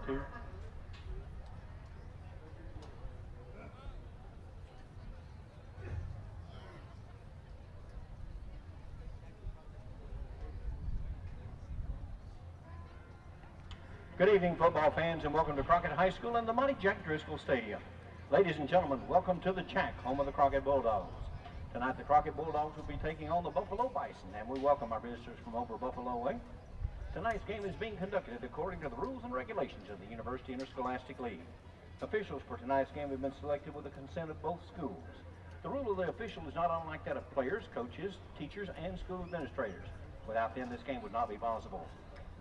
2. Good evening, football fans, and welcome to Crockett High School and the mighty Jack Driscoll Stadium. Ladies and gentlemen, welcome to the Jack, home of the Crockett Bulldogs. Tonight, the Crockett Bulldogs will be taking on the Buffalo Bison, and we welcome our visitors from over Buffalo way. Tonight's game is being conducted according to the rules and regulations of the University Interscholastic League. Officials for tonight's game have been selected with the consent of both schools. The rule of the official is not unlike that of players, coaches, teachers, and school administrators. Without them, this game would not be possible.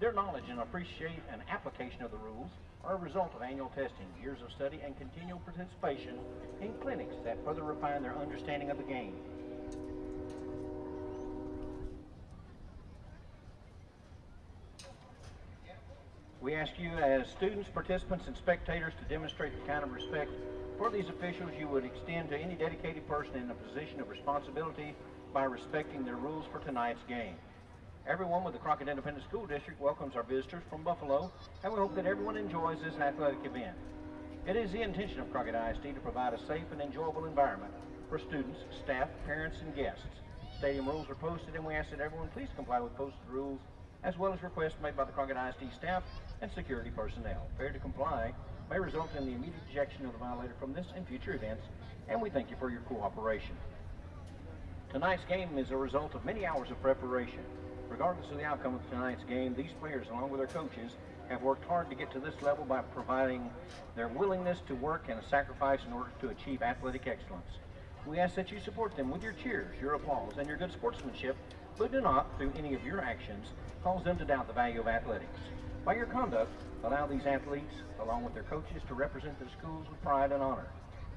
Their knowledge and appreciation and application of the rules are a result of annual testing, years of study, and continual participation in clinics that further refine their understanding of the game. We ask you as students, participants, and spectators to demonstrate the kind of respect for these officials you would extend to any dedicated person in a position of responsibility by respecting their rules for tonight's game. Everyone with the Crockett Independent School District welcomes our visitors from Buffalo, and we hope that everyone enjoys this athletic event. It is the intention of Crockett ISD to provide a safe and enjoyable environment for students, staff, parents, and guests. Stadium rules are posted, and we ask that everyone please comply with posted rules, as well as requests made by the Crockett ISD staff and security personnel. Failure to comply may result in the immediate ejection of the violator from this and future events, and we thank you for your cooperation. Tonight's game is a result of many hours of preparation. Regardless of the outcome of tonight's game, these players, along with their coaches, have worked hard to get to this level by providing their willingness to work and a sacrifice in order to achieve athletic excellence. We ask that you support them with your cheers, your applause, and your good sportsmanship, but do not, through any of your actions, cause them to doubt the value of athletics. By your conduct, allow these athletes, along with their coaches, to represent their schools with pride and honor.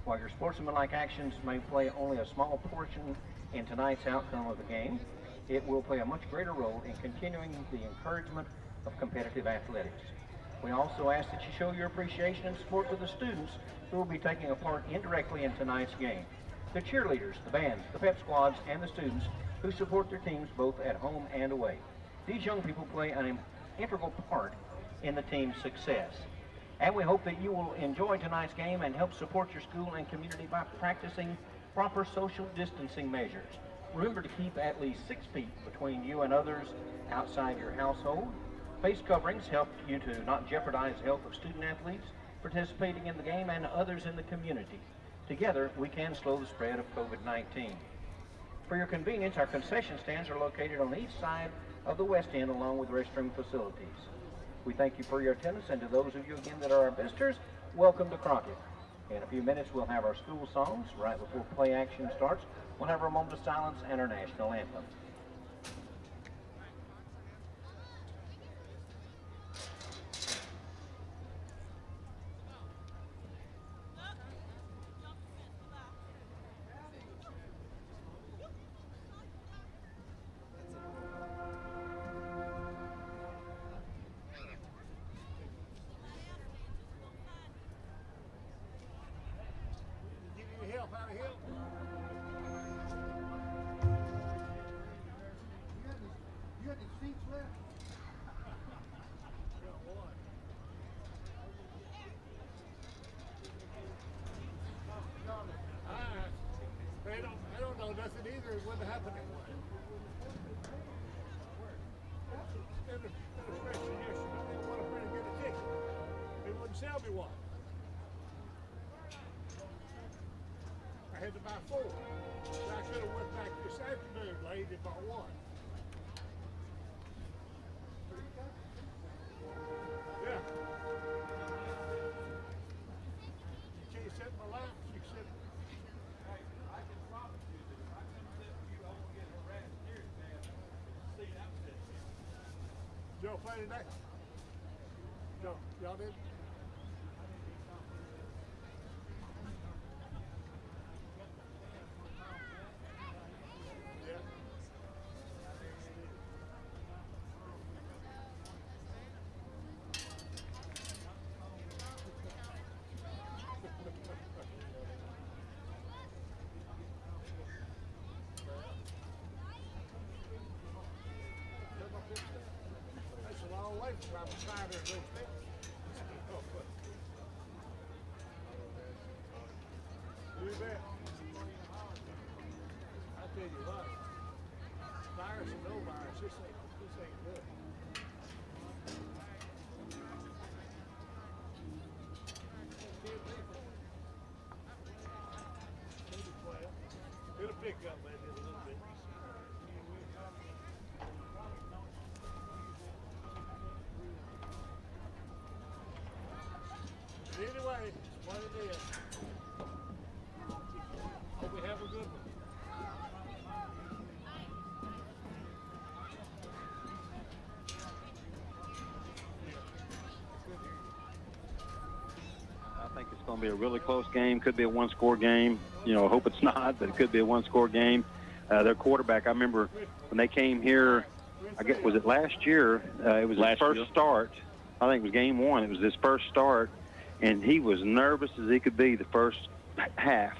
While your sportsmanlike actions may play only a small portion in tonight's outcome of the game, it will play a much greater role in continuing the encouragement of competitive athletics. We also ask that you show your appreciation and support to the students who will be taking a part indirectly in tonight's game. The cheerleaders, the bands, the pep squads, and the students who support their teams both at home and away. These young people play an integral part in the team's success. And we hope that you will enjoy tonight's game and help support your school and community by practicing proper social distancing measures. Remember to keep at least 6 feet between you and others outside your household. Face coverings help you to not jeopardize the health of student athletes participating in the game and others in the community. Together, we can slow the spread of COVID-19. For your convenience, our concession stands are located on each side of the west end along with restroom facilities. We thank you for your attendance, and to those of you again that are our visitors, welcome to Crockett. In a few minutes, we'll have our school songs. Right before play action starts, we'll have our moment of silence and our national anthem. I don't know nothing either. What happened? In the freshman yesterday, they want to bring and get a ticket. They wouldn't sell me one. I had to buy 4. So I could have went back this afternoon late and bought one. Yeah. You can't sit in my lap. You sit. I can promise you that if I come sit with you, I won't get harassed near as bad as the seat I'm sitting in. Y'all play today? Y'all did? That's a long way from my side of those things. That's a no bias. This ain't good. It'll pick up maybe a little bit. Anyway, it's what it is. Hope we have a good one. I think it's going to be a really close game. Could be a one-score game. I hope it's not, but it could be a one-score game. Their quarterback, I remember when they came here, I guess, was it last year? It was his first start. I think it was game one. It was his first start, and he was nervous as he could be the first half.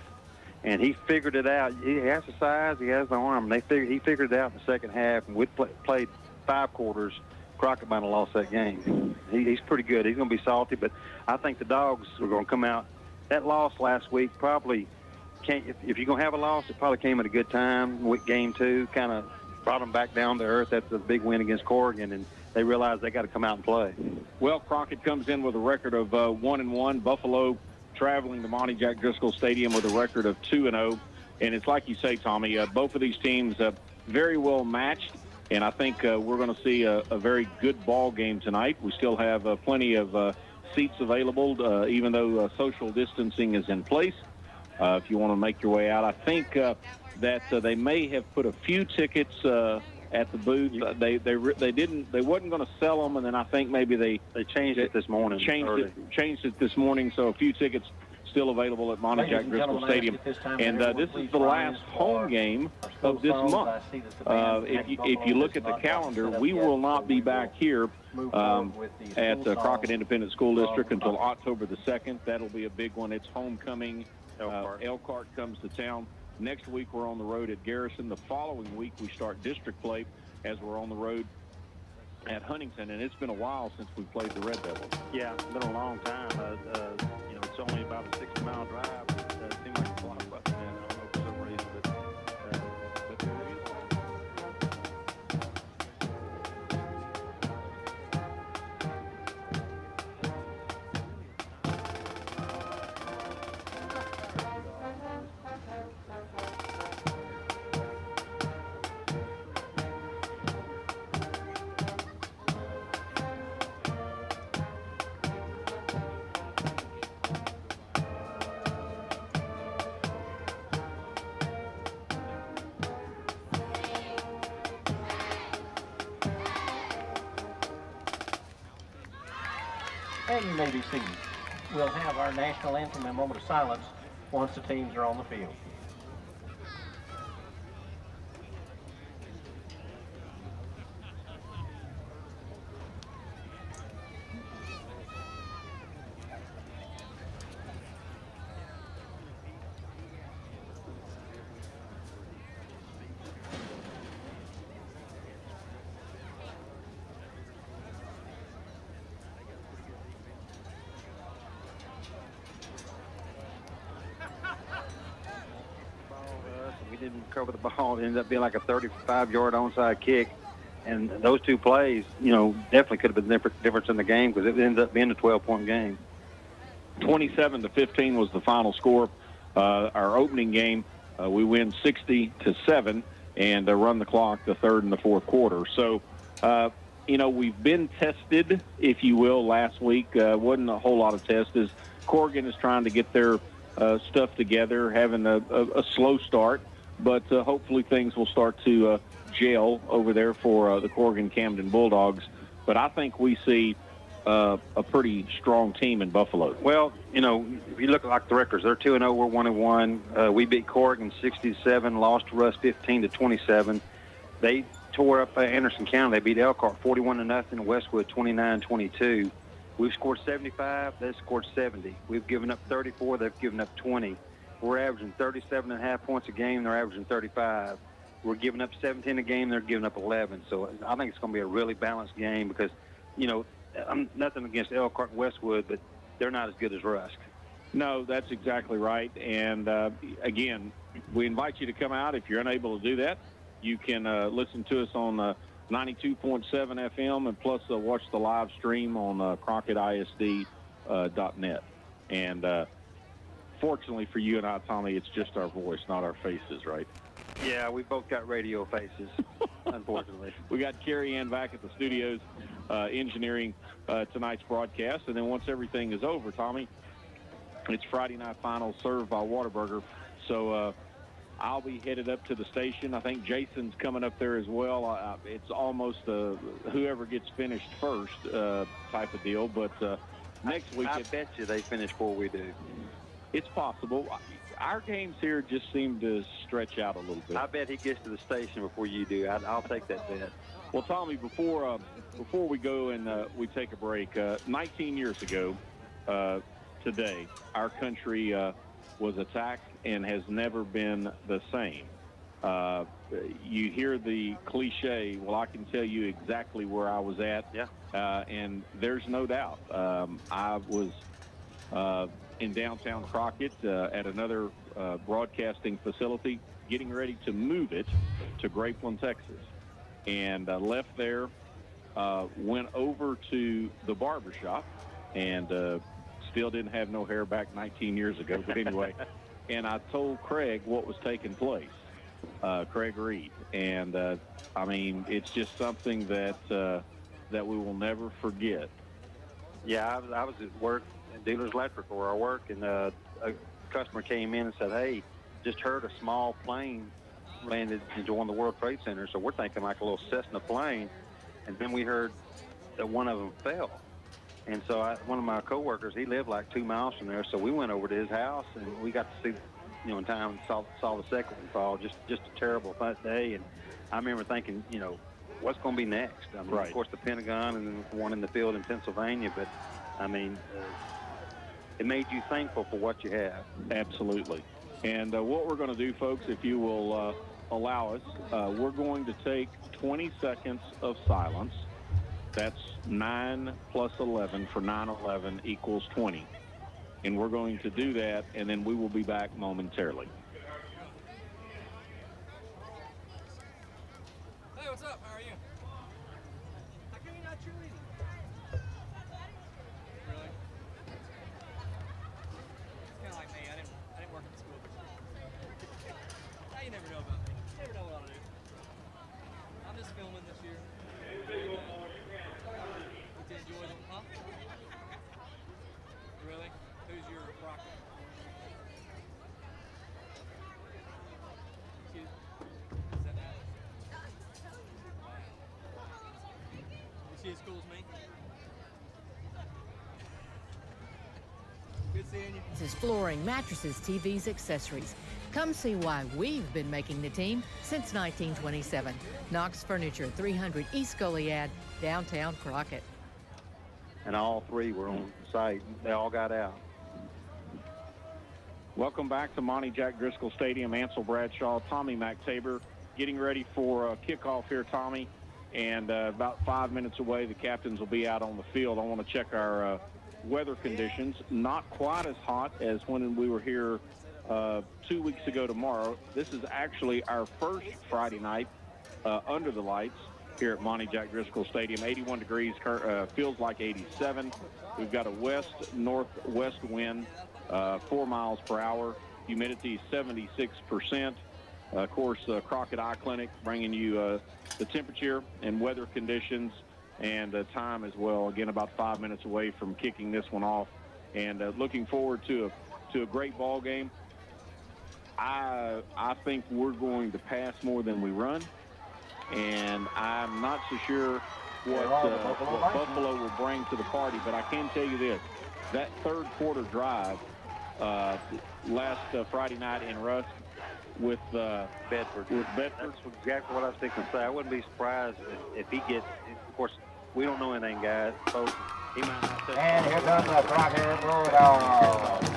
And he figured it out. He has the size, he has the arm. He figured it out in the second half, and we played 5 quarters. Crockett might have lost that game. He's pretty good. He's going to be salty, but I think the Dogs are going to come out. That loss last week probably can't. If you're going to have a loss, it probably came at a good time. With game 2, kind of brought them back down to earth. That's a big win against Corrigan, and they realize they got to come out and play. Well, Crockett comes in with a record of 1-1. Buffalo traveling to Monty Jack Driscoll Stadium with a record of 2-0. And it's like you say, Tommy, both of these teams very well matched. And I think we're going to see a very good ball game tonight. We still have plenty of seats available, even though social distancing is in place. If you want to make your way out, I think that they may have put a few tickets at the booth. They wasn't going to sell them, and then I think maybe they changed it this morning. Changed it this morning, so a few tickets still available at Monty Jack Driscoll Stadium. And this is the last home game of this month. If you look at the calendar, we will not be back here at Crockett Independent School District until October the 2nd. That'll be a big one. It's homecoming. Elkhart comes to town. Next week, we're on the road at Garrison. The following week, we start district play as we're on the road at Huntington. And it's been a while since we played the Red Devils. Yeah, it's been a long time. It's only about a 60-mile drive. It seems like it's a lot of fun. I don't know for some reason, but there it is. And you may be seated. We'll have our national anthem and a moment of silence once the teams are on the field. We didn't cover the ball. It ended up being like a 35-yard onside kick. And those two plays, definitely could have been the difference in the game because it ended up being a 12-point game. 27-15 was the final score. Our opening game, we win 60-7 and run the clock the third and the fourth quarter. So, we've been tested, if you will, last week. Wasn't a whole lot of tests as Corrigan is trying to get their stuff together, having a slow start. But hopefully things will start to gel over there for the Corrigan-Camden Bulldogs. But I think we see a pretty strong team in Buffalo. Well, if you look at the records, they're 2-0, we're 1-1. We beat Corrigan 60-7, lost to Russ 15-27. They tore up Anderson County. They beat Elkhart 41-0, Westwood 29-22. We've scored 75. They've scored 70. We've given up 34. They've given up 20. We're averaging 37.5 points a game. They're averaging 35. We're giving up 17 a game. They're giving up 11. So I think it's going to be a really balanced game because, I'm nothing against Elkhart and Westwood, but they're not as good as Rusk. No, that's exactly right. And, again, we invite you to come out if you're unable to do that. You can listen to us on 92.7 FM and plus watch the live stream on CrockettISD.net. And fortunately for you and I, Tommy, it's just our voice, not our faces, right? Yeah, we both got radio faces, unfortunately. We got Carrie Ann back at the studios engineering tonight's broadcast. And then once everything is over, Tommy, it's Friday night finals served by Whataburger. So I'll be headed up to the station. I think Jason's coming up there as well. It's almost whoever gets finished first type of deal. But next week, I bet you they finish before we do. It's possible. Our games here just seem to stretch out a little bit. I bet he gets to the station before you do. I'll take that bet. Well, Tommy, before we go and we take a break, 19 years ago today, our country was attacked and has never been the same. You hear the cliche, well, I can tell you exactly where I was at. Yeah. And there's no doubt. I was in downtown Crockett at another broadcasting facility, getting ready to move it to Grapeland, Texas. And left there, went over to the barbershop, and still didn't have no hair back 19 years ago. But anyway, and I told Craig what was taking place, Craig Reed. And, I mean, it's just something that we will never forget. Yeah, I was at work at Dealers Electric where I work, and a customer came in and said, hey, just heard a small plane landed into one of the World Trade Centers. So we're thinking like a little Cessna plane. And then we heard that one of them fell. And so one of my coworkers, he lived like 2 miles from there. So we went over to his house, and we got to see, in time, and saw the second one fall. Just a terrible day. And I remember thinking, what's going to be next? I mean, right. Of course, the Pentagon and then one in the field in Pennsylvania. But, I mean, it made you thankful for what you have. Absolutely. And what we're going to do, folks, if you will allow us, we're going to take 20 seconds of silence. That's 9 plus 11 for 9/11 equals 20. And we're going to do that, and then we will be back momentarily. Hey, what's up? How are you? How come you're not cheerleading? Really? It's kind of like me. I didn't work at the school. Now you never know about me. You never know what I'll do. I'm just filming this year. Get to enjoy them, huh? Really? Who's your Crockett? Excuse me? Is that Alex? Is she as cool as me? Good seeing you. This is flooring, mattresses, TVs, accessories. Come see why we've been making the team since 1927. Knox Furniture, 300 East Goliad, downtown Crockett. And all three were on site. They all got out. Welcome back to Monty Jack Driscoll Stadium. Ansel Bradshaw, Tommy McTaber, getting ready for kickoff here, Tommy. And about 5 minutes away, the captains will be out on the field. I want to check our weather conditions. Not quite as hot as when we were here 2 weeks ago tomorrow. This is actually our first Friday night under the lights here at Monty Jack Driscoll Stadium. 81 degrees, feels like 87. We've got a west-northwest wind, 4 miles per hour. Humidity 76%. Of course, Crockett Eye Clinic bringing you the temperature and weather conditions and time as well. Again, about 5 minutes away from kicking this one off, and looking forward to a great ball game. I think we're going to pass more than we run, and I'm not so sure what Buffalo will bring to the party. But I can tell you this: that third quarter drive last Friday night in Rusk with Bedford. That's exactly what I was thinking to say. I wouldn't be surprised if he gets. Of course, we don't know anything, guys. So he might not. And here comes the Crockett Bulldogs.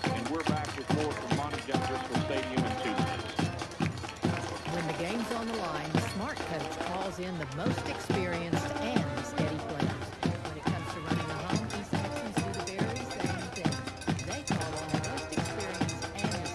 And we're back with more from Monty Jack Driscoll Stadium in 2 minutes. When the game's on the line, the smart coach calls in the most experienced and the steady players. When it comes to running a home, East Texans do the very same thing. They call on the most experienced and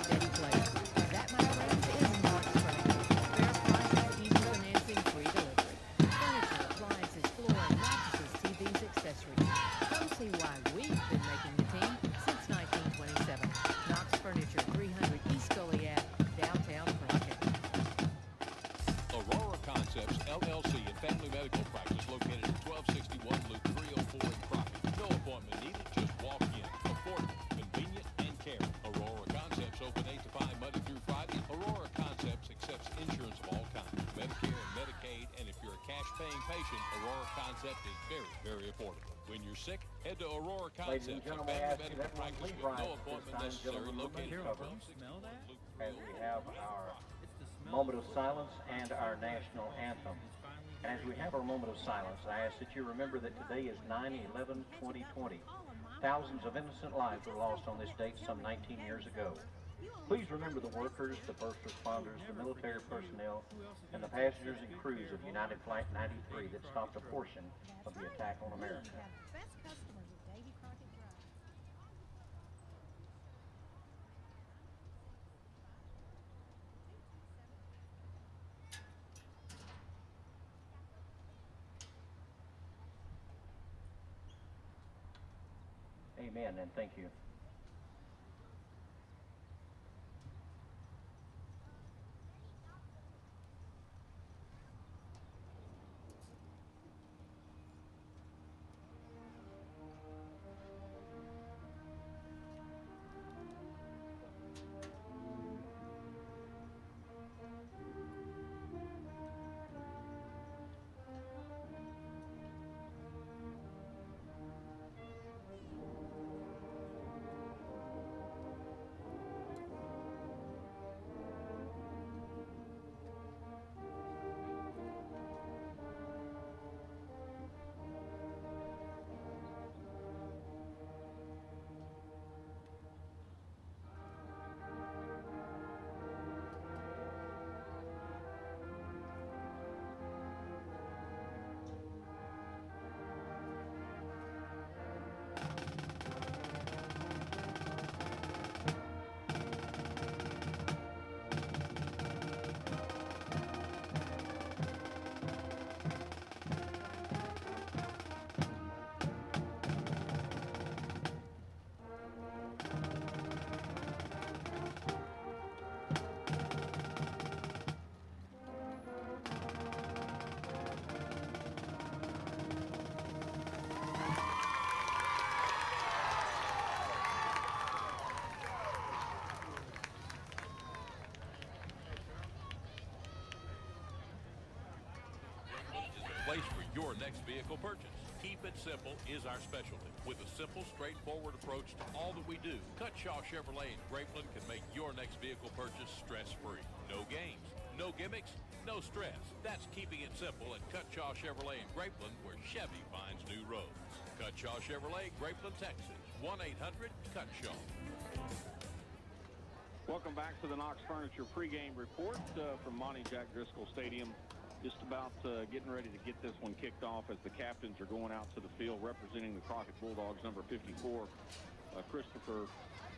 location, Aurora Concept is very, very affordable. When you're sick, head to Aurora Ladies and Concept, a gentlemen, I family ask you medical that one practice please with rise no at this appointment time. necessary, Gentlemen, located Carol, in don't smell that? as we have our moment of silence and our national anthem. And as we have our moment of silence, I ask that you remember that today is 9/11/2020. Thousands of innocent lives were lost on this date some 19 years ago. Please remember the workers, the first responders, the military personnel, and the passengers and crews of United Flight 93 that stopped a portion of the attack on America. Best customers at Davy Crockett Drive. Amen, and thank you. Place for your next vehicle purchase. Keep it simple is our specialty. With a simple, straightforward approach to all that we do, Cutshaw Chevrolet in Grapeland can make your next vehicle purchase stress-free. No games, no gimmicks, no stress. That's keeping it simple at Cutshaw Chevrolet in Grapeland, where Chevy finds new roads. Cutshaw Chevrolet, Grapeland, Texas. 1-800-CUTSHAW. Welcome back to the Knox Furniture pregame report from Monty Jack Driscoll Stadium. Just about getting ready to get this one kicked off as the captains are going out to the field representing the Crockett Bulldogs, number 54, Christopher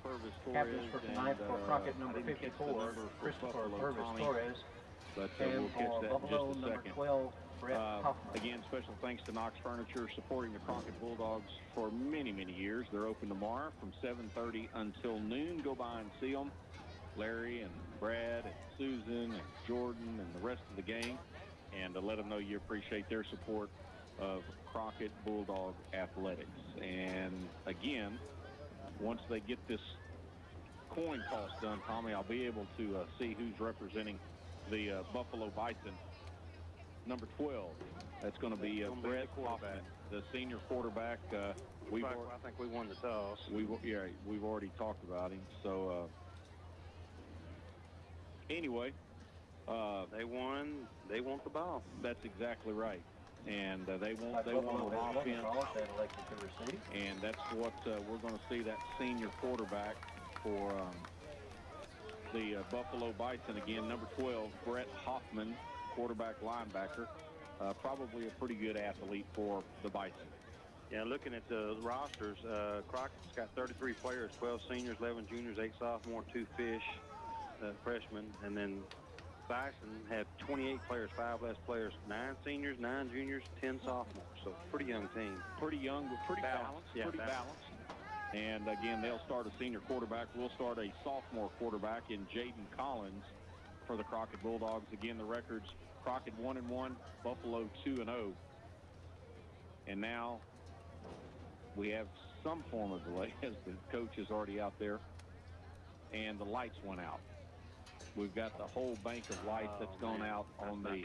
Purvis Torres. Captains for tonight for Crockett, number 54, Christopher Purvis Torres. But and we'll catch that Buffalo, in just a number second. 12, Brett Hoffman. Again, special thanks to Knox Furniture supporting the Crockett Bulldogs for many, many years. They're open tomorrow from 7:30 until noon. Go by and see them. Larry and Brad and Susan and Jordan and the rest of the gang. And to let them know you appreciate their support of Crockett Bulldog Athletics. And again, once they get this coin toss done, Tommy, I'll be able to see who's representing the Buffalo Bison. Number 12, that's going to be Brett Hoffman, the senior quarterback. I think we won the toss. We've already talked about him. So anyway. They won. They want the ball. That's exactly right. And they want an offense. And that's what we're going to see, that senior quarterback for the Buffalo Bison again, number 12, Brett Hoffman, quarterback linebacker. Probably a pretty good athlete for the Bison. Yeah, looking at the rosters, Crockett's got 33 players, 12 seniors, 11 juniors, 8 sophomores, 2 freshmen, and then Bison have 28 players, 5 less players, 9 seniors, 9 juniors, 10 sophomores. So pretty young team. Pretty young, but pretty balanced. Yeah, pretty balanced. And again, they'll start a senior quarterback. We'll start a sophomore quarterback in Jaden Collins for the Crockett Bulldogs. Again, the records: Crockett 1-1, Buffalo 2-0. And now we have some form of delay as the coach is already out there, and the lights went out. We've got the whole bank of lights that's gone out on the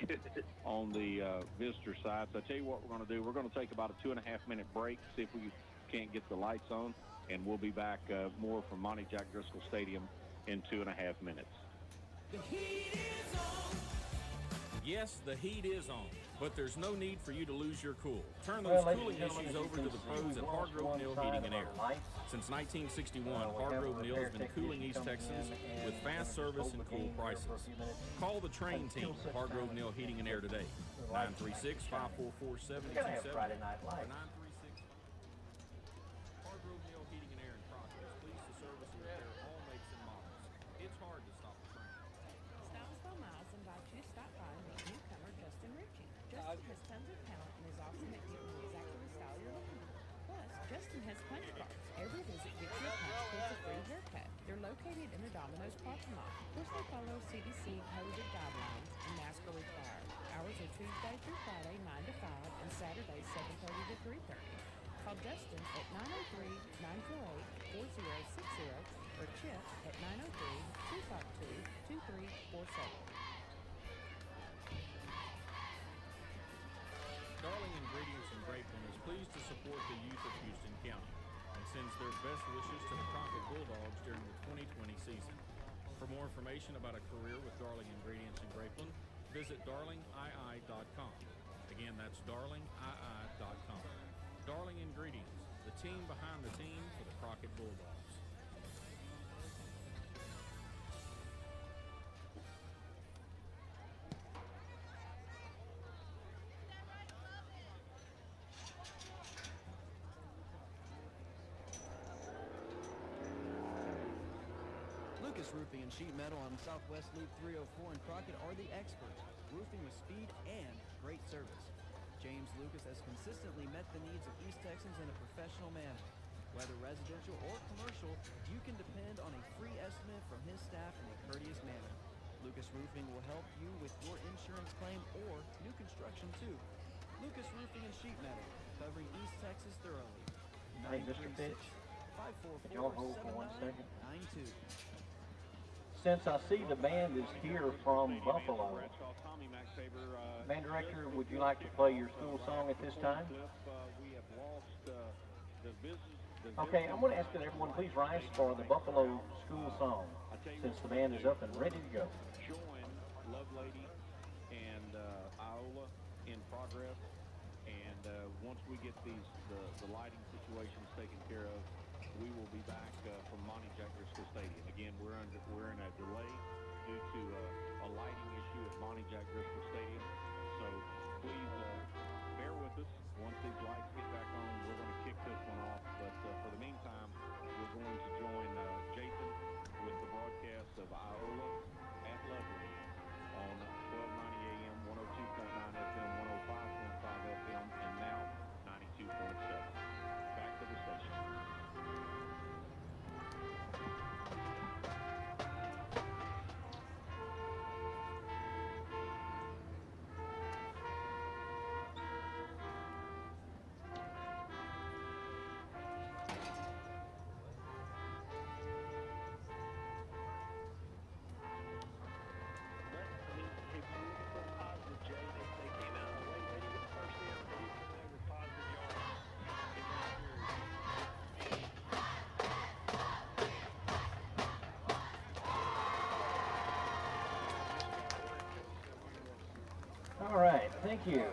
visitor side. So I tell you what we're going to do. We're going to take about a 2.5-minute break, see if we can't get the lights on, and we'll be back more from Monty Jack Driscoll Stadium in 2.5 minutes. The heat is on. Yes, the heat is on, but there's no need for you to lose your cool. Turn those cooling issues over to the pros at Hargrove Neal Heating and Air. Since 1961, Hargrove Neal has been cooling East Texans with fast service and cool prices. Call the train team at Hargrove Neal Heating and Air today, 936-544-7227 or 936. Hargrove Neal Heating and Air in Crockett is pleased to service and repair all makes and models. It's hard to stop the train. Styles by Miles invites you to stop by and meet newcomer Justin Ritchie. Justin has tons of talent and is awesome at getting exactly the style you're looking for. Plus, Justin has punch cards. Every visit gets you a punch towards a free haircut. They're located in the Domino's parking lot. Of course, they follow CDC COVID guidelines and masks are required. Hours are Tuesday through Friday, 9 to 5, and Saturday, 7:30 to 3:30. Call Justin at 903-948-4060 or Chip at 903-252-2347. Darling Ingredients in Grapeland is pleased to support the youth of Houston County and sends their best wishes to the Crockett Bulldogs during the 2020 season. For more information about a career with Darling Ingredients in Grapeland, visit darlingii.com. Again, that's darlingii.com. Darling Ingredients, the team behind the team for the Crockett Bulldogs. Lucas Roofing and Sheet Metal on Southwest Loop 304 in Crockett are the experts. Roofing with speed and great service. James Lucas has consistently met the needs of East Texans in a professional manner. Whether residential or commercial, you can depend on a free estimate from his staff in a courteous manner. Lucas Roofing will help you with your insurance claim or new construction too. Lucas Roofing and Sheet Metal, covering East Texas thoroughly. Hey, Mr. Fitch, could y'all hold for 1 second? 932. Since I see the band is here from Buffalo, Band Director, would you like to play your school song at this time? Okay, I'm going to ask that everyone please rise for the Buffalo school song, since the band is up and ready to go. Join Lovelady and Iola in progress, and once we get the lighting situations taken care of, we will be back from Monty Jack Driscoll Stadium. Again, we're in a delay due to a lighting issue at Monty Jack Driscoll Stadium. So please bear with us. Once these lights get back on, we're going to kick this one off. But for the meantime, we're going to join Jason with the broadcast of Iola at Lovelady on 1290 AM, 102.9 FM, 105.5 FM, and now 92.7. Back to the station. All right, thank you.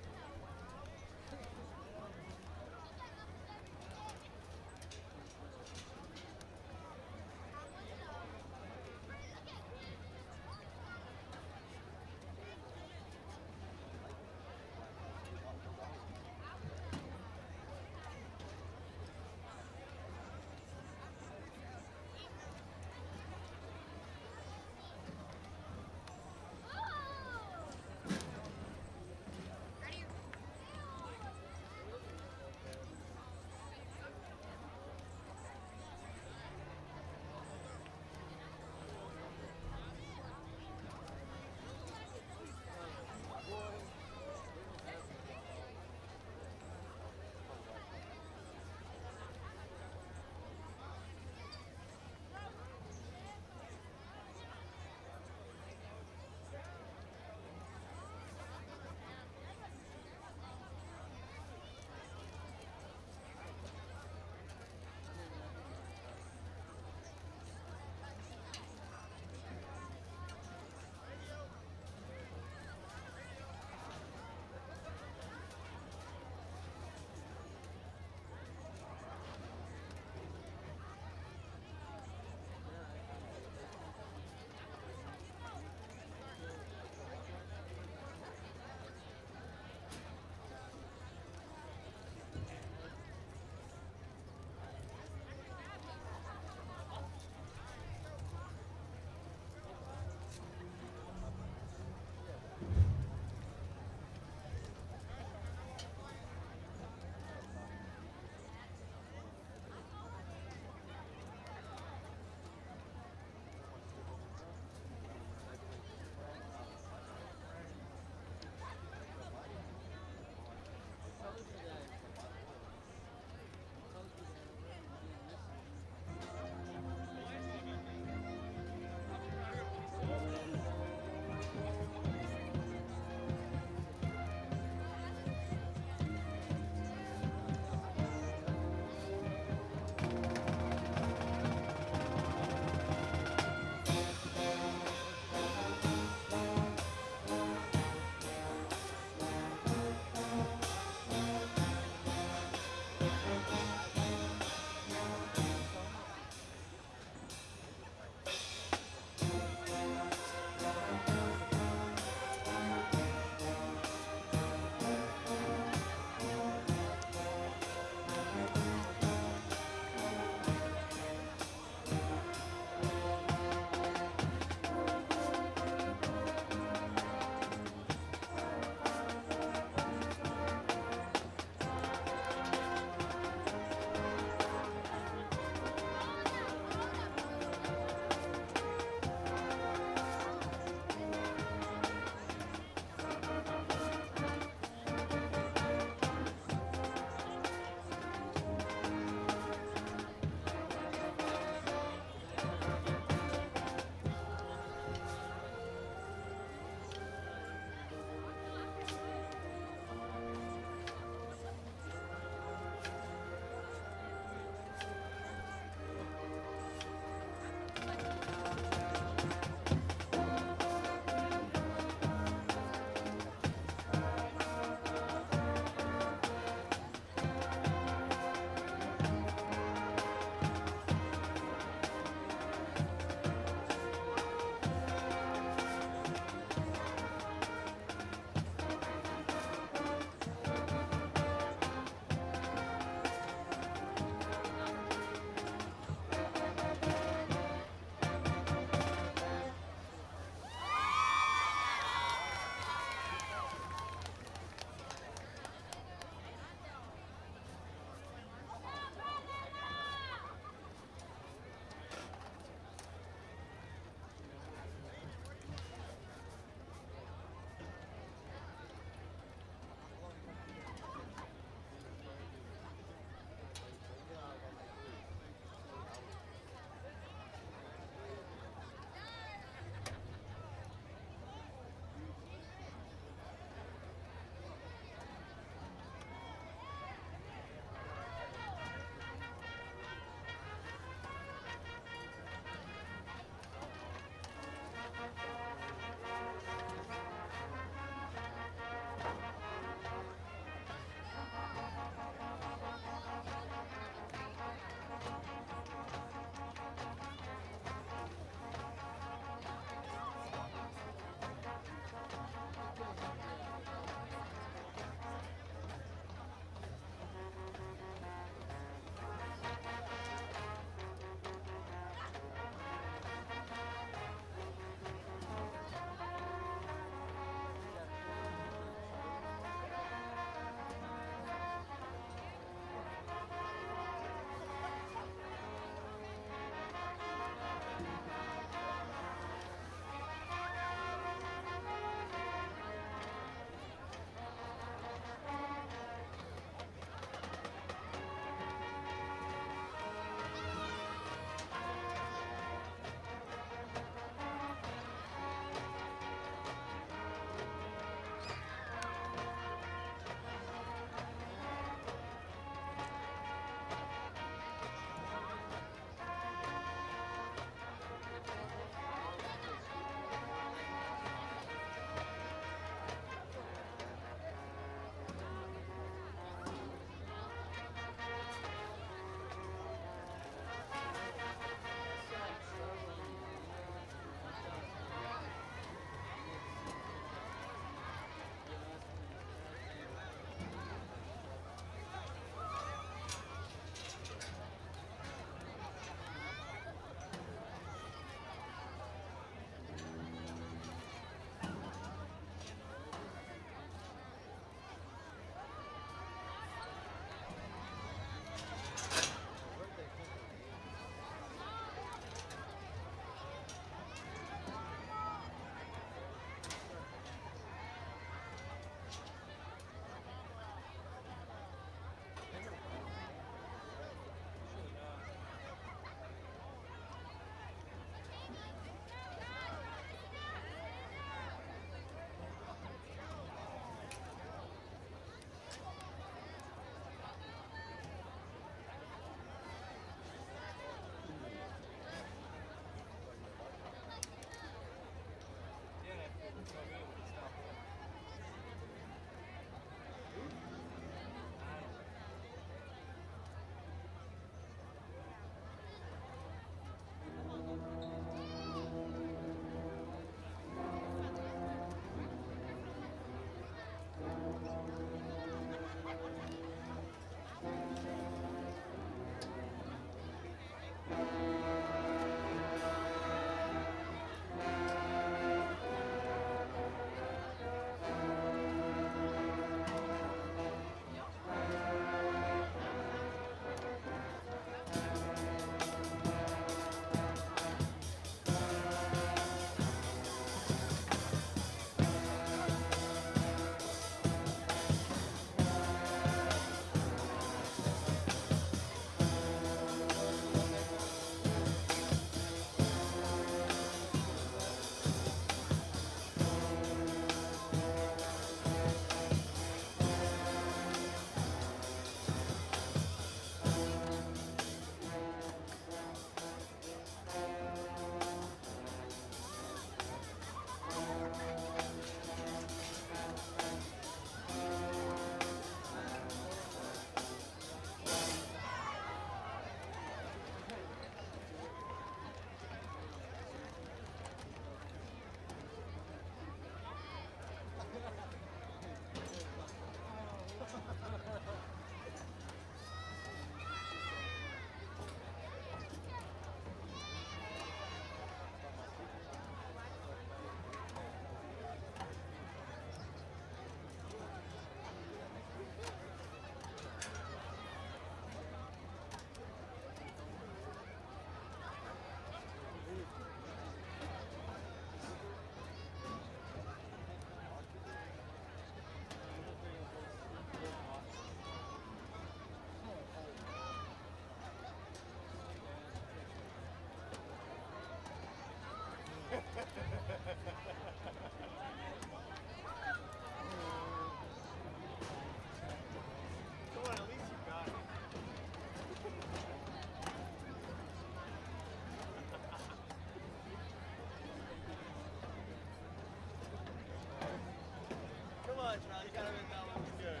touchdown. You gotta admit that one was good.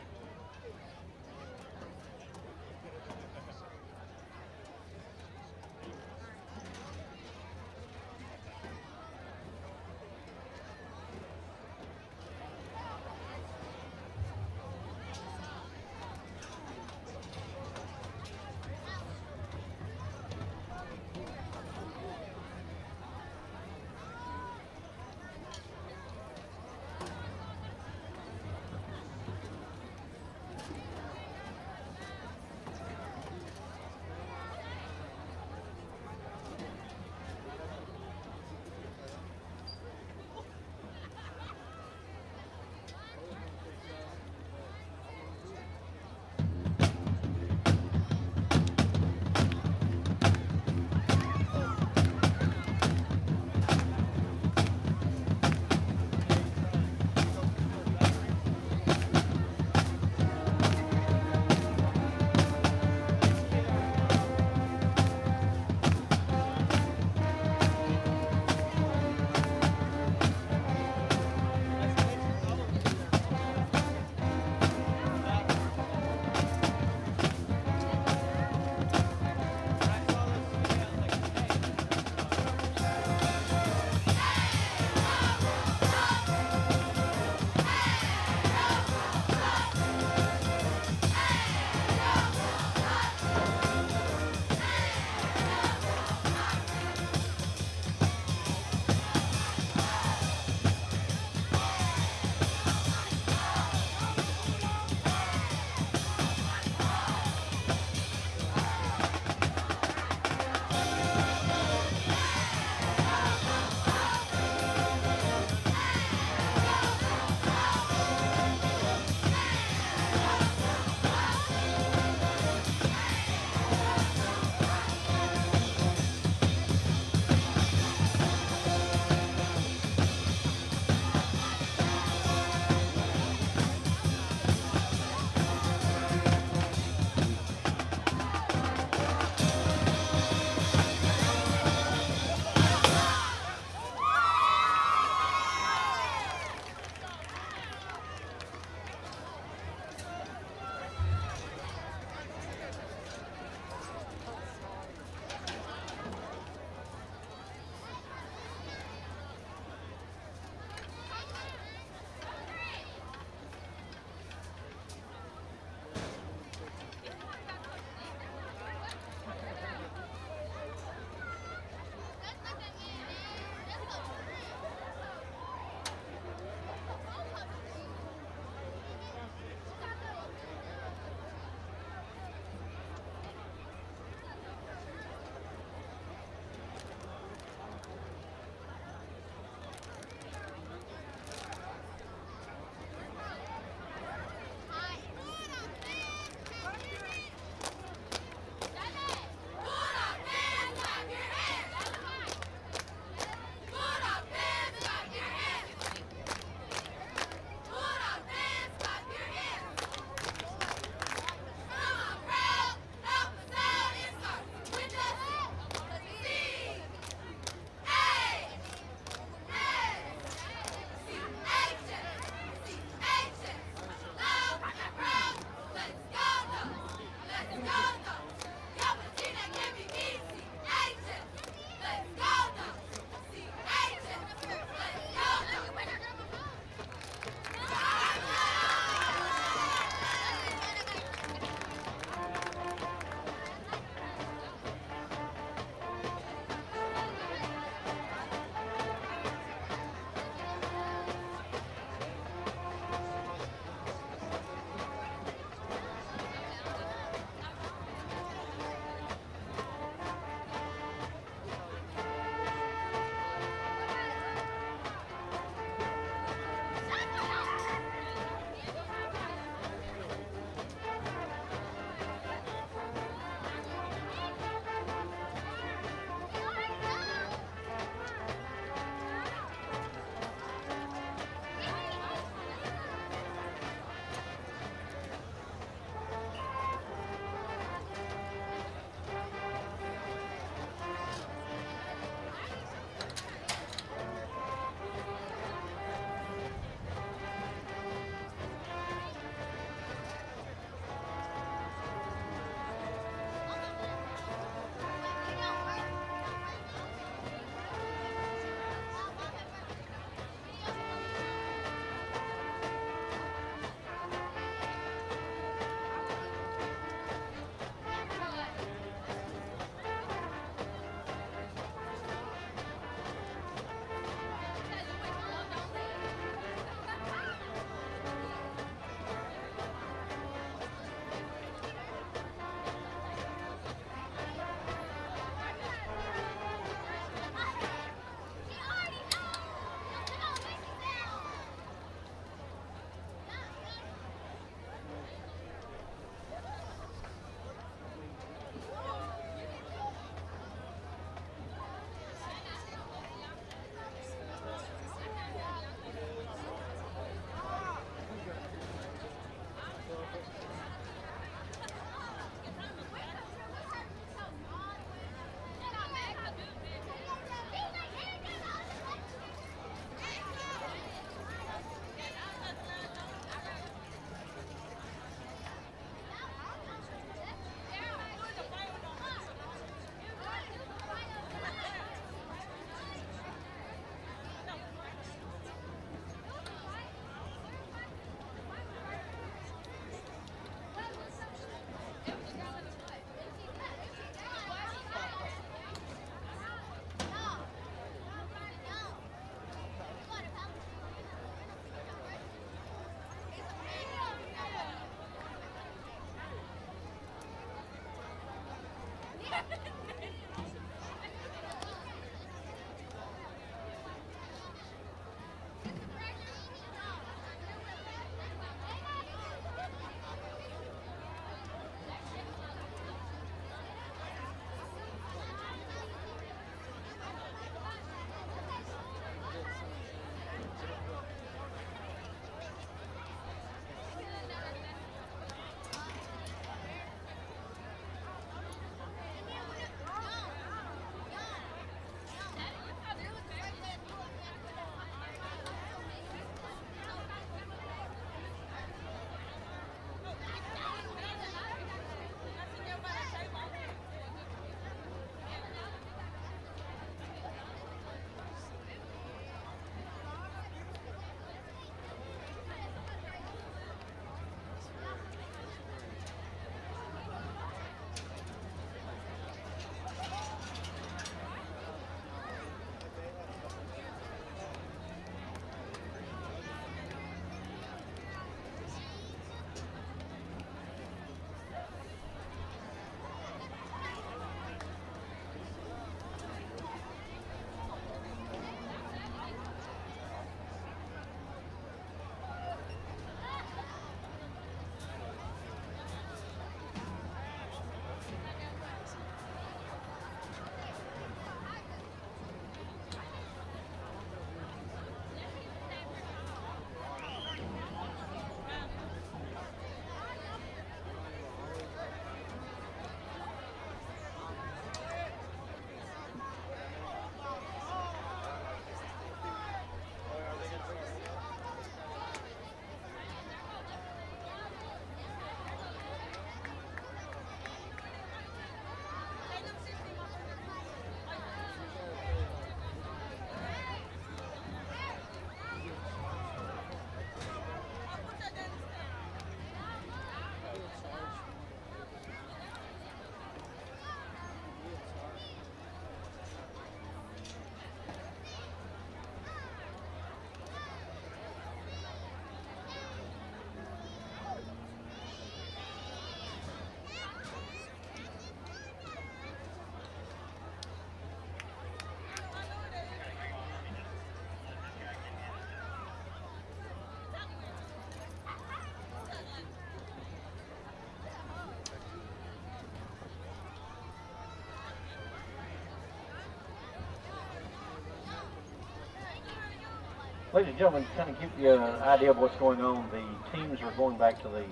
Ladies and gentlemen, to kind of give you an idea of what's going on, the teams are going back to the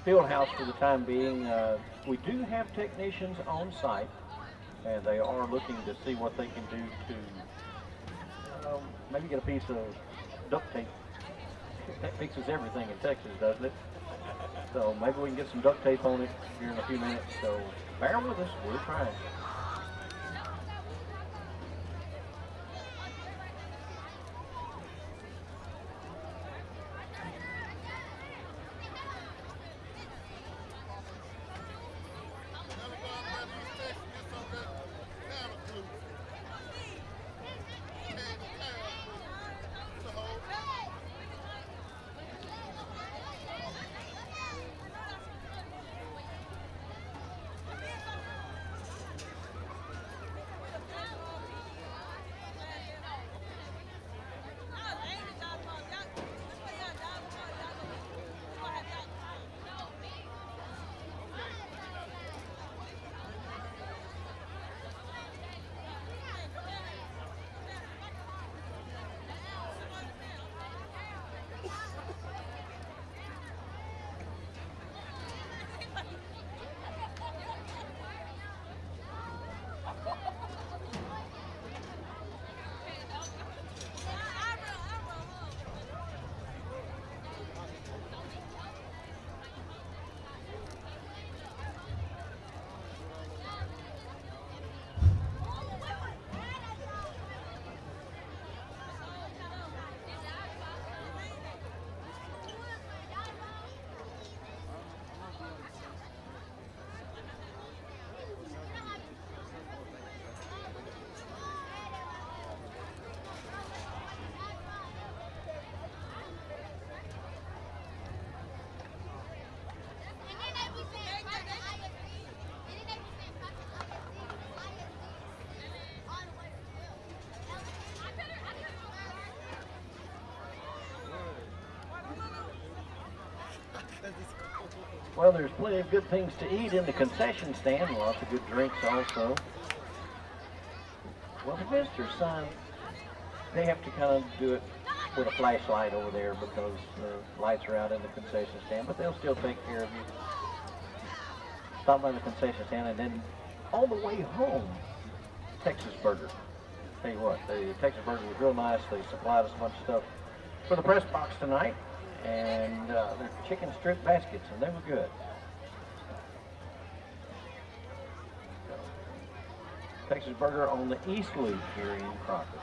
field house for the time being. We do have technicians on site, and they are looking to see what they can do to maybe get a piece of duct tape. That fixes everything in Texas, doesn't it? So maybe we can get some duct tape on it here in a few minutes. So bear with us, we're trying. Well, there's plenty of good things to eat in the concession stand, lots of good drinks also. Well, the visitor sign, they have to kind of do it with a flashlight over there because the lights are out in the concession stand, but they'll still take care of you. Stop by the concession stand, and then on the way home, Texas Burger. Tell you what, the Texas Burger was real nice. They supplied us a bunch of stuff for the press box tonight, and their chicken strip baskets, and they were good. Texas Burger on the East Loop here in Crockett.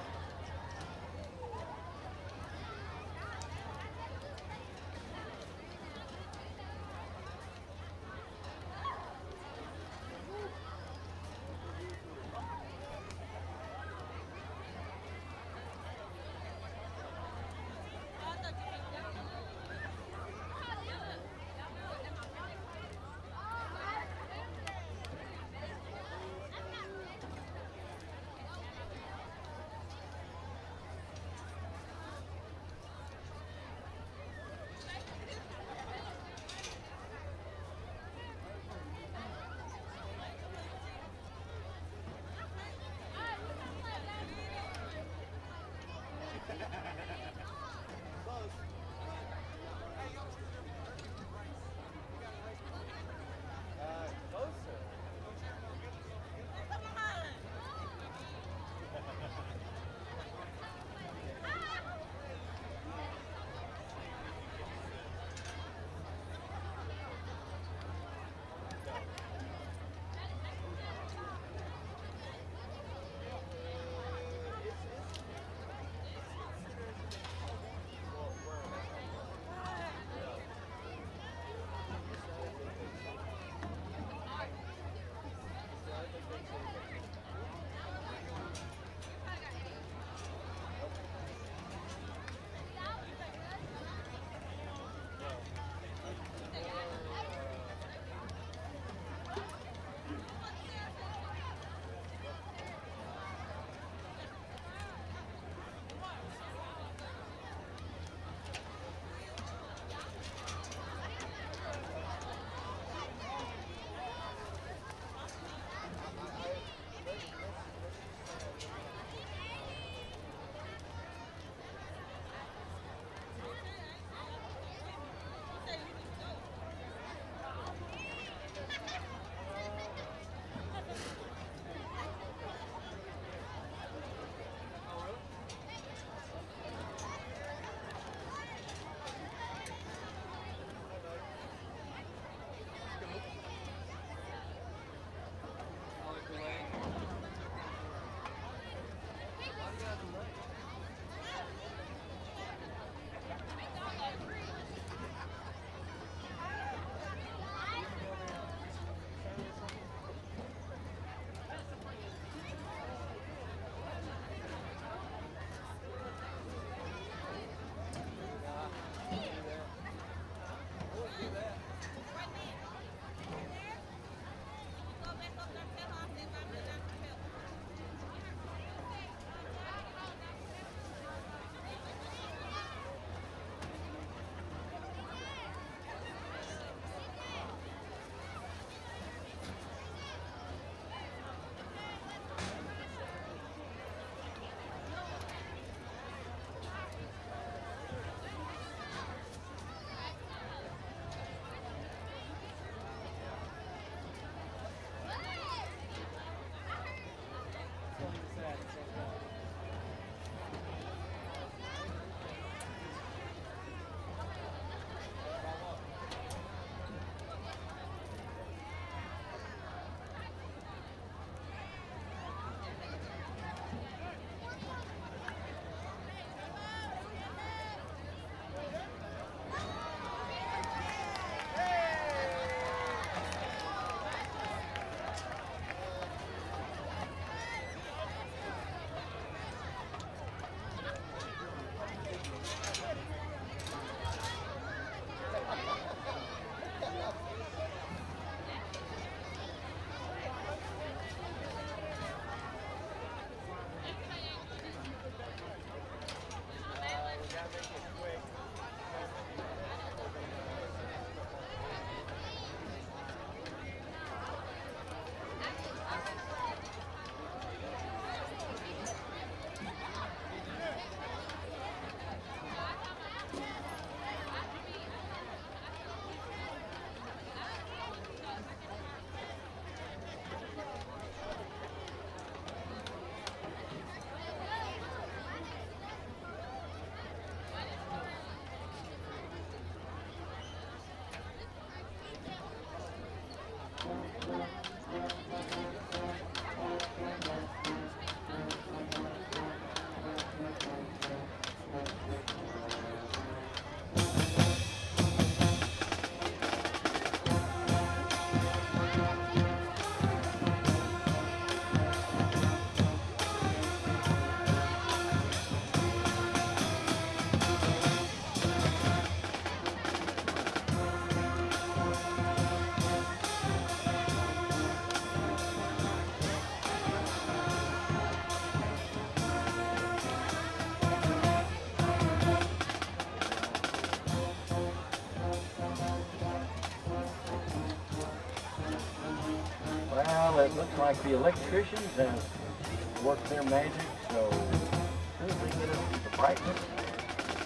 Well, it looks like the electricians have worked their magic, so as soon as they get up to the brightness,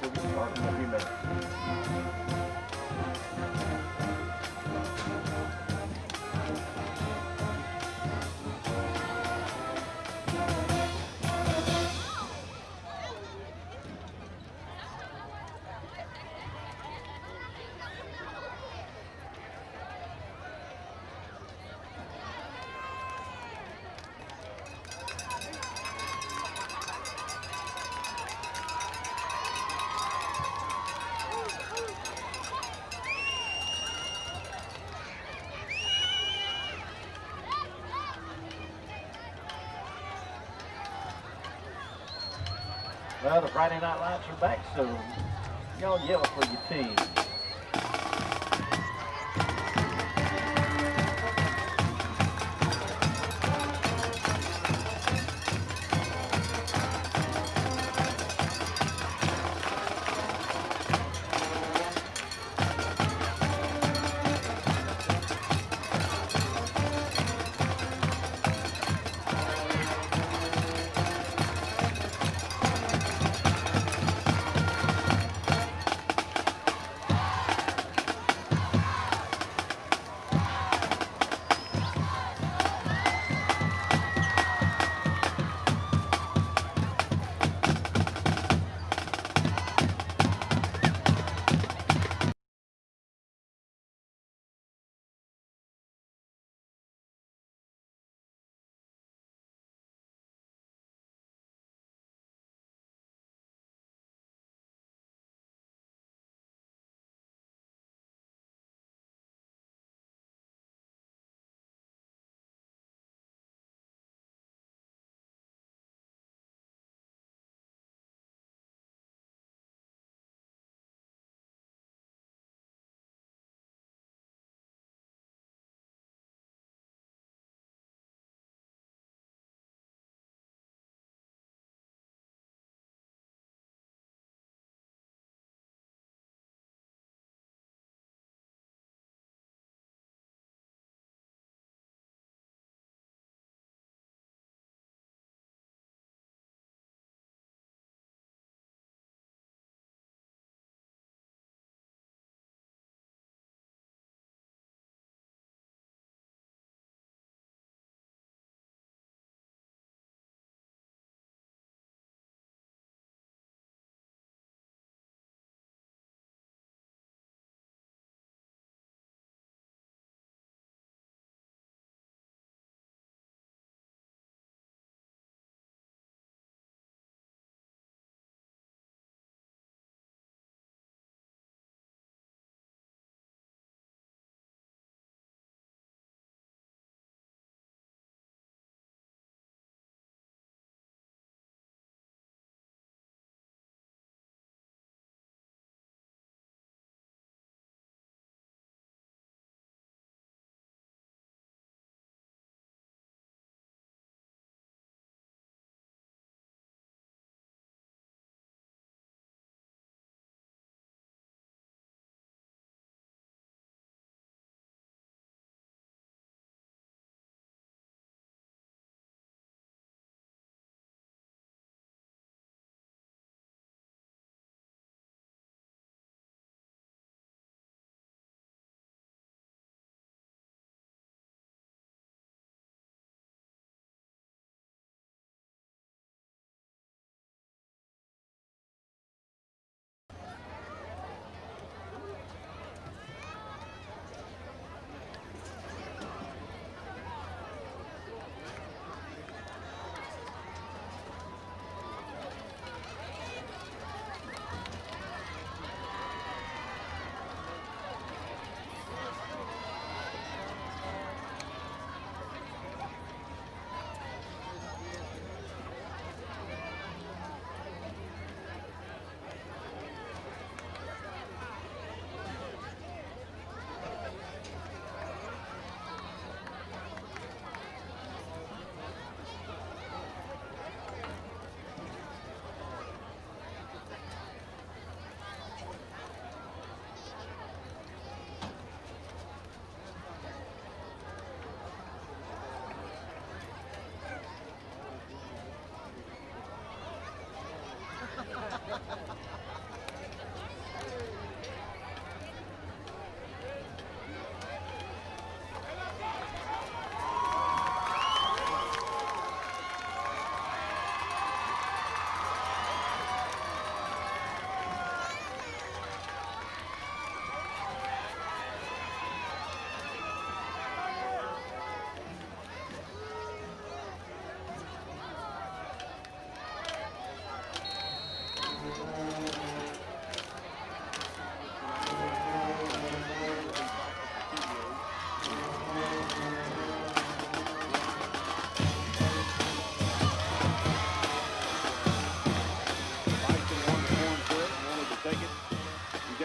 we'll get started in a few minutes. Well, the Friday Night Lights are back, so y'all yell for your team.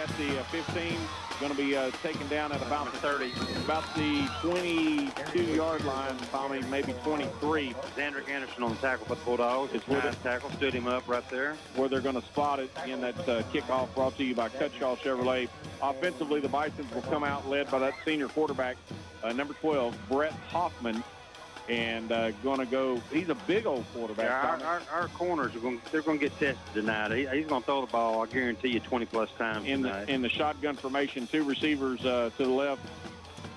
at the 15. Going to be taken down at about the 30, about the 22-yard line, Tommy, maybe 23. Xandrick Anderson on the tackle for the Bulldogs. It's where the tackle stood him up right there. Where they're going to spot it. Again, that's kickoff brought to you by K.I.V.Y Chevrolet. Offensively, the Bisons will come out led by that senior quarterback, number 12, Brett Hoffman. And going to go, he's a big old quarterback. Yeah, our corners, they're going to get tested tonight. He's going to throw the ball, I guarantee you, 20-plus times tonight. In the shotgun formation, 2 receivers to the left,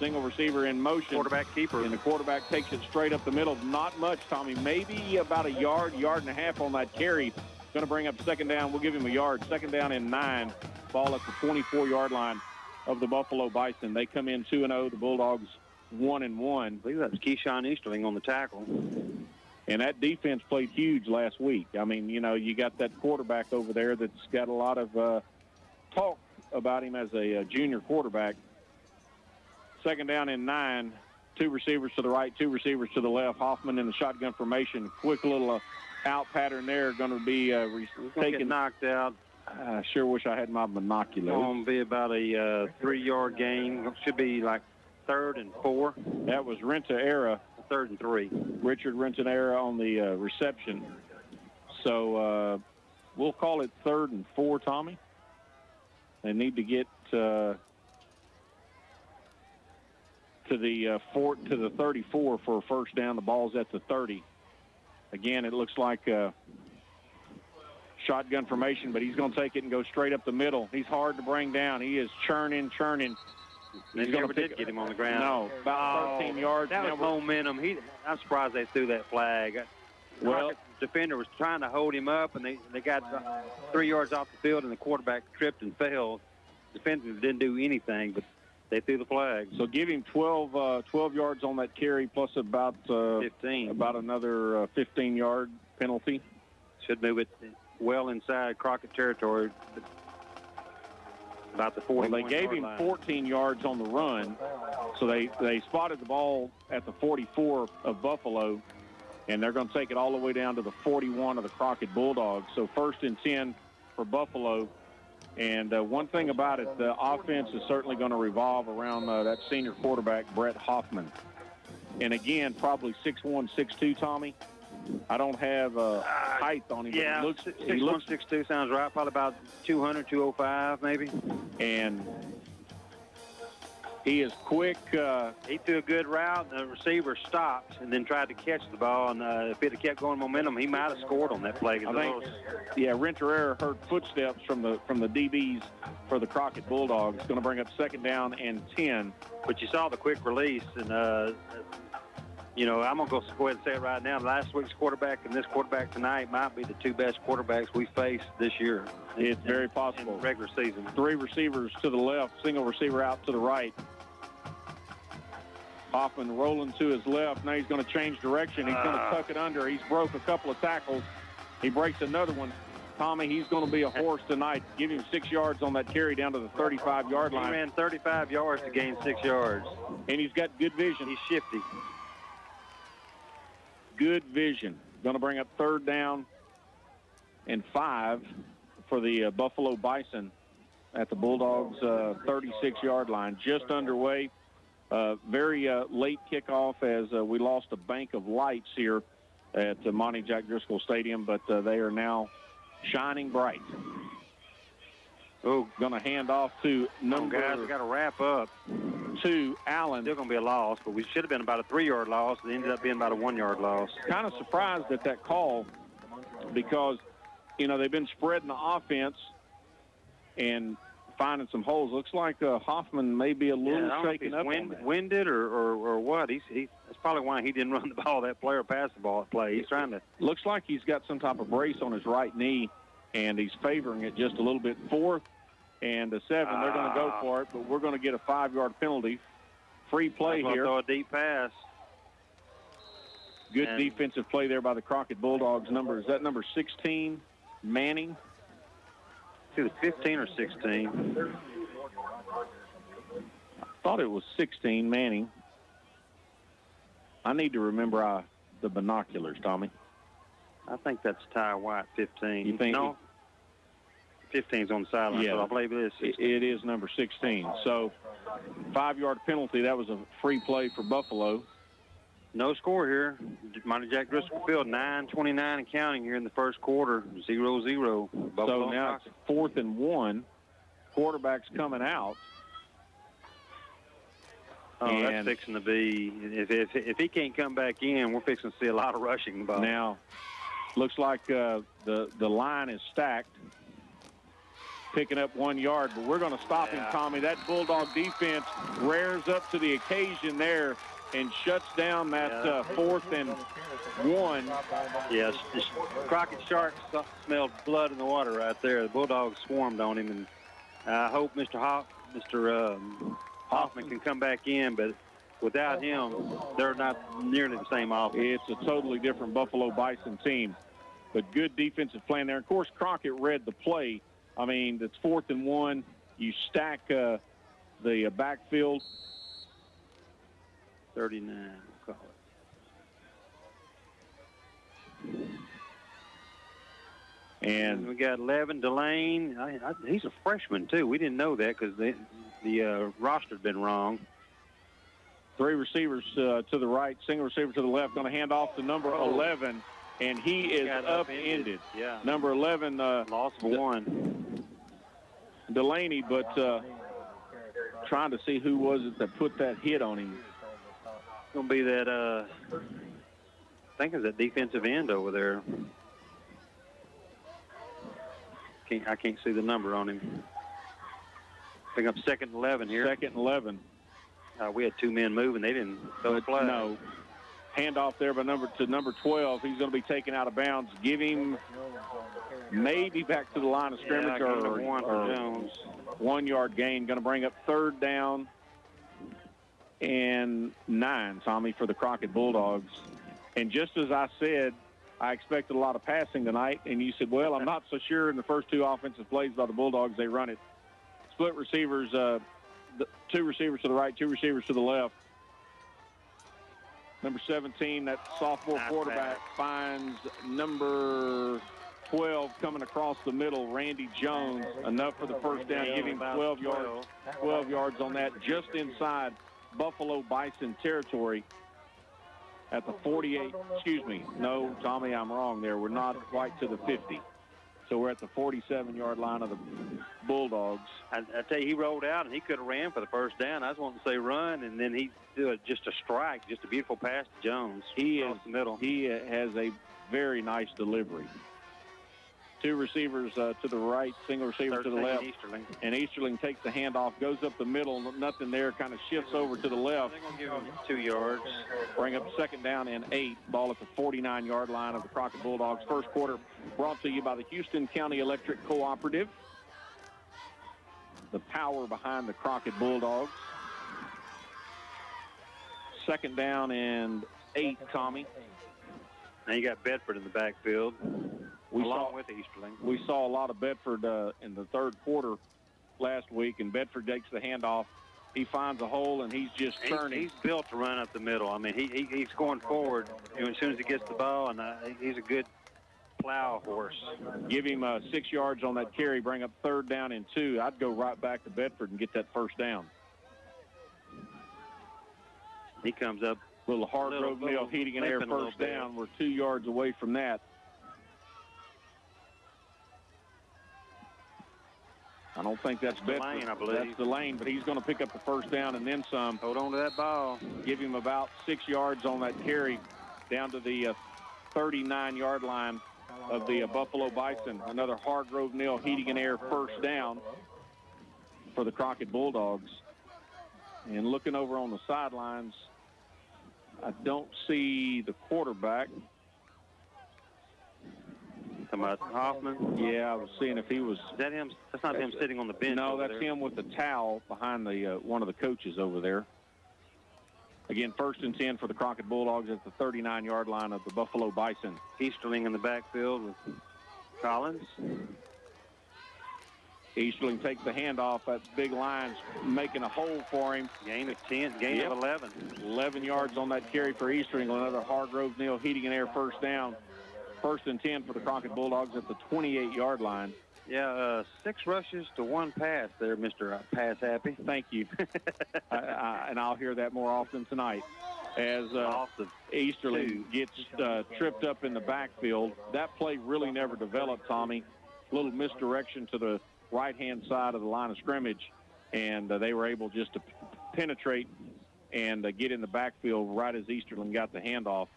single receiver in motion. Quarterback keeper. And the quarterback takes it straight up the middle. Not much, Tommy. Maybe about a yard and a half on that carry. Going to bring up second down. We'll give him a yard. Second down and 9. Ball at the 24-yard line of the Buffalo Bison. They come in 2-0. The Bulldogs 1-1. I believe that was Keyshawn Easterling on the tackle. And that defense played huge last week. I mean, you know, you got that quarterback over there that's got a lot of talk about him as a junior quarterback. Second down and 9. 2 receivers to the right, 2 receivers to the left. Hoffman in the shotgun formation. Quick little out pattern there. Going to be taken. Knocked out. I sure wish I had my binoculars. It's going to be about a 3-yard gain. Should be like 3rd and 4. That was Renta-Era. 3rd and 3. Richard Renta-Era on the reception. So we'll call it 3rd and 4, Tommy. They need to get to the 34 for a first down. The ball's at the 30. Again, it looks like shotgun formation, but he's going to take it and go straight up the middle. He's hard to bring down. He is churning. They never did get him on the ground. No, about 13 yards. That was momentum. I'm surprised they threw that flag. Well, the defender was trying to hold him up, and they got 3 yards off the field, and the quarterback tripped and fell. Defenders didn't do anything, but they threw the flag. So give him 12 yards on that carry, plus about 15. About another 15-yard penalty. Should move it well inside Crockett territory. About the 41 Well, they gave him 14 yards on the run, so they spotted the ball at the 44 of Buffalo, and they're going to take it all the way down to the 41 of the Crockett Bulldogs. So 1st and 10 for Buffalo. And one thing about it, the offense is certainly going to revolve around that senior quarterback, Brett Hoffman. And again, probably 6'1", 6'2", Tommy. I don't have height on him. Yeah, but 6'1", 6'2" sounds right. Probably about 200, 205 maybe. And he is quick. He threw a good route, and the receiver stopped and then tried to catch the ball. And if it had kept going momentum, he might have scored on that play. I think, Renta-Era heard footsteps from the DBs for the Crockett Bulldogs. It's going to bring up second down and 10. But you saw the quick release, and you know, I'm going to go ahead and say it right now. Last week's quarterback and this quarterback tonight might be the 2 best quarterbacks we faced this year. It's very possible. In regular season. 3 receivers to the left, single receiver out to the right. Hoffman rolling to his left. Now he's going to change direction. He's going to tuck it under. He's broke a couple of tackles. He breaks another one. Tommy, he's going to be a horse tonight. Give him 6 yards on that carry down to the 35-yard line. He ran 35 yards to gain 6 yards. And he's got good vision. He's shifty. Good vision. Going to bring up 3rd down and 5 for the Buffalo Bison at the Bulldogs' 36-yard line. Just underway. Very late kickoff as we lost a bank of lights here at Monty Jack Driscoll Stadium, but they are now shining bright. Oh, going to hand off to number... guys, we got to wrap up. 2, Allen. Still going to be a loss, but we should have been about a 3-yard loss. It ended up being about a 1-yard loss. Kind of surprised at that call because, you know, they've been spreading the offense and finding some holes. Looks like Hoffman may be a little shaken up. Winded or what? That's probably why he didn't run the ball. That player passed the ball at play. He's trying to. Looks like he's got some type of brace on his right knee, and he's favoring it just a little bit. 4th and 7. They're going to go for it, but we're going to get a 5-yard penalty. Free play here. Throw a deep pass. Good defensive play there by the Crockett Bulldogs. Is that number 16, Manning? It was 15 or 16. I thought it was 16, Manning. I need to remember the binoculars, Tommy. I think that's Ty White, 15. You think? No. 15's on the sideline, Yeah. so I believe it is 16. It is number 16. So 5-yard penalty. That was a free play for Buffalo. No score here. Monty Jack Driscoll Field, 9:29 and counting here in the first quarter, 0-0. So now it's 4th and 1. Quarterback's coming out. Oh, that's fixing to be. If he can't come back in, we're fixing to see a lot of rushing the ball. Now, looks like the line is stacked, picking up 1 yard, but we're going to stop him, Tommy. That Bulldog defense rears up to the occasion there and shuts down that 4th and 1. Yes, Crockett Sharks smelled blood in the water right there. The Bulldogs swarmed on him, and I hope Mr. Hoffman can come back in, but without him, they're not nearly the same offense. It's a totally different Buffalo Bison team, but good defensive plan there. Of course, Crockett read the play. I mean, it's 4th and 1. You stack the backfield. 39, we'll call it. And we got Levin Delane. He's a freshman, too. We didn't know that because the roster had been wrong. 3 receivers to the right, single receiver to the left. Going to hand off to number 11, and he is upended. Yeah. Number 11. Loss of 1. Delaney, but trying to see who was it that put that hit on him. It's going to be that, I think it's that defensive end over there. I can't see the number on him. Pick up 2nd and 11 here. 2nd and 11. We had 2 men moving. They didn't throw a flag. No. Handoff there by number 12. He's going to be taken out of bounds. Give him maybe back to the line of scrimmage or Jones. 1 yard gain. Going to bring up 3rd down and 9, Tommy, for the Crockett Bulldogs. And just as I said, I expected a lot of passing tonight, and you said, well, I'm not so sure in the first 2 offensive plays by the Bulldogs. They run it. Split receivers, 2 receivers to the right, 2 receivers to the left. Number 17, that sophomore quarterback, finds number 12 coming across the middle, Randy Jones. Enough for the first down, giving 12 yards on that, just inside Buffalo Bison territory at the 48. Excuse me. No, Tommy, I'm wrong there. We're not quite to the 50. So we're at the 47-yard line of the Bulldogs. I tell you, he rolled out, and he could have ran for the first down. I was wanting to say run, and then he did just a strike, just a beautiful pass to Jones. He across the middle. He has a very nice delivery. 2 receivers to the right, single receiver to the left. Easterling. And Easterling takes the handoff, goes up the middle, nothing there, kind of shifts over to the left. They're going to give him 2 yards. Bring up 2nd down and 8. Ball at the 49-yard line of the Crockett Bulldogs. First quarter brought to you by the Houston County Electric Cooperative. The power behind the Crockett Bulldogs. 2nd down and 8, Tommy. Now you got Bedford in the backfield. Along with Easterling. We saw a lot of Bedford in the 3rd quarter last week, and Bedford takes the handoff. He finds a hole, and he's just turning. He's built to run up the middle. I mean, he's going forward as soon as he gets the ball, and he's a good plow horse. Give him 6 yards on that carry, bring up 3rd down and 2. I'd go right back to Bedford and get that first down. He comes up. Little Hargrove Mill heating and air first down. We're 2 yards away from that. I don't think that's Bedford. Lane, I believe. That's the lane, but he's going to pick up the first down and then some. Hold on to that ball. Give him about 6 yards on that carry down to the 39-yard line of the Buffalo Bison. Another Hargrove Mill heating and air first down for the Crockett Bulldogs. And looking over on the sidelines, I don't see the quarterback. Talking about Hoffman? Yeah, I was seeing if he was. Is that him? That's not him sitting on the bench. No, that's him with the towel behind the one of the coaches over there. Again, 1st and 10 for the Crockett Bulldogs at the 39-yard line of the Buffalo Bison. Easterling in the backfield with Collins. Easterling takes the handoff. That big line's making a hole for him. Gain of 10, gain of 11. 11 yards on that carry for Easterling. Another Hargrove Mill heating and air first down. 1st and 10 for the Crockett Bulldogs at the 28-yard line. Yeah, 6 rushes to 1 pass there, Mr. Pass Happy. Thank you. And I'll hear that more often tonight. As Easterling gets tripped up in the backfield. That play really never developed, Tommy. Little misdirection to the right-hand side of the line of scrimmage, and they were able just to penetrate and get in the backfield right as Easterling got the handoff.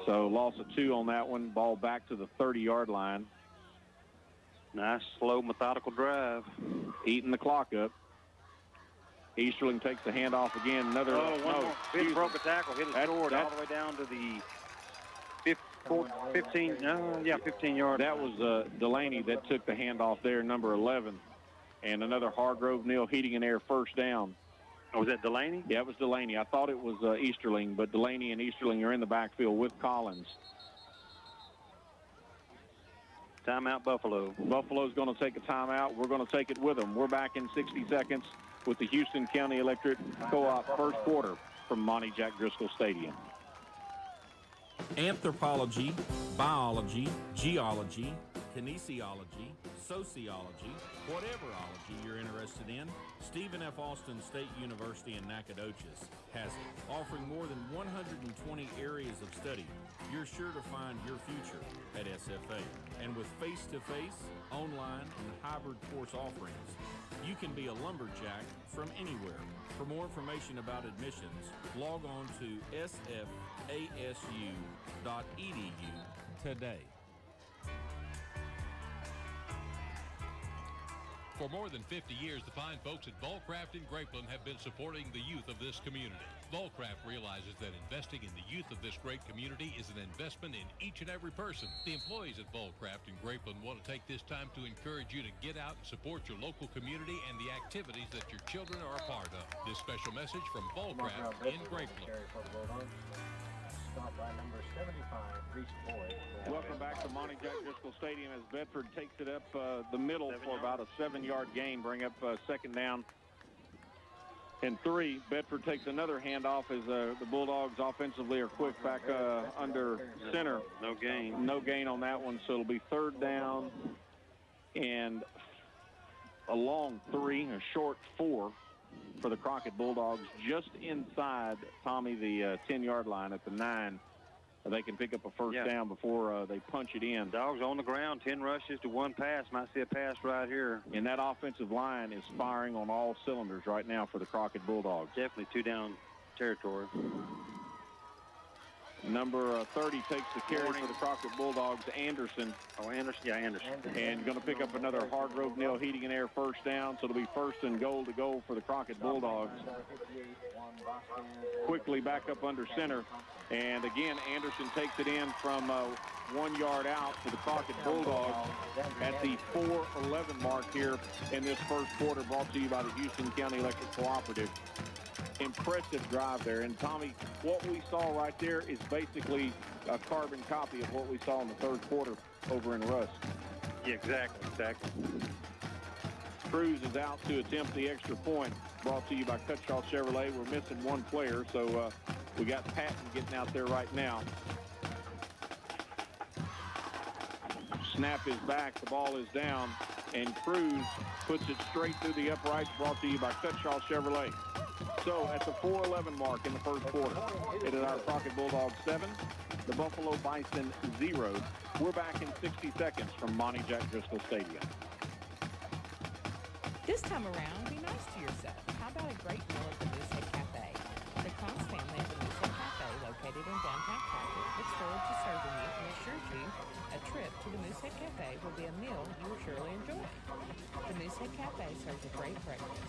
So loss of 2 on that one. Ball back to the 30-yard line. Nice, slow, methodical drive. Eating the clock up. Easterling takes the handoff again. Another. Big broke a tackle, hit his sword all the way down to the 15 yards. That was Delaney that took the handoff there, number 11. And another Hargrove Neal Heating and Air first down. Oh, was that Delaney? Yeah, it was Delaney. I thought it was Easterling, but Delaney and Easterling are in the backfield with Collins. Timeout, Buffalo. Buffalo's going to take a timeout. We're going to take it with them. We're back in 60 seconds with the Houston County Electric Co-op first quarter from Monty Jack Driscoll Stadium. Anthropology, biology, geology, kinesiology, sociology, whatever ology you're interested in, Stephen F. Austin State University in Nacogdoches has it. Offering more than 120 areas of study, you're sure to find your future at SFA. And with face-to-face, online, and hybrid course offerings, you can be a lumberjack from anywhere. For more information about admissions, log on to sfasu.edu today. For more than 50 years, the fine folks at Volcraft in Grapeland have been supporting the youth of this community. Volcraft realizes that investing in the youth of this great community is an investment in each and every person. The employees at Volcraft in Grapeland want to take this time to encourage you to get out and support your local community and the activities that your children are a part of. This special message from Volcraft in Grapeland. By number 75, Reese Boyd. Welcome back to Monty Jack Driscoll Stadium as Bedford takes it up the middle for about a 7-yard gain, bring up second down and 3. Bedford takes another handoff as the Bulldogs offensively are quick back under center. No gain. No gain on that one, so it'll be third down and a long 3, a short 4 for the Crockett Bulldogs, just inside, Tommy, the 10-yard line at the 9. They can pick up a first down before they punch it in. Dogs on the ground, 10 rushes to 1 pass. Might see a pass right here. And that offensive line is firing on all cylinders right now for the Crockett Bulldogs. Definitely 2-down territory. Number 30 takes the carry for the Crockett Bulldogs, Anderson. Oh, Anderson. Yeah, Anderson. And going to pick up another Hargrove Neal Heating and Air first down, so it'll be first and goal to go for the Crockett Bulldogs. Quickly back up under center. And again, Anderson takes it in from 1 yard out for the Crockett Bulldogs at the 4:11 mark here in this first quarter, brought to you by the Houston County Electric Cooperative. Impressive drive there. And, Tommy, what we saw right there is basically a carbon copy of what we saw in the third quarter over in Rusk. Yeah, exactly. Cruz is out to attempt the extra point, brought to you by Cutshaw Chevrolet. We're missing one player, so we got Patton getting out there right now. Snap is back, the ball is down, and Cruz puts it straight through the uprights, brought to you by Cutshaw Chevrolet. So at the 4:11 mark in the first quarter, it is our Crockett Bulldogs 7, the Buffalo Bison 0. We're back in 60 seconds from Monty Jack Driscoll Stadium. This time around, be nice to yourself. How about a great meal at the Moosehead Cafe? The Cons family at the Moosehead Cafe, located in downtown Crockett, looks forward to serving you and assures you a trip to the Moosehead Cafe will be a meal you will surely enjoy. The Moosehead Cafe serves a great breakfast.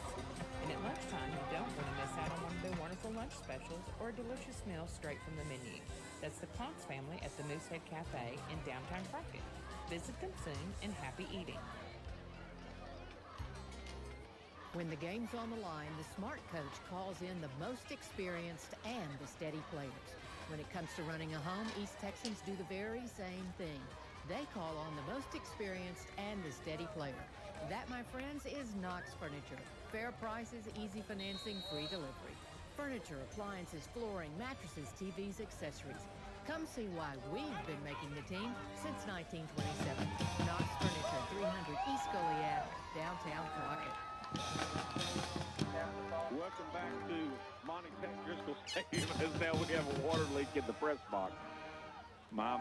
And at lunchtime, you don't want to miss out on one of their wonderful lunch specials or a delicious meal straight from the menu. That's the Cons family at the Moosehead Cafe in downtown Crockett. Visit them soon and happy eating. When the game's on the line, the smart coach calls in the most experienced and the steady players. When it comes to running a home, East Texans do the very same thing. They call on the most experienced and the steady player. That, my friends, is Knox Furniture. Fair prices, easy financing, free delivery. Furniture, appliances, flooring, mattresses, TVs, accessories. Come see why we've been making the team since 1927. Knox Furniture, 300 East Goliad, downtown Crockett. Welcome back to Monty Driscoll Stadium as now we have a water leak in the press box. My.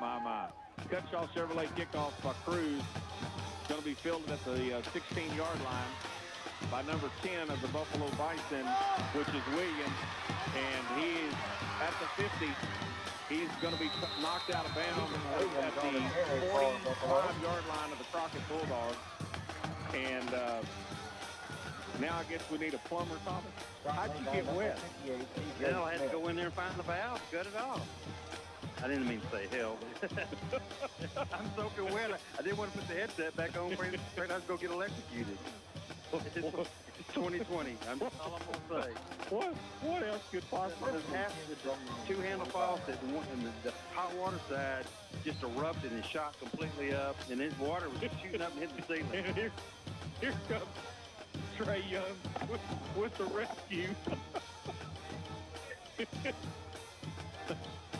Cutshaw Chevrolet kickoff by Cruz. Going to be fielded at the 16-yard line by number 10 of the Buffalo Bison, which is Williams. And he is at the 50. He's going to be knocked out of bounds at the 45-yard line of the Crockett Bulldogs. And now I guess we need a plumber, Thomas. How'd you get wet? Hell, I had to go in there and find the valve, cut it off. I didn't mean to say hell. I'm soaking wet. I didn't want to put the headset back on, afraid I was going to get electrocuted. It's 2020. That's all I'm going to say. What else could possibly happen? The two-handle faucet and the hot water side just erupted and shot completely up, and his water was shooting up and hitting the ceiling. And here comes Trey Young with the rescue.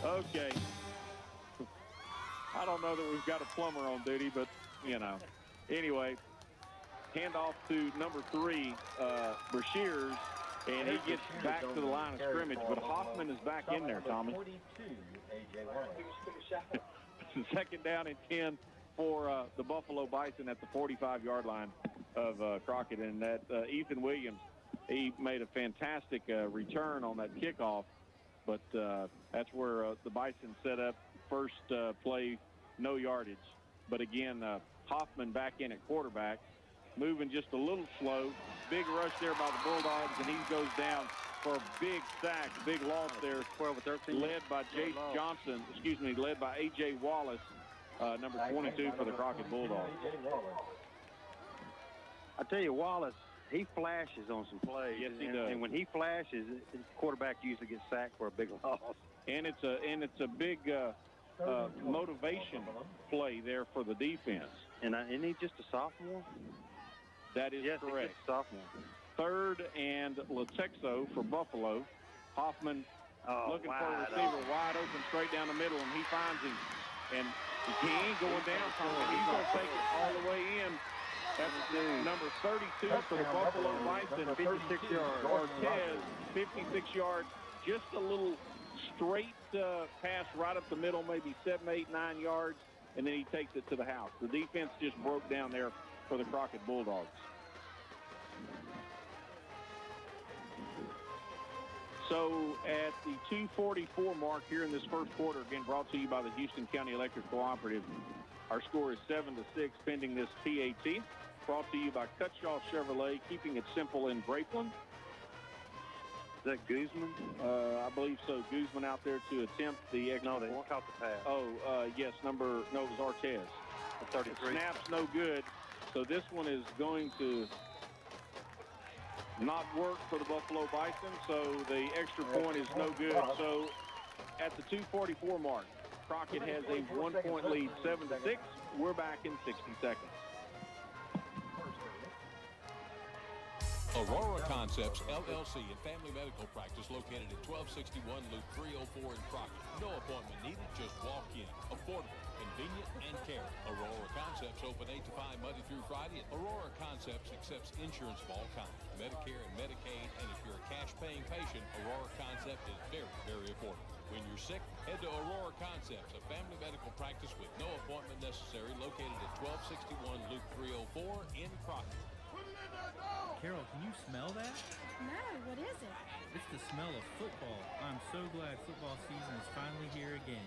Okay. I don't know that we've got a plumber on duty, but, you know. Anyway, handoff to number 3, Brashears, and he gets back to the line of scrimmage, but Hoffman is back in there, Tommy. Second down and 10 for the Buffalo Bison at the 45-yard line of Crockett, and that Ethan Williams, he made a fantastic return on that kickoff, but that's where the Bison set up first play, no yardage. But again, Hoffman back in at quarterback, moving just a little slow. Big rush there by the Bulldogs, and he goes down for a big sack, big loss there. 12-13. Led by Jace Johnson, led by A.J. Wallace, number 22 for the Crockett Bulldogs. I tell you, Wallace, he flashes on some plays. Yes, he does. And when he flashes, the quarterback usually gets sacked for a big loss. And it's a big motivation play there for the defense. And isn't he just a sophomore? That is correct. He's a sophomore. Third and Latexo for Buffalo. Hoffman looking for a receiver wide open straight down the middle, and he finds him. And he ain't going down, Tommy. He's going to take it all the way in. That's number 32 for the Buffalo Bison, 56 yards. Cortez, 56 yards. Just a little straight pass right up the middle, maybe 7, 8, 9 yards, and then he takes it to the house. The defense just broke down there for the Crockett Bulldogs. So at the 2:44 mark here in this first quarter, again brought to you by the Houston County Electric Cooperative, our score is 7-6 pending this PAT. Brought to you by Cutshaw Chevrolet, keeping it simple in Grapeland. Is that Guzman? I believe so. Guzman out there to attempt the extra No, they point. caught the pass. Yes, it was Ortez. The 33. Snap's no good. So this one is going to not work for the Buffalo Bison. So the extra point is no good. So at the 2:44 mark, Crockett has a 1-point lead, 7-6. We're back in 60 seconds. Aurora Concepts, LLC, and Family Medical Practice located at 1261 Loop 304 in Crockett. No appointment needed, just walk in. Affordable, convenient, and care. Aurora Concepts open 8 to 5 Monday through Friday. Aurora Concepts accepts insurance of all kinds, Medicare and Medicaid, and if you're a cash-paying patient, Aurora Concept is very, very affordable. When you're sick, head to Aurora Concepts, a family medical practice with no appointment necessary, located at 1261 Loop 304 in Crockett. Carol, can you smell that? No, what is it? It's the smell of football. I'm so glad football season is finally here again.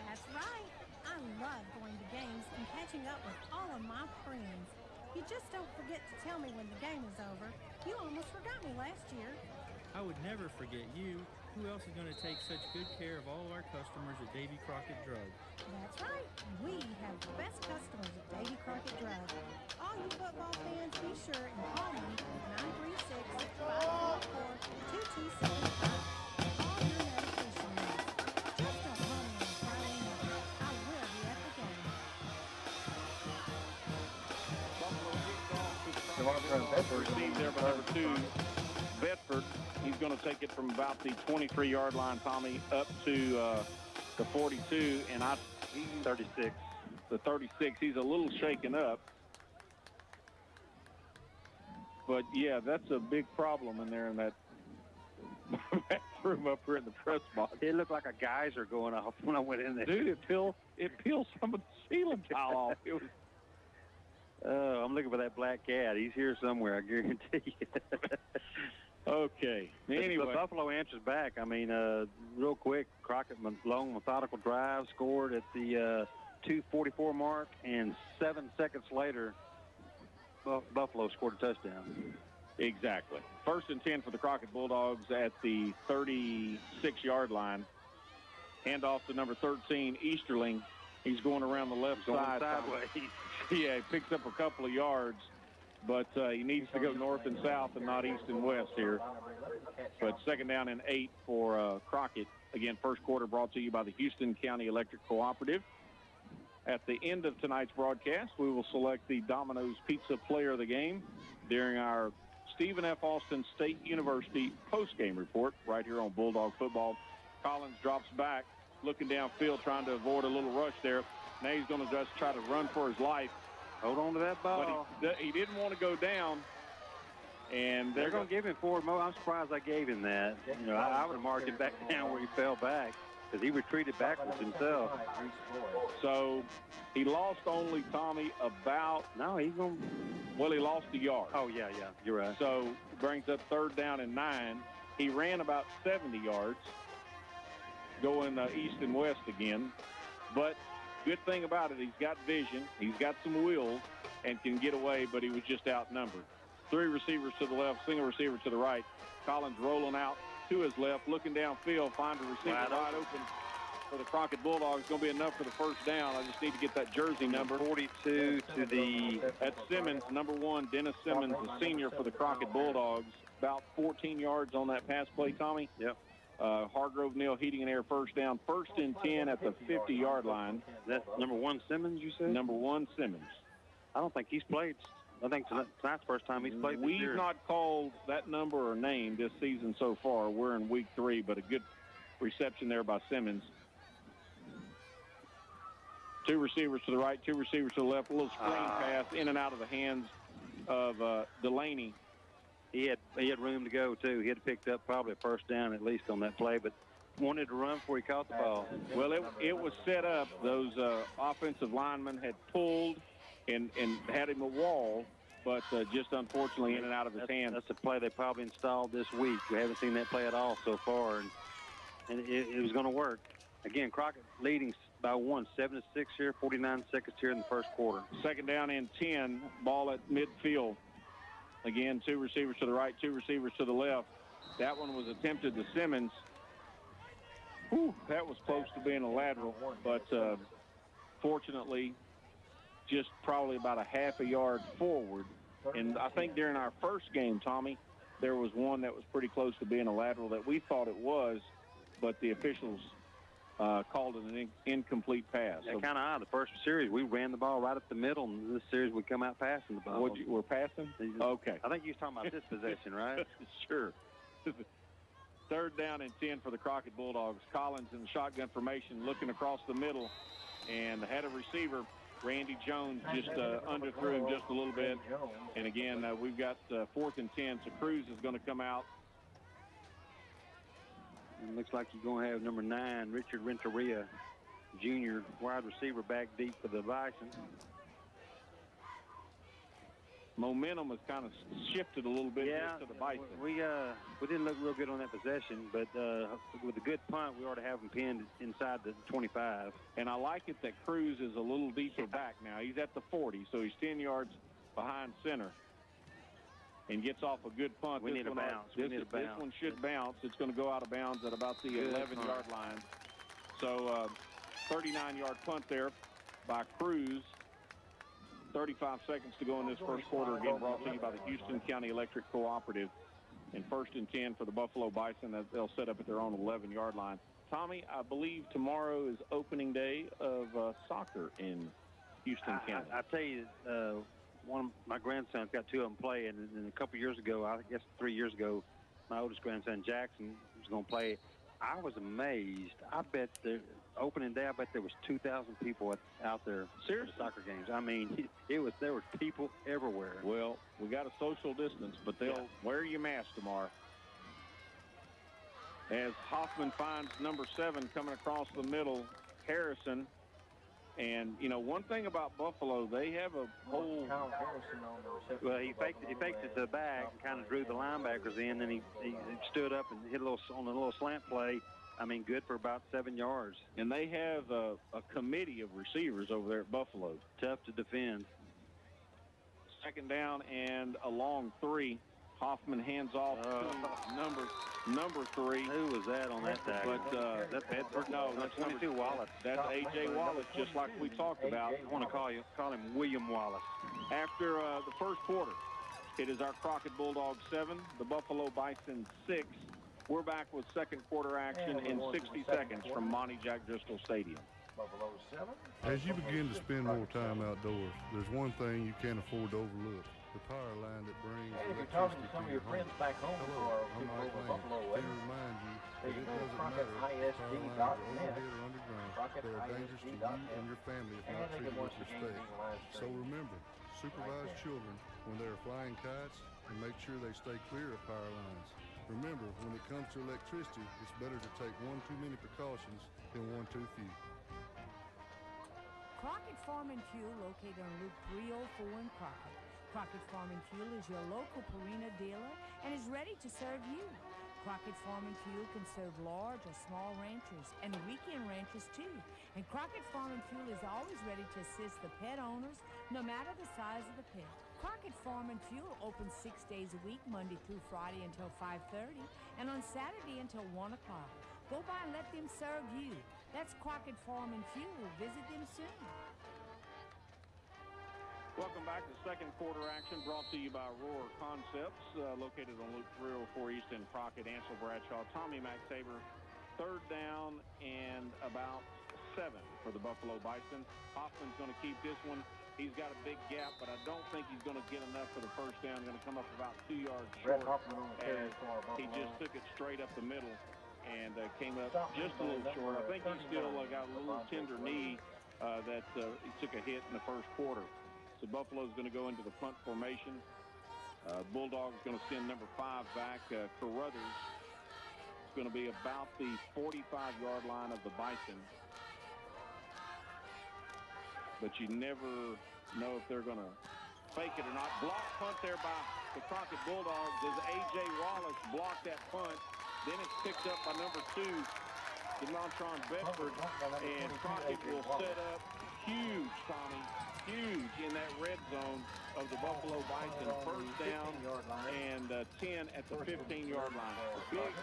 That's right. I love going to games and catching up with all of my friends. You just don't forget to tell me when the game is over. You almost forgot me last year. I would never forget you. Who else is going to take such good care of all of our customers at Davy Crockett Drug? That's right. We have the best customers at Davy Crockett Drug. All you football fans, be sure and call me at 936-544-2275. All your medication needs. Just don't call me on Friday night. I will be at the game. Received there by number 2, Bedford. He's going to take it from about the 23-yard line, Tommy, up to the 42, and he's 36. The 36. He's a little shaken up. But, yeah, that's a big problem in there in that bathroom up here in the press box. It looked like a geyser going off when I went in there. Dude, it peeled some of the ceiling tile off. It was. I'm looking for that black cat. He's here somewhere, I guarantee you. Okay. Anyway. The Buffalo answers back. I mean, real quick, Crockett, long, methodical drive, scored at the 2:44 mark, and 7 seconds later, Buffalo scored a touchdown. Exactly. 1st and 10 for the Crockett Bulldogs at the 36-yard line. Handoff to number 13, Easterling. He's going around the left side. Sideways. Yeah, he picks up a couple of yards, but he needs to go north and south and not east and west here. But 2nd down and 8 for Crockett. Again, first quarter brought to you by the Houston County Electric Cooperative. At the end of tonight's broadcast, we will select the Domino's Pizza Player of the Game during our Stephen F. Austin State University post-game report right here on Bulldog Football. Collins drops back, looking downfield, trying to avoid a little rush there. Now he's going to just try to run for his life. Hold on to that ball. But he didn't want to go down. And they're going to give him forward. I'm surprised I gave him that. You know, I would have marked him back down where he fell back because he retreated backwards himself. So he lost only, Tommy, about... No, he's going to... Well, he lost a yard. Oh, yeah, you're right. So brings up 3rd down and 9. He ran about 70 yards going east and west again. But good thing about it, he's got vision, he's got some wheels, and can get away, but he was just outnumbered. 3 receivers to the left, single receiver to the right. Collins rolling out to his left, looking downfield, find a receiver wide open for the Crockett Bulldogs. Going to be enough for the 1st down. I just need to get that jersey number. 42 to the... That's Simmons, number 1, Dennis Simmons, the senior for the Crockett Bulldogs. About 14 yards on that pass play, Tommy. Yep. Hargrove Neal heating and air, 1st down, 1st and 10 at the 50-yard line. That's number 1 Simmons, you said? Number 1 Simmons. I don't think he's played. I think tonight's the first time he's played this year. We've not called that number or name this season so far. We're in week 3, but a good reception there by Simmons. 2 receivers to the right, 2 receivers to the left. A little screen pass in and out of the hands of Delaney. He had room to go, too. He had picked up probably a 1st down at least on that play, but wanted to run before he caught the ball. Well, it was set up. Those offensive linemen had pulled and had him a wall, but just unfortunately in and out of his hands. That's a play they probably installed this week. We haven't seen that play at all so far, and it was going to work. Again, Crockett leading by 1, 7-6 here, 49 seconds here in the first quarter. 2nd down and 10, ball at midfield. Again, 2 receivers to the right, 2 receivers to the left. That one was attempted to Simmons. Whew, that was close to being a lateral, but fortunately, just probably about a half a yard forward. And I think during our first game, Tommy, there was one that was pretty close to being a lateral that we thought it was, but the officials called it an incomplete pass. Yeah, kind of odd. The first series, we ran the ball right up the middle, and this series we come out passing the ball. We're passing? Okay. I think you was talking about this possession, right? Sure. 3rd down and 10 for the Crockett Bulldogs. Collins in shotgun formation, looking across the middle, and had a receiver. Randy Jones just underthrew him just a little bit. And again, we've got 4th and 10, so Cruz is going to come out. It looks like you're going to have number 9, Richard Renteria, junior wide receiver, back deep for the Bisons. Momentum has kind of shifted a little bit to the Bison. We didn't look real good on that possession, but with a good punt, we ought to have them pinned inside the 25. And I like it that Cruz is a little deeper back now. He's at the 40, so he's 10 yards behind center and gets off a good punt. We need a bounce. This one should bounce. It's going to go out of bounds at about the 11-yard line. So 39-yard punt there by Cruz. 35 seconds to go in this first quarter. Again, brought to you by the Houston County Electric Cooperative. And 1st and 10 for the Buffalo Bison. They'll set up at their own 11-yard line. Tommy, I believe tomorrow is opening day of soccer in Houston County. I tell you, one of my grandsons got 2 of them playing, and a couple years ago, I guess 3 years ago, my oldest grandson Jackson was going to play. I was amazed. I bet opening day, I bet there was 2,000 people out there for the soccer games. I mean, there were people everywhere. Well, we got a social distance, but they'll wear your mask tomorrow. As Hoffman finds number 7 coming across the middle, Harrison. And, you know, one thing about Buffalo, they have a whole... Well, he faked it to the back and kind of drew the linebackers in, and he stood up and hit on a little slant play. I mean, good for about 7 yards. And they have a committee of receivers over there at Buffalo. Tough to defend. Second down and a long 3. Hoffman hands off to number 3. Who was that on that tackle? But that Bedford? No, that's 22 Wallace. That's A.J. Wallace, just like we talked about. I want to call him William Wallace. After the first quarter, it is our Crockett Bulldogs 7, the Buffalo Bisons 6. We're back with second quarter action in 60 seconds from Monty Jack Driscoll Stadium. As you begin to spend more time outdoors, there's one thing you can't afford to overlook. The power line that brings Hey, if you're talking to some of your friends back home who are people over Buffalo way, to remind you that they it go to doesn't matter if power lines are CrockettISD.net. overhead or underground. They are dangerous to you and your family if not treated with respect. So remember, supervise children when they are flying kites and make sure they stay clear of power lines. Remember, when it comes to electricity, it's better to take one too many precautions than one too few. Crockett Farm and Fuel, located on Loop 304 in Crockett. Crockett Farm and Fuel is your local Purina dealer and is ready to serve you. Crockett Farm and Fuel can serve large or small ranchers and weekend ranchers too. And Crockett Farm and Fuel is always ready to assist the pet owners, no matter the size of the pet. Crockett Farm and Fuel opens 6 days a week, Monday through Friday until 5:30, and on Saturday until 1 o'clock. Go by and let them serve you. That's Crockett Farm and Fuel. Visit them soon. Welcome back to second quarter action, brought to you by Roar Concepts, located on Loop 304 East in Crockett. Ansel Bradshaw, Tommy McTaber. Third down and about 7 for the Buffalo Bisons. Hoffman's going to keep this one. He's got a big gap, but I don't think he's going to get enough for the first down. Going to come up about 2 yards short. As he just took it straight up the middle and came up just a little short. I think he's still got a little tender knee that he took a hit in the first quarter. So Buffalo's going to go into the punt formation. Bulldogs going to send number 5 back. Carruthers is going to be about the 45-yard line of the Bison. But you never know if they're going to fake it or not. Block punt there by the Crockett Bulldogs as A.J. Wallace blocked that punt. Then it's picked up by number 2, DeMontron Bedford, and Crockett will set up huge, Tommy, huge in that red zone of the Buffalo Bison. First down and 10 at the 15-yard line. Big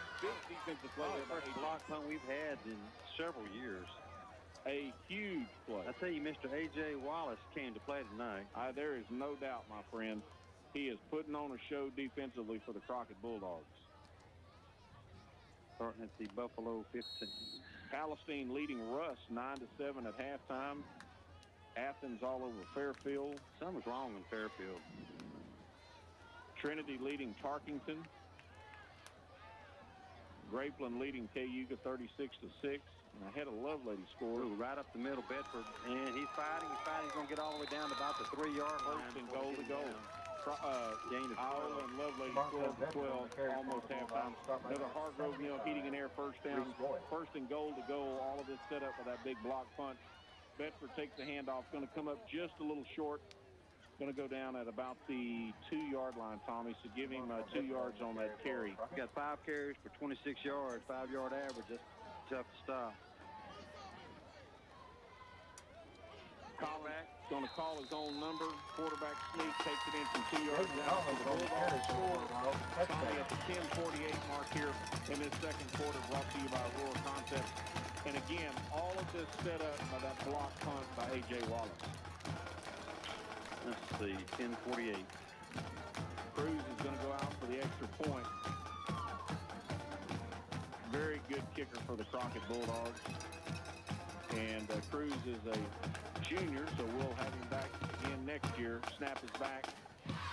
defensive play. The first block punt we've had in several years. A huge play. I tell you, Mr. A.J. Wallace came to play tonight. There is no doubt, my friend. He is putting on a show defensively for the Crockett Bulldogs. Starting at the Buffalo 15. Palestine leading Russ 9-7 at halftime. Athens all over Fairfield. Something's wrong in Fairfield. Trinity leading Tarkington. Grapeland leading K.I.V.Y 36-6. And I had a Lovelady score. Ooh, right up the middle, Bedford. And he's fighting. He's going to get all the way down to about the 3-yard line. First and goal to go. Iowa and Lovelady scored for 12, almost halftime. Another Hargrove, heating and air first down. First and goal to go. All of this set up with that big block punt. Bedford takes the handoff. Going to come up just a little short. Going to go down at about the 2-yard line, Tommy. So give him 2 yards on that carry. He got 5 carries for 26 yards, 5-yard average. That's tough to stop. Callback going to call his own number. Quarterback sneak takes it in from 2 yards out. The Bulldogs score. Tommy at the 10:48 mark here in this second quarter, brought to you by Roar Concepts. And again, all of this set up by that block punt by A.J. Wallace. Let's see, 10:48. Cruz is going to go out for the extra point. Very good kicker for the Crockett Bulldogs. And Cruz is a junior, so we'll have him back again next year. Snap is back.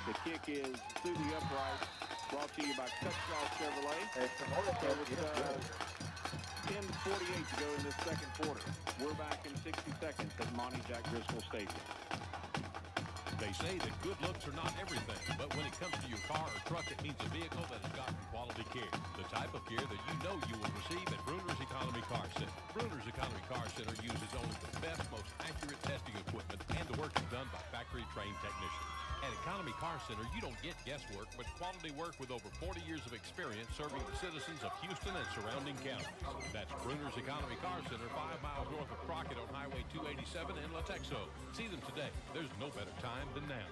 The kick is through the upright. Brought to you by K.I.V.Y Chevrolet. 10:48 to go in this second quarter. We're back in 60 seconds at Monty Jack Driscoll Stadium. They say that good looks are not everything, but when it comes to your car or truck, it means a vehicle that has gotten quality care. The type of care that you know you will receive at Bruner's Economy Car Center. Bruner's Economy Car Center uses only the best, most accurate testing equipment, and the work is done by factory-trained technicians. At Economy Car Center, you don't get guesswork, but quality work with over 40 years of experience serving the citizens of Houston and surrounding counties. That's Bruner's Economy Car Center, 5 miles north of Crockett on Highway 287 in Latexo. See them today. There's no better time than now.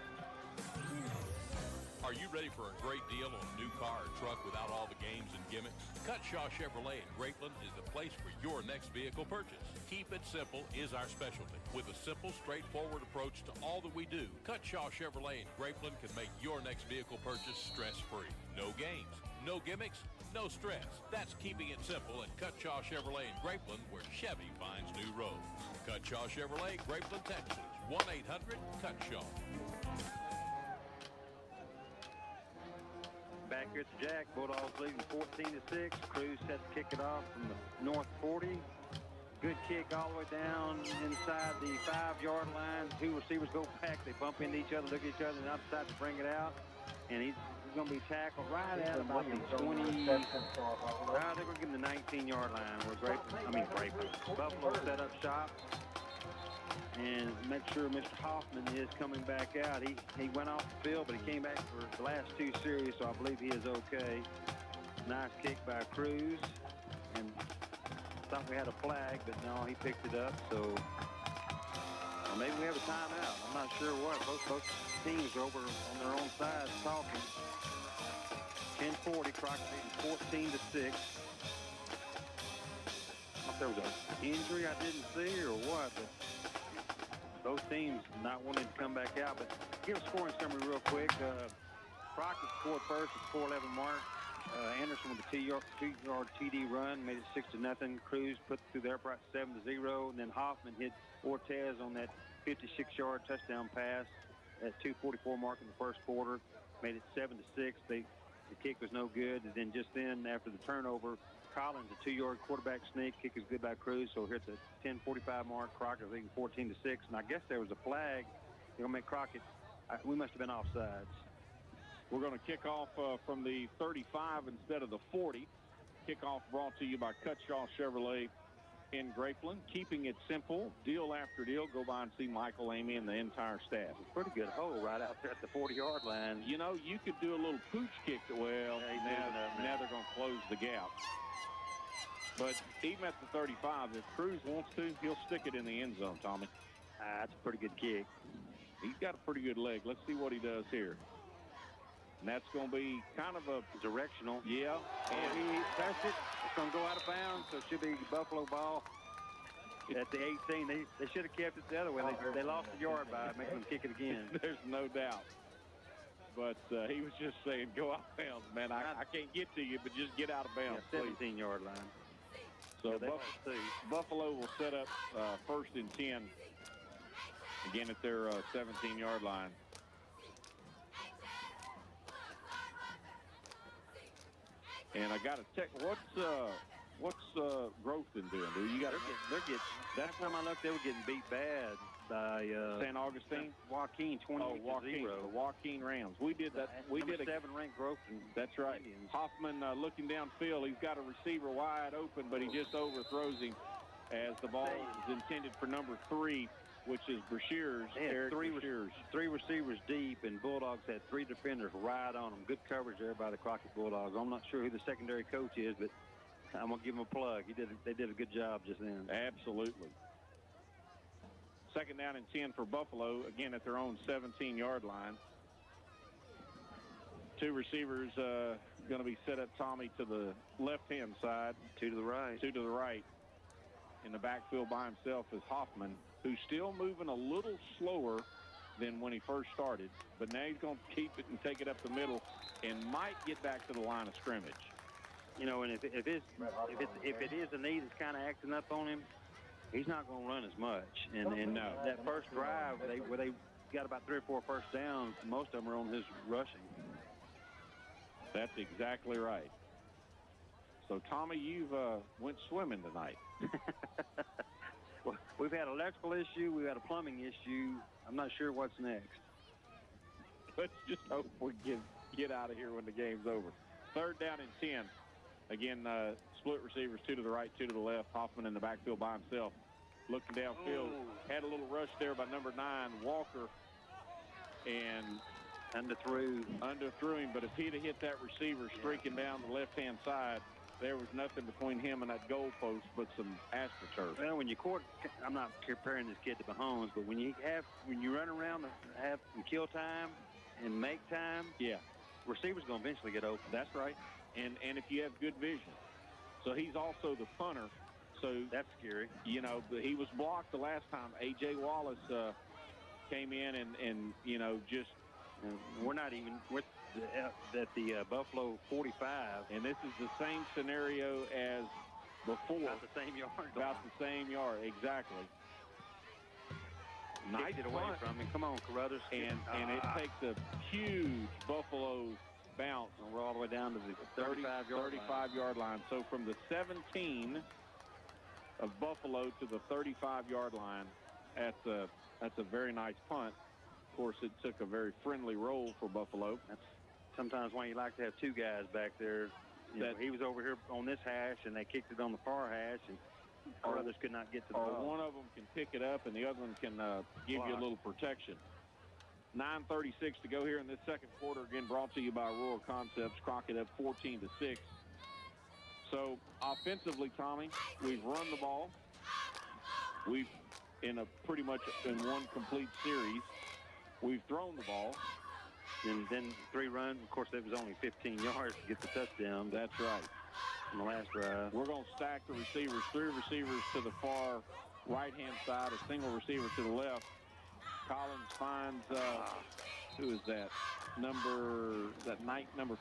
Are you ready for a great deal on a new car or truck without all the games and gimmicks? Cutshaw Chevrolet in Grapeland is the place for your next vehicle purchase. Keep it simple is our specialty. With a simple, straightforward approach to all that we do, Cutshaw Chevrolet in Grapeland can make your next vehicle purchase stress-free. No games, no gimmicks, no stress. That's keeping it simple at Cutshaw Chevrolet in Grapeland, where Chevy finds new roads. Cutshaw Chevrolet, Grapeland, Texas. 1-800-CUTSHAW. Back here at the Jack, Bulldogs leading 14-6. Cruz set to kick it off from the north 40. Good kick all the way down inside the 5-yard line. Two receivers go back. They bump into each other, look at each other, and now decide to bring it out. And he's going to be tackled right at about the 20. I think we're getting the 19-yard line. Buffalo set up shop. And make sure Mr. Hoffman is coming back out. He went off the field, but he came back for the last 2 series, so I believe he is okay. Nice kick by Cruz. And thought we had a flag, but no, he picked it up. So maybe we have a timeout. I'm not sure what. Both teams are over on their own sides talking. 10:40, Crockett 14-6. If there was an injury I didn't see or what, but both teams not wanting to come back out. But give a scoring summary real quick. Crockett scored first with 4:11 mark. Anderson with a 2-yard TD run made it 6-0. Cruz put through the upright 7-0, and then Hoffman hit Ortez on that 56-yard touchdown pass at 2:44 mark in the first quarter, made it 7-6. The kick was no good, and then just then after the turnover, Collins, a 2-yard quarterback sneak. Kick is good by Cruz. So here at the 10:45 mark, Crockett leading 14-6. And I guess there was a flag. They're going to make Crockett. We must have been offsides. We're going to kick off from the 35 instead of the 40. Kickoff brought to you by Cutshaw Chevrolet in Grapeland. Keeping it simple, deal after deal. Go by and see Michael, Amy, and the entire staff. It's a pretty good hole right out there at the 40-yard line. You know, you could do a little pooch kick. Well, now they're going to close the gap. But even at the 35, if Cruz wants to, he'll stick it in the end zone, Tommy. That's a pretty good kick. He's got a pretty good leg. Let's see what he does here. And that's going to be kind of a directional. Yeah. And he touched it. It's going to go out of bounds, so it should be Buffalo ball at the 18. They should have kept it the other way. They lost the yard by making them kick it again. There's no doubt. But he was just saying, go out of bounds, man. I can't get to you, but just get out of bounds, 17-yard line. So Buffalo will set up first and 10 again at their 17-yard line. And I got to check what's Grofton doing? You got they're getting. Last time I looked, they were getting beat bad by San Augustine. Joaquin 28-0. Joaquin Rams. We did that. We did a 7-ranked Grofton. That's right. Indians. Hoffman looking downfield. He's got a receiver wide open, but he just overthrows him as the ball is intended for number 3, which is Brashears. They had three receivers deep, and Bulldogs had 3 defenders right on them. Good coverage there by the Crockett Bulldogs. I'm not sure who the secondary coach is, but I'm going to give him a plug. They did a good job just then. Absolutely. Second down and 10 for Buffalo, again at their own 17-yard line. 2 receivers going to be set up, Tommy, to the left-hand side. 2 to the right. 2 to the right. In the backfield by himself is Hoffman, who's still moving a little slower than when he first started. But now he's going to keep it and take it up the middle and might get back to the line of scrimmage. You know, and if it is a need that's kind of acting up on him, he's not going to run as much. And no. That first drive, where they got about 3 or 4 first downs, most of them are on his rushing. That's exactly right. So, Tommy, you've went swimming tonight. Well, we've had an electrical issue. We've had a plumbing issue. I'm not sure what's next. Let's just hope we get out of here when the game's over. 3rd down and 10. Again, split receivers, 2 to the right, 2 to the left. Hoffman in the backfield by himself. Looking downfield. Had a little rush there by number 9, Walker. And underthrew him. But if he'd have hit that receiver streaking down the left-hand side, there was nothing between him and that goal post but some AstroTurf. Well, when you I'm not comparing this kid to Mahomes, but when you run around and have some kill time and make time, receivers going to eventually get open. That's right. And if you have good vision. So he's also the punter. So that's scary. You know, but he was blocked the last time. A.J. Wallace came in and you know, just. We're not even with at the Buffalo 45. And this is the same scenario as before. About the same yard. About the same yard, exactly. Nice it away from him. Come on, Carruthers. And it takes a huge Buffalo bounce. And we're all the way down to the 35-yard line. So from the 17 of Buffalo to the 35-yard line, that's a very nice punt. Of course, it took a very friendly roll for Buffalo. That's sometimes why you like to have 2 guys back there. He was over here on this hash, and they kicked it on the far hash, and others could not get to the ball. Or one of them can pick it up, and the other one can give you a little protection. 9:36 to go here in this second quarter. Again, brought to you by Aurora Concepts. Crockett up 14-6. So offensively, Tommy, we've run the ball. We've pretty much in one complete series. We've thrown the ball. And then 3 runs. Of course, it was only 15 yards to get the touchdown. That's right. On the last drive. We're going to stack the receivers. 3 receivers to the far right-hand side, a single receiver to the left. Collins finds, who is that? Number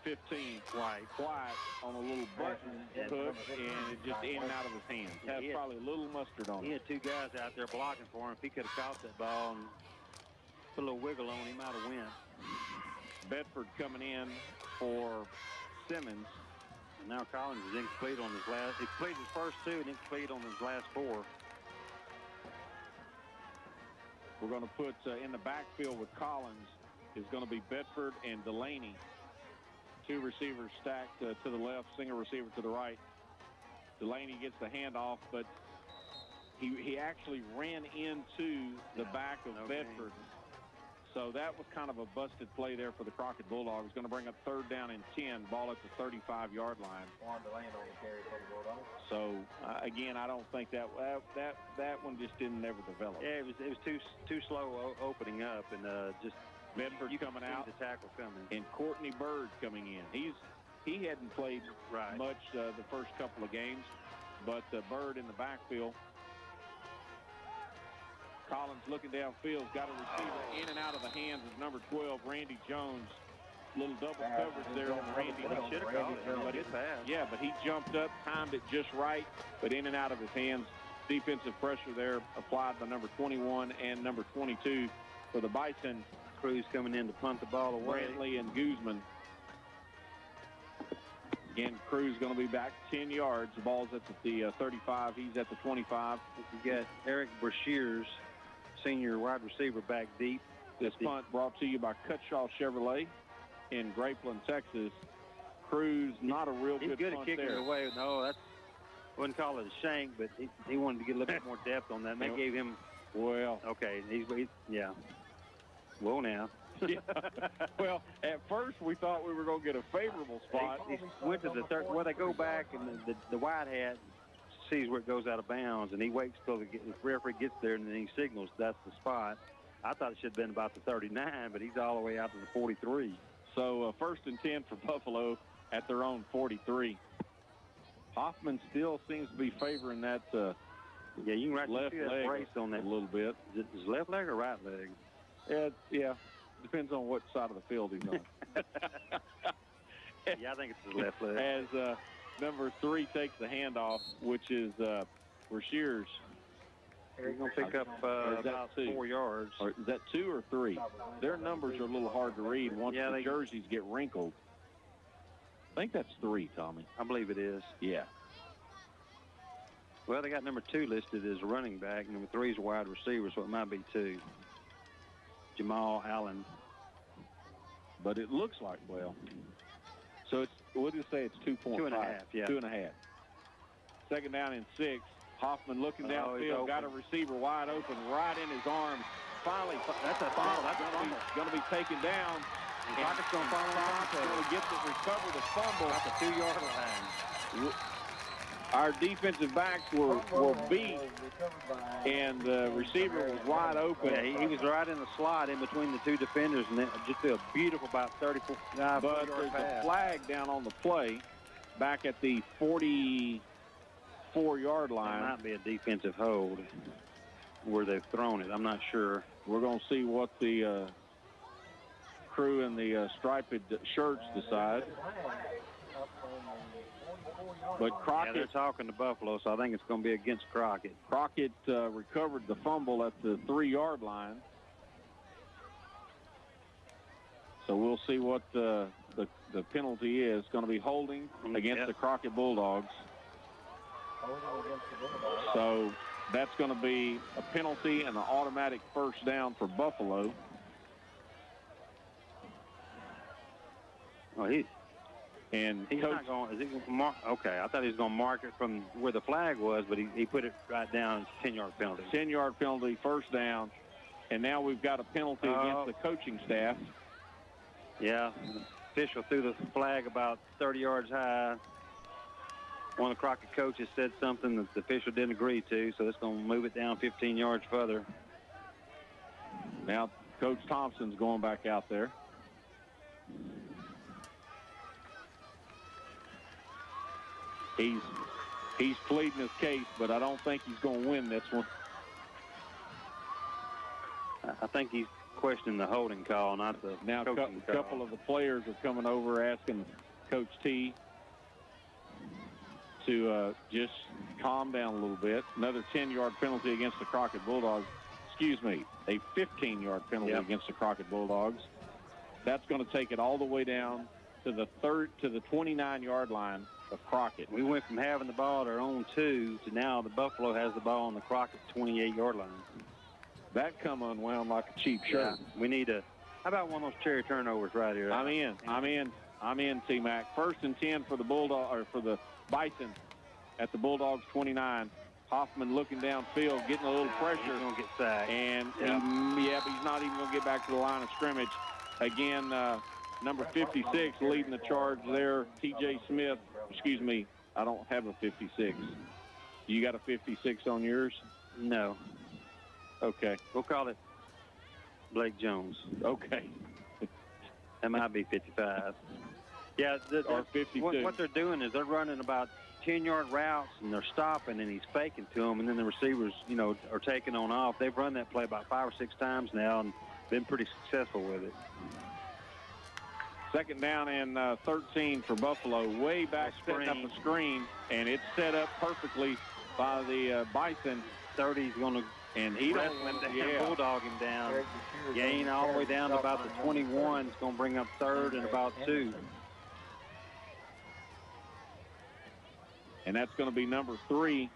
15, White on a little button hook, and it just in and out of his hands. Had probably a little mustard on it. He had 2 guys out there blocking for him. If he could have caught that ball and put a little wiggle on him, he might have went. Bedford coming in for Simmons. And now Collins is incomplete on his last. He completed his first 2 and incomplete on his last 4. We're going to put in the backfield with Collins is going to be Bedford and Delaney. 2 receivers stacked to the left, single receiver to the right. Delaney gets the handoff, but he actually ran into the back of Bedford. So that was kind of a busted play there for the Crockett Bulldogs. Going to bring up 3rd down and 10, ball at the 35-yard line. So again, I don't think that one just didn't ever develop. Yeah, it was too slow opening up, and just Bedford coming out, the tackle coming, and Courtney Bird coming in. He hadn't played much the first couple of games, but Bird in the backfield. Collins looking downfield, got a receiver in and out of the hands of number 12, Randy Jones. Little double coverage there on Randy. Should have caught it. But he jumped up, timed it just right, but in and out of his hands. Defensive pressure there applied by number 21 and number 22 for the Bison. Cruz coming in to punt the ball away. Brantley and Guzman. Again, Cruz going to be back 10 yards. The ball's at the 35. He's at the 25. You got Eric Brashears, senior wide receiver, back deep. This punt brought to you by Cutshaw Chevrolet in Grapeland, Texas. Cruz, not a real good punt there. He's good at kicking it away. No, that's wouldn't call it a shank, but he wanted to get a little bit more depth on that. And they gave him. Well, okay, yeah. Well, now. Yeah. Well, at first we thought we were going to get a favorable spot. He went to the third. Well, they go back, and the white hat sees where it goes out of bounds, and he waits till the referee gets there, and then he signals that's the spot. I thought it should have been about the 39, but he's all the way out to the 43. So 1st and 10 for Buffalo at their own 43. Hoffman still seems to be favoring that yeah, you can left leg brace on that a little bit. Is it left leg or right leg? Yeah. Depends on what side of the field he's on. Yeah, I think it's his left leg. As number 3 takes the handoff, which is Brashears. He's going to pick up about 4 yards. Or is that 2 or 3? Their numbers are a little hard to read once the jerseys get wrinkled. I think that's 3, Tommy. I believe it is. Yeah. Well, they got number 2 listed as running back. Number 3 is a wide receiver, so it might be 2. Jamal Allen. But it looks like, well, so it's, we'll just say it's 2.5. 2.5, yeah. 2.5. Second down and 6. Hoffman looking downfield, got a receiver wide open right in his arms. Finally, that's a fumble. That's going to be taken down. And Crockett's going to follow on top of it. Get the recover the fumble at the 2-yard line. Our defensive backs were beat, and the receiver was wide open. Yeah, he was right in the slot in between the 2 defenders, and just a beautiful about 34 yard But there's pass. a flag down on the play back at the 44-yard line. That might be a defensive hold where they've thrown it. I'm not sure. We're going to see what the crew in the striped shirts decide. But Crockett, they're talking to Buffalo, so I think it's going to be against Crockett. Crockett recovered the fumble at the 3-yard line. So we'll see what the penalty is. It's going to be holding against the Crockett Bulldogs. So that's going to be a penalty and an automatic first down for Buffalo. Oh, he's not going. Is he going to mark? Okay, I thought he was going to mark it from where the flag was, but he put it right down. It's a 10-yard penalty. 10-yard penalty, first down, and now we've got a penalty against the coaching staff. Yeah, the official threw the flag about 30 yards high. One of the Crockett coaches said something that the official didn't agree to, so it's going to move it down 15 yards further. Now Coach Thompson's going back out there. He's pleading his case, but I don't think he's going to win this one. I think he's questioning the holding call, not the coaching call. A couple of the players are coming over asking Coach T to just calm down a little bit. Another 10-yard penalty against the Crockett Bulldogs. Excuse me, a 15-yard penalty against the Crockett Bulldogs. That's going to take it all the way down to the 29-yard line of Crockett. We went from having the ball at our own 2 to now the Buffalo has the ball on the Crockett 28-yard line. That come unwound like a cheap shirt. Yeah, we need how about one of those cherry turnovers right here? I'm in, T-Mac. First and 10 for the for the Bison at the Bulldogs 29. Hoffman looking downfield, getting a little pressure. He's going to get sacked. And but he's not even going to get back to the line of scrimmage. Again, number 56 leading the charge there, T.J. Smith. Excuse me, I don't have a 56. You got a 56 on yours? No. Okay. We'll call it Blake Jones. Okay. That might be 55. Yeah, or 52. What they're doing is they're running about 10-yard routes, and they're stopping, and he's faking to them, and then the receivers, are taking on off. They've run that play about 5 or 6 times now and been pretty successful with it. Second down and 13 for Buffalo. Way back, setting up a screen, and it's set up perfectly by the Bison. 30's going to, and he don't bulldog him down. Gain all the way down to about the 21. It's going to bring up 3rd and about 2. And that's going to be number 3,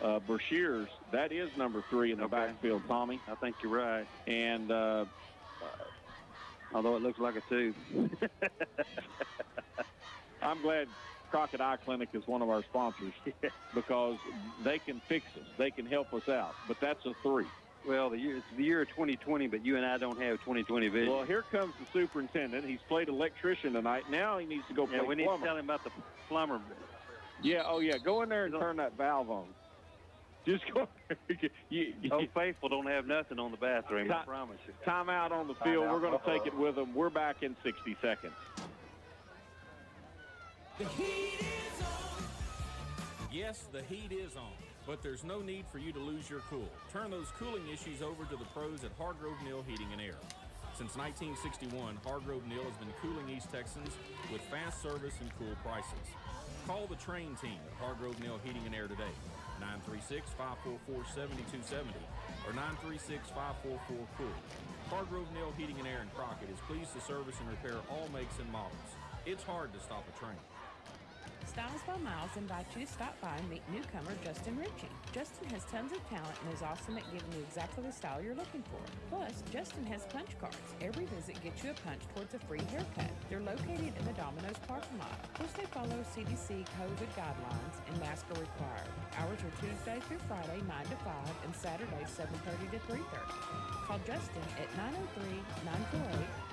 Brashears. That is number 3 in the backfield, Tommy. I think you're right. And although it looks like a 2. I'm glad Crockett Eye Clinic is one of our sponsors because they can fix us. They can help us out. But that's a 3. Well, it's the year of 2020, but you and I don't have 2020 vision. Well, here comes the superintendent. He's played electrician tonight. Now he needs to go play plumber. We need to tell him about the plumber. Yeah, go in there and turn that valve on. Just go. Old Faithful don't have nothing on the bathroom, I promise you. Timeout on the field. We're going to take it with them. We're back in 60 seconds. The heat is on. Yes, the heat is on, but there's no need for you to lose your cool. Turn those cooling issues over to the pros at Hargrove Neal Heating and Air. Since 1961, Hargrove Neal has been cooling East Texans with fast service and cool prices. Call the Train team at Hargrove Neal Heating and Air today, 936-544-7270 or 936-544-COOL. Hargrove Neal Heating and Air in Crockett is pleased to service and repair all makes and models. It's hard to stop a train. Styles by Miles invites you to stop by and meet newcomer Justin Ritchie. Justin has tons of talent and is awesome at giving you exactly the style you're looking for. Plus, Justin has punch cards. Every visit gets you a punch towards a free haircut. They're located in the Domino's parking lot. Plus, they follow CDC COVID guidelines and masks are required. Hours are Tuesday through Friday, 9 to 5, and Saturday, 7:30 to 3:30. Call Justin at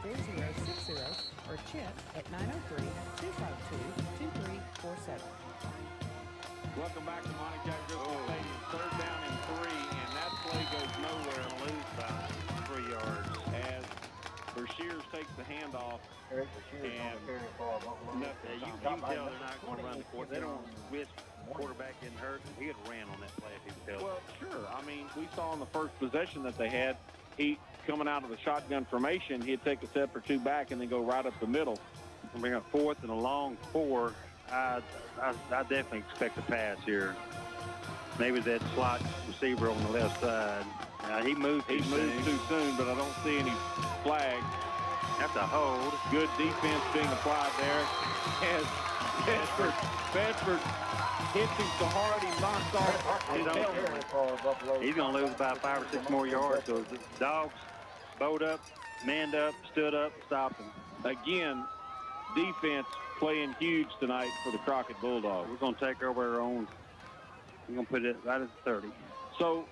903-948-4060 or Chip at 903-252-2347. Welcome back to Monty Jack Driscoll Stadium. Third down and 3, and that play goes nowhere and lose by 3 yards as Brashears takes the handoff. Eric Brashears on the carry ball. You can tell they're not going to run the court. They don't risk quarterback getting hurt. He had ran on that play if he was healthy. Well, sure. I mean, we saw in the first possession that they had, he coming out of the shotgun formation, he'd take a step or two back and then go right up the middle. We'll bring up 4th and a long 4. I definitely expect a pass here. Maybe that slot receiver on the left side. He moved too soon, but I don't see any flags. Have to hold. Good defense being applied there. As Bedford hits him so hard he knocks off his helmet. He's going to lose about 5 or 6 more yards. So the Dogs bowed up, manned up, stood up, stopped him. Again, defense playing huge tonight for the Crockett Bulldogs. We're going to take over our own. We're going to put it right at 30. So,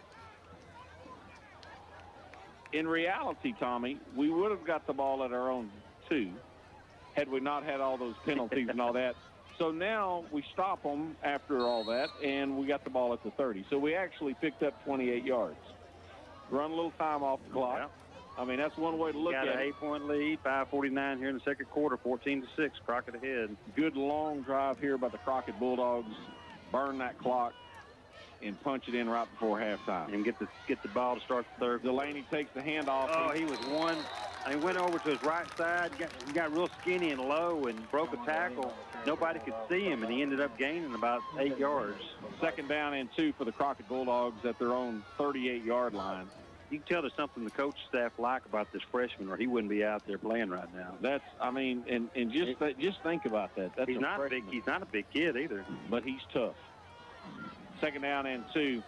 in reality, Tommy, we would have got the ball at our own 2 had we not had all those penalties and all that. So now we stop them after all that, and we got the ball at the 30. So we actually picked up 28 yards. Run a little time off the clock. Yeah. I mean, that's one way to look at it. Got an 8-point lead, 5:49 here in the second quarter, 14-6, Crockett ahead. Good long drive here by the Crockett Bulldogs. Burn that clock and punch it in right before halftime. And get the ball to start the third. Delaney takes the handoff. Oh, he was one. He went over to his right side, got real skinny and low and broke a tackle. Nobody could see him, and he ended up gaining about 8 yards. Second down and 2 for the Crockett Bulldogs at their own 38-yard line. You can tell there's something the coach staff like about this freshman, or he wouldn't be out there playing right now. That's, I mean, and just think about that. That's he's not a big kid either, but he's tough. Second down and 2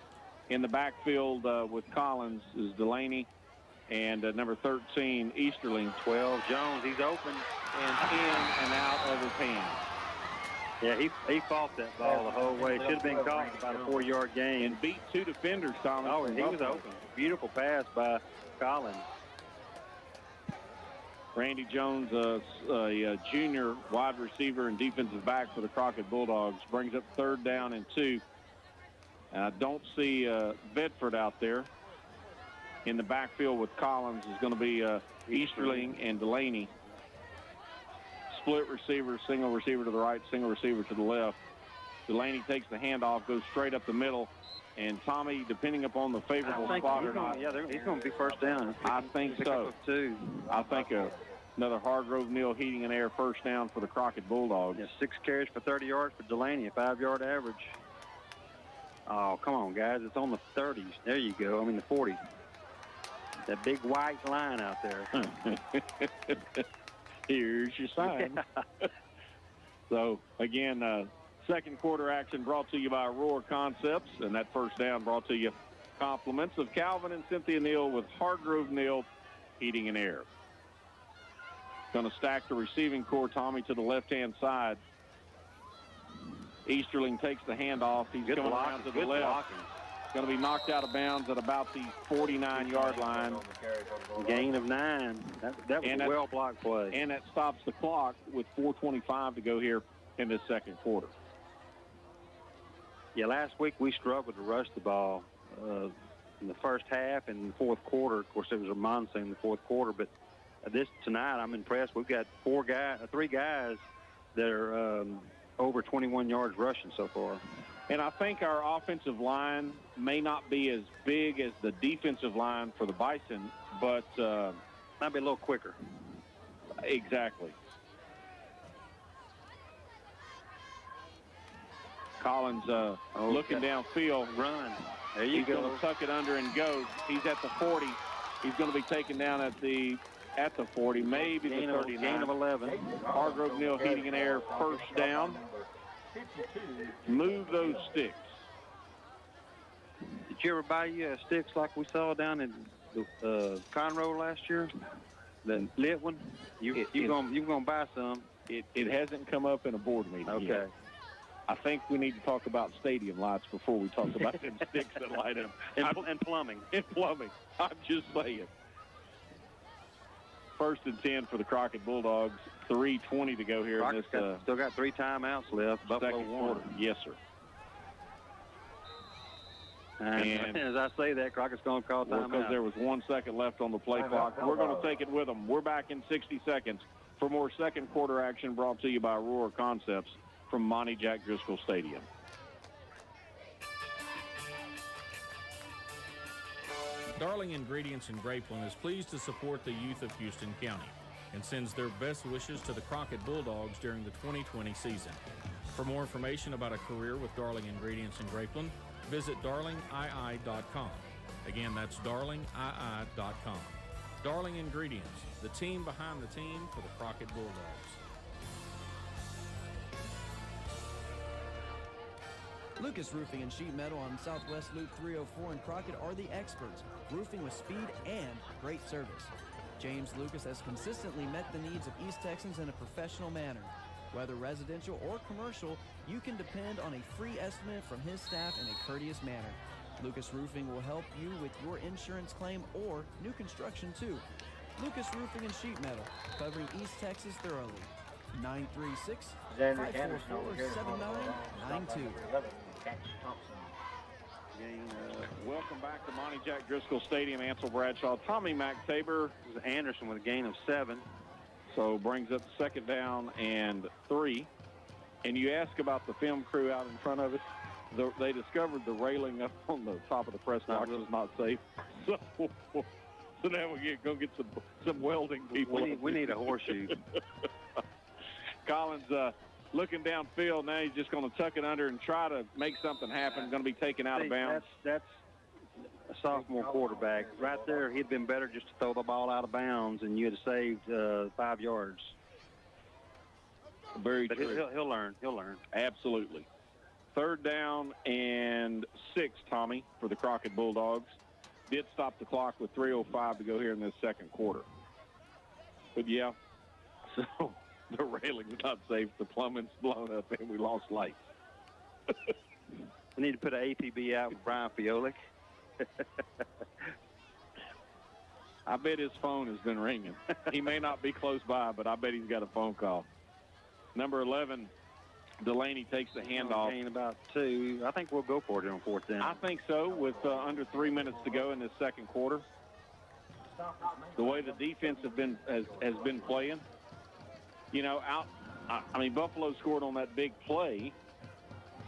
in the backfield with Collins is Delaney and number 13 Easterling. 12 Jones, he's open and in and out of his hands. Yeah, he fought that ball the whole way. Should have been caught about a 4-yard gain. And beat 2 defenders, Thomas. Oh, and he was open. Beautiful pass by Collins. Randy Jones, a junior wide receiver and defensive back for the Crockett Bulldogs, brings up third down and 2. I don't see Bedford out there. In the backfield with Collins is going to be Easterling and Delaney. Split receiver, single receiver to the right, single receiver to the left. Delaney takes the handoff, goes straight up the middle. And Tommy, depending upon the favorable spot or not. Yeah, he's going to be first down. I think so. I think another Hargrove Neal Heating and Air first down for the Crockett Bulldogs. Yeah, 6 carries for 30 yards for Delaney, a 5-yard average. Oh, come on, guys. It's on the 30s. There you go. I mean, the 40s. That big white line out there. Here's your sign. So, again, second quarter action brought to you by Roar Concepts, and that first down brought to you compliments of Calvin and Cynthia Neal with Hargrove Neal Heating and Air. Going to stack the receiving core, Tommy, to the left-hand side. Easterling takes the handoff. He's coming around to the left. Going to be knocked out of bounds at about the 49-yard line. Gain of 9. That was a well-blocked play. And that stops the clock with 4:25 to go here in the second quarter. Yeah, last week we struggled to rush the ball in the first half and in the fourth quarter. Of course, there was a monsoon in the fourth quarter, but tonight I'm impressed. We've got 3 guys that are over 21 yards rushing so far. And I think our offensive line may not be as big as the defensive line for the Bison, but might be a little quicker. Exactly. Collins looking downfield. Run. There you go. He's going to tuck it under and go. He's at the 40. He's going to be taken down at the at the 40, maybe the 39. Gain of 11. Hargrove Neal Heating and Air, first down. Move those sticks. Did you ever buy you sticks like we saw down in Conroe last year? The lit one? You gonna buy some? It hasn't come up in a board meeting yet. I think we need to talk about stadium lights before we talk about them sticks that light up. And plumbing. And plumbing. I'm just saying. 1st and 10 for the Crockett Bulldogs. 3:20 to go here in this. Still got 3 timeouts left. Buffalo won. Yes, sir. And as I say that, Crockett's going to call timeout. Because there was 1 second left on the play clock. We're going to take it with them. We're back in 60 seconds for more second quarter action brought to you by Aurora Concepts from Monty Jack Driscoll Stadium. Darling Ingredients in Grapeland is pleased to support the youth of Houston County and sends their best wishes to the Crockett Bulldogs during the 2020 season. For more information about a career with Darling Ingredients in Grapeland, visit darlingii.com. Again, that's darlingii.com. Darling Ingredients, the team behind the team for the Crockett Bulldogs. Lucas Roofing and Sheet Metal on Southwest Loop 304 in Crockett are the experts. Roofing with speed and great service. James Lucas has consistently met the needs of East Texans in a professional manner. Whether residential or commercial, you can depend on a free estimate from his staff in a courteous manner. Lucas Roofing will help you with your insurance claim or new construction too. Lucas Roofing and Sheet Metal, covering East Texas thoroughly. 936-544-7992. Welcome back to Monty Jack Driscoll Stadium. Ansel Bradshaw, Tommy McTaber. Anderson with a gain of 7. So brings up second down and 3. And you ask about the film crew out in front of us. They discovered the railing up on the top of the press box was not safe. So now we're going to get some welding people. We need a horseshoe. Collins looking downfield. Now he's just going to tuck it under and try to make something happen. Going to be taken out of bounds. That's a sophomore quarterback. Right there, he'd been better just to throw the ball out of bounds, and you'd have saved 5 yards. Very but true. He'll learn. He'll learn. Absolutely. 3rd down and 6, Tommy, for the Crockett Bulldogs. Did stop the clock with 3:05 to go here in this second quarter. But, yeah, so the railing's not safe. The plumbing's blown up, and we lost lights. We need to put an APB out with Brian Fiolik. I bet his phone has been ringing. He may not be close by, but I bet he's got a phone call. Number 11, Delaney takes the handoff. Gain about 2. I think we'll go for it on 4th down. I think so, with under 3 minutes to go in this second quarter. The way the defense has been playing, you know, Buffalo scored on that big play.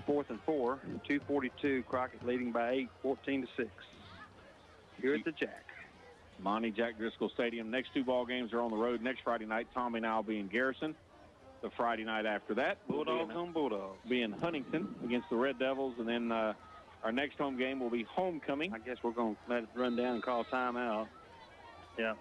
4th and 4, 2:42. Crockett leading by 8, 14-6. Here at the Jack. Monty Jack Driscoll Stadium. Next 2 ball games are on the road. Next Friday night, Tommy and I will be in Garrison. The Friday night after that, Bulldogs on Bulldogs. Be in Huntington against the Red Devils, and then our next home game will be homecoming. I guess we're going to let it run down and call timeout. Yeah.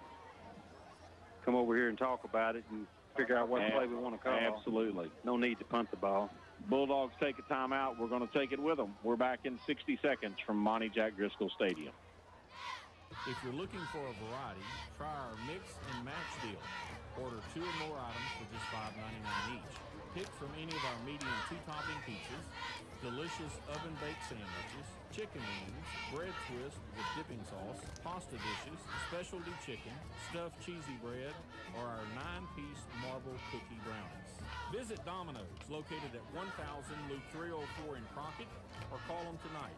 Come over here and talk about it and figure out what play we want to call. Absolutely. No need to punt the ball. Bulldogs take a timeout. We're going to take it with them. We're back in 60 seconds from Monty Jack Driscoll Stadium. If you're looking for a variety, try our mix and match deal. Order 2 or more items for just $5.99 each. Pick from any of our medium 2-topping pizzas, delicious oven-baked sandwiches, chicken wings, bread twist with dipping sauce, pasta dishes, specialty chicken, stuffed cheesy bread, or our 9-piece marble cookie brownies. Visit Domino's, located at 1000 Loop 304 in Crockett, or call them tonight,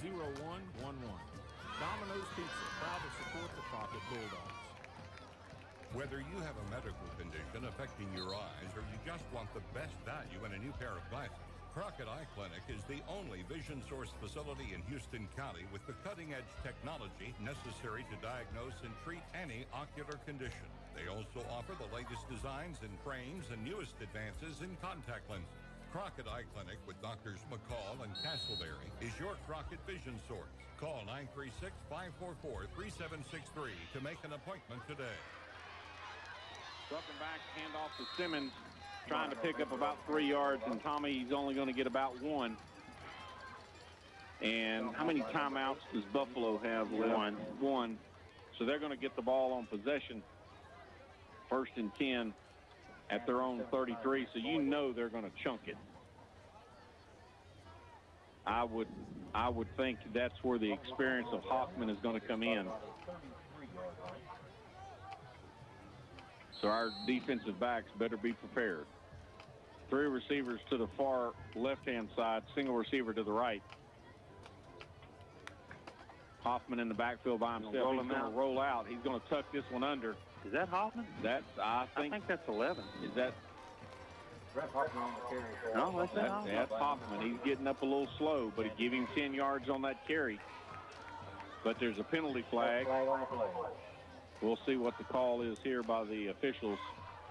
936-624-0111. Domino's Pizza, proud to support the Crockett Bulldogs. Whether you have a medical condition affecting your eyes or you just want the best value in a new pair of glasses, Crockett Eye Clinic is the only Vision Source facility in Houston County with the cutting-edge technology necessary to diagnose and treat any ocular condition. They also offer the latest designs in frames and newest advances in contact lenses. Crockett Eye Clinic with Doctors McCall and Castleberry is your Crockett vision source. Call 936-544-3763 to make an appointment today. Welcome back, handoff to Simmons, trying to pick up about 3 yards, and Tommy, he's only going to get about 1. And how many timeouts does Buffalo have left? One. So they're going to get the ball on possession, 1st and 10 at their own 33. So you know they're going to chunk it. I would think that's where the experience of Hoffman is going to come in. So our defensive backs better be prepared. 3 receivers to the far left-hand side, single receiver to the right. Hoffman in the backfield by himself. He's going to roll out. He's going to tuck this one under. Is that Hoffman? I think that's 11. Is that? No, that's Hoffman. He's getting up a little slow, but he give him 10 yards on that carry. But there's a penalty flag. We'll see what the call is here by the officials.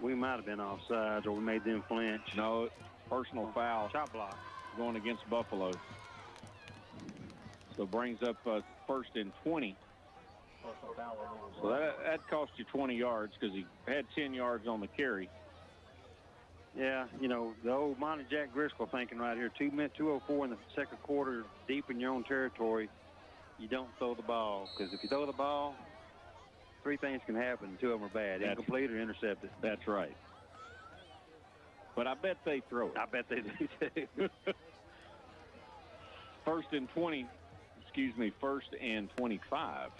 We might have been offsides, or we made them flinch. No, personal foul. Shot block. Going against Buffalo. So brings up 1st and 20. So that cost you 20 yards because he had 10 yards on the carry. Yeah, you know, the old Monty Jack Driscoll thinking right here, 2:04 in the second quarter, deep in your own territory, you don't throw the ball. Because if you throw the ball, 3 things can happen. 2 of them are bad, incomplete or intercepted. That's right. But I bet they throw it. I bet they do, too. 1st and 20, 1st and 25.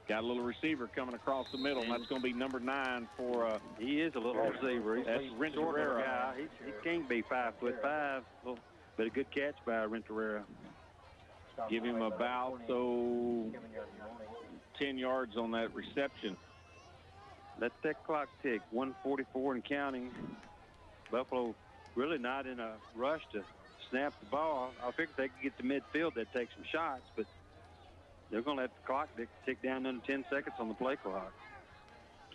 Got a little receiver coming across the middle, and that's going to be number 9 for... he is a little receiver. That's Renteria. He can't be 5'5", but a good catch by Renteria. Give him about, 10 yards on that reception. Let that clock tick, 1:44 and counting. Buffalo really not in a rush to snap the ball. I figured they could get to midfield, they'd take some shots, but they're going to let the clock tick down under 10 seconds on the play clock.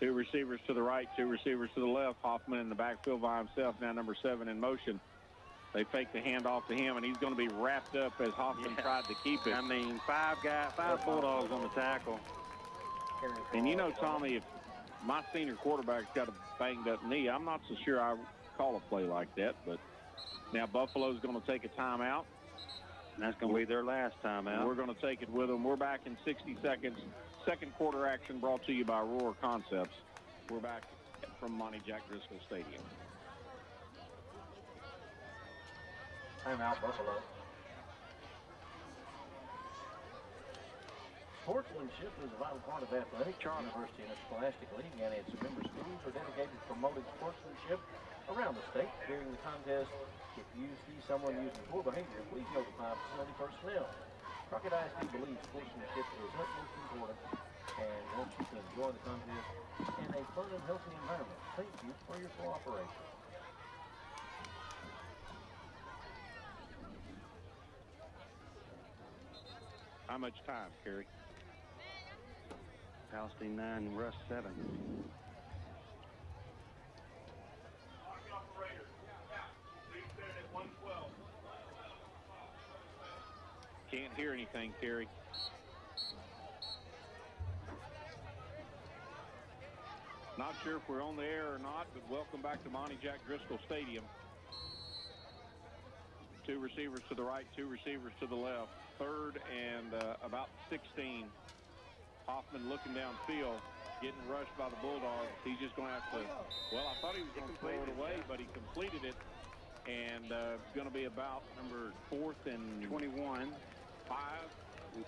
2 receivers to the right, 2 receivers to the left. Hoffman in the backfield by himself, now number 7 in motion. They fake the handoff to him, and he's going to be wrapped up as Hoffman tried to keep it. I mean, 5 Bulldogs on the tackle. And you know, Tommy, if my senior quarterback's got a banged up knee, I'm not so sure I call a play like that. But now Buffalo's going to take a timeout. And that's going to be their last timeout. We're going to take it with them. We're back in 60 seconds. Second quarter action brought to you by Roar Concepts. We're back from Monty Jack Driscoll Stadium. Timeout, Buffalo. Sportsmanship is a vital part of athletics. The University and its Scholastic League and its member schools are dedicated to promoting sportsmanship around the state. During the contest, if you see someone using poor behavior, please notify facility personnel. Crockett ISD believes sportsmanship is utmost important and wants you to enjoy the contest in a fun and healthy environment. Thank you for your cooperation. How much time, Kerry? Palestine 9, Russ 7. Can't hear anything, Kerry. Not sure if we're on the air or not, but welcome back to Monty Jack Driscoll Stadium. 2 receivers to the right, 2 receivers to the left. 3rd and about 16. Hoffman looking downfield, getting rushed by the Bulldogs. He's just going to have to, well, I thought he was going to throw it away, but he completed it. And going to be about number 4th and 21. 5,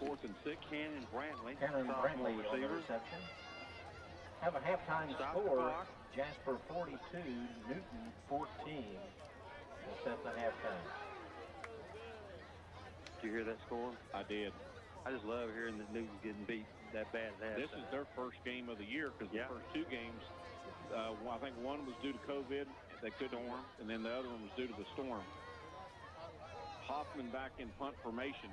4th and 6. Cannon Brantley. Brantley on the reception. Have a halftime score. Jasper 42, Newton 14. We'll set the halftime. Did you hear that score? I did. I just love hearing that Newton's getting beat that bad at halftime. This is their first game of the year because the first 2 games, I think one was due to COVID. They couldn't warm, and then the other one was due to the storm. Hoffman back in punt formation.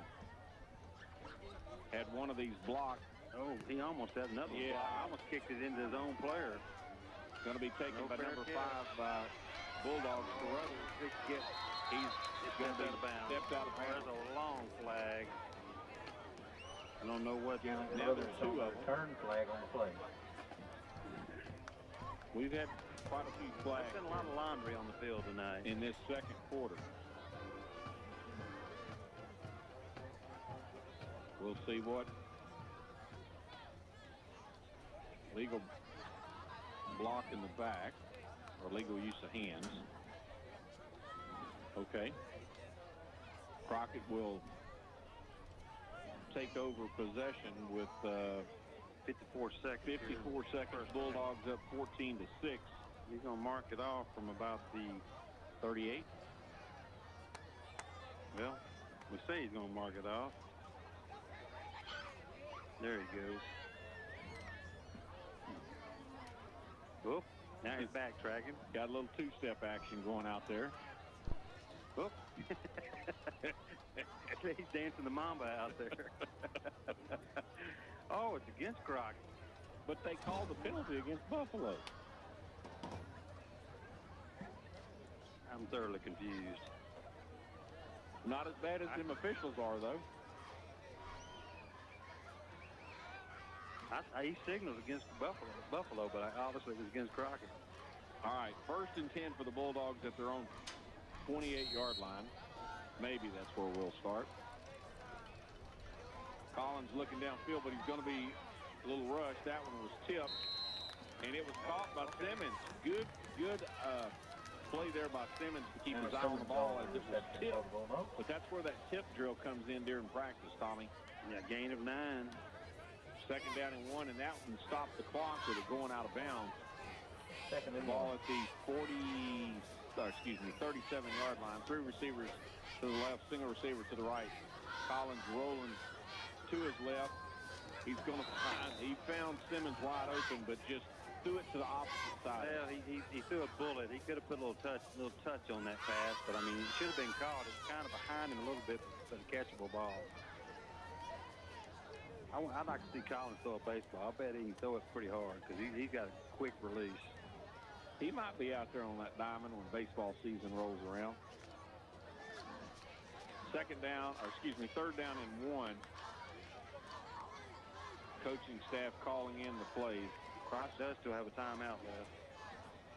Had one of these blocked. Oh, he almost had another one. Yeah. Almost kicked it into his own player. Going to be taken by number 5 by Bulldogs. Carruthers, he's going to be stepped out of bounds. There's a long flag. I don't know what. Now there's two of them. Return flag on the play. We've had quite a few flags. There's been a lot of laundry on the field tonight in this second quarter. We'll see what legal block in the back or legal use of hands. Okay. Crockett will take over possession with 54 seconds. 54 seconds. Bulldogs up 14-6. He's going to mark it off from about the 38. Well, we say he's going to mark it off. There he goes. Whoop. Now he's backtracking. Got a little two-step action going out there. Whoop. He's dancing the mamba out there. Oh, it's against Crockett. But they called the penalty against Buffalo. I'm thoroughly confused. Not as bad as them officials are, though. He signaled against Buffalo, but obviously it was against Crockett. All right, 1st and 10 for the Bulldogs at their own 28-yard line. Maybe that's where we'll start. Collins looking downfield, but he's going to be a little rushed. That one was tipped, and it was caught by Simmons. Good play there by Simmons to keep his eye on the ball as it was tipped. But that's where that tip drill comes in during practice, Tommy. Yeah, gain of 9. 2nd down and 1, and that one stopped the clock with it going out of bounds. Second and ball at the 37-yard line. 3 receivers to the left, single receiver to the right. Collins rolling to his left. He found Simmons wide open, but just threw it to the opposite side. Well, he threw a bullet. He could have put a little touch on that pass, but I mean, it should have been caught. It's kind of behind him a little bit, but a catchable ball. I'd like to see Collins throw a baseball. I bet he can throw it pretty hard because he's got a quick release. He might be out there on that diamond when baseball season rolls around. 3rd down and 1. Coaching staff calling in the plays. Cross does still have a timeout left.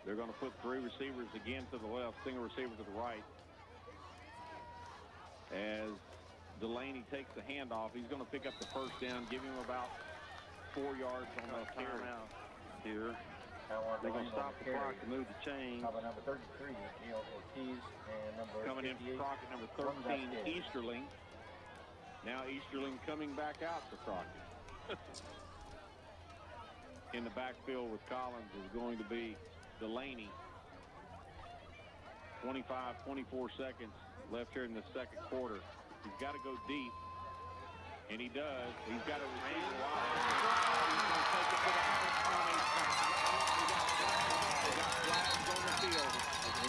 They're going to put 3 receivers again to the left, single receiver to the right. As Delaney takes the handoff, he's going to pick up the 1st down, give him about 4 yards on the timeout here. They're going to stop the clock to move the chain. How about number 33, Ortiz, and number coming in for Crockett, number 13, Easterling. Now Easterling coming back out for Crockett. In the backfield with Collins is going to be Delaney. 24 seconds left here in the second quarter. He's got to go deep, and he does. He's got a receiver wide. He's going to take it to the house. He got flags on the field.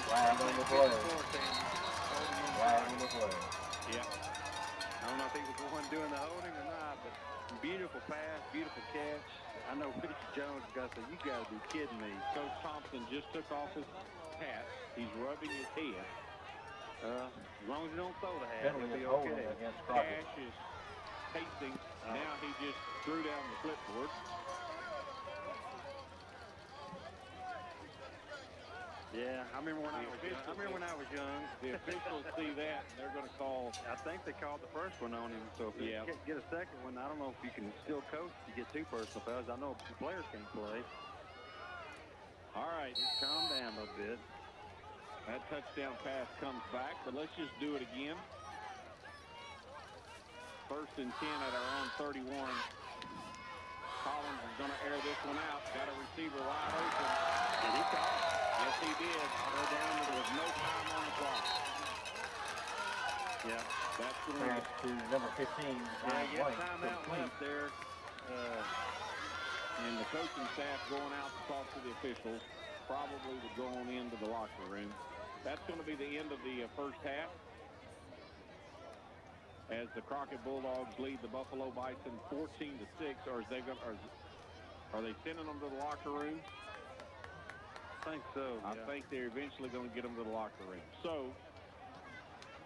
Flag on the play. Flag on the play. Yeah. I don't know if he was the one doing the holding or not, but beautiful pass, beautiful catch. I know Richie Jones got to say, you got to be kidding me. Coach Thompson just took off his hat. He's rubbing his head. As long as you don't throw the hat, it'll be okay. Cash is pacing. Now he just threw down the clipboard. Yeah, I remember when I was young. The officials see that, and they're going to call. I think they called the first one on him. So if you get a second one, I don't know if you can still coach if you get 2 personal fouls. I know the players can't play. All right, just calm down a little bit. That touchdown pass comes back, but let's just do it again. 1st and 10 at our own 31. Collins is going to air this one out. Got a receiver wide open. Did he call it? Yes, he did. There was no time on the clock. Yeah, that's the pass to number 15. Yeah, timeout left there. And the coaching staff going out to talk to the officials, probably to go on into the locker room. That's going to be the end of the first half as the Crockett Bulldogs lead the Buffalo Bison 14-6. Or are they sending them to the locker room? think so. I think they're eventually going to get them to the locker room. So,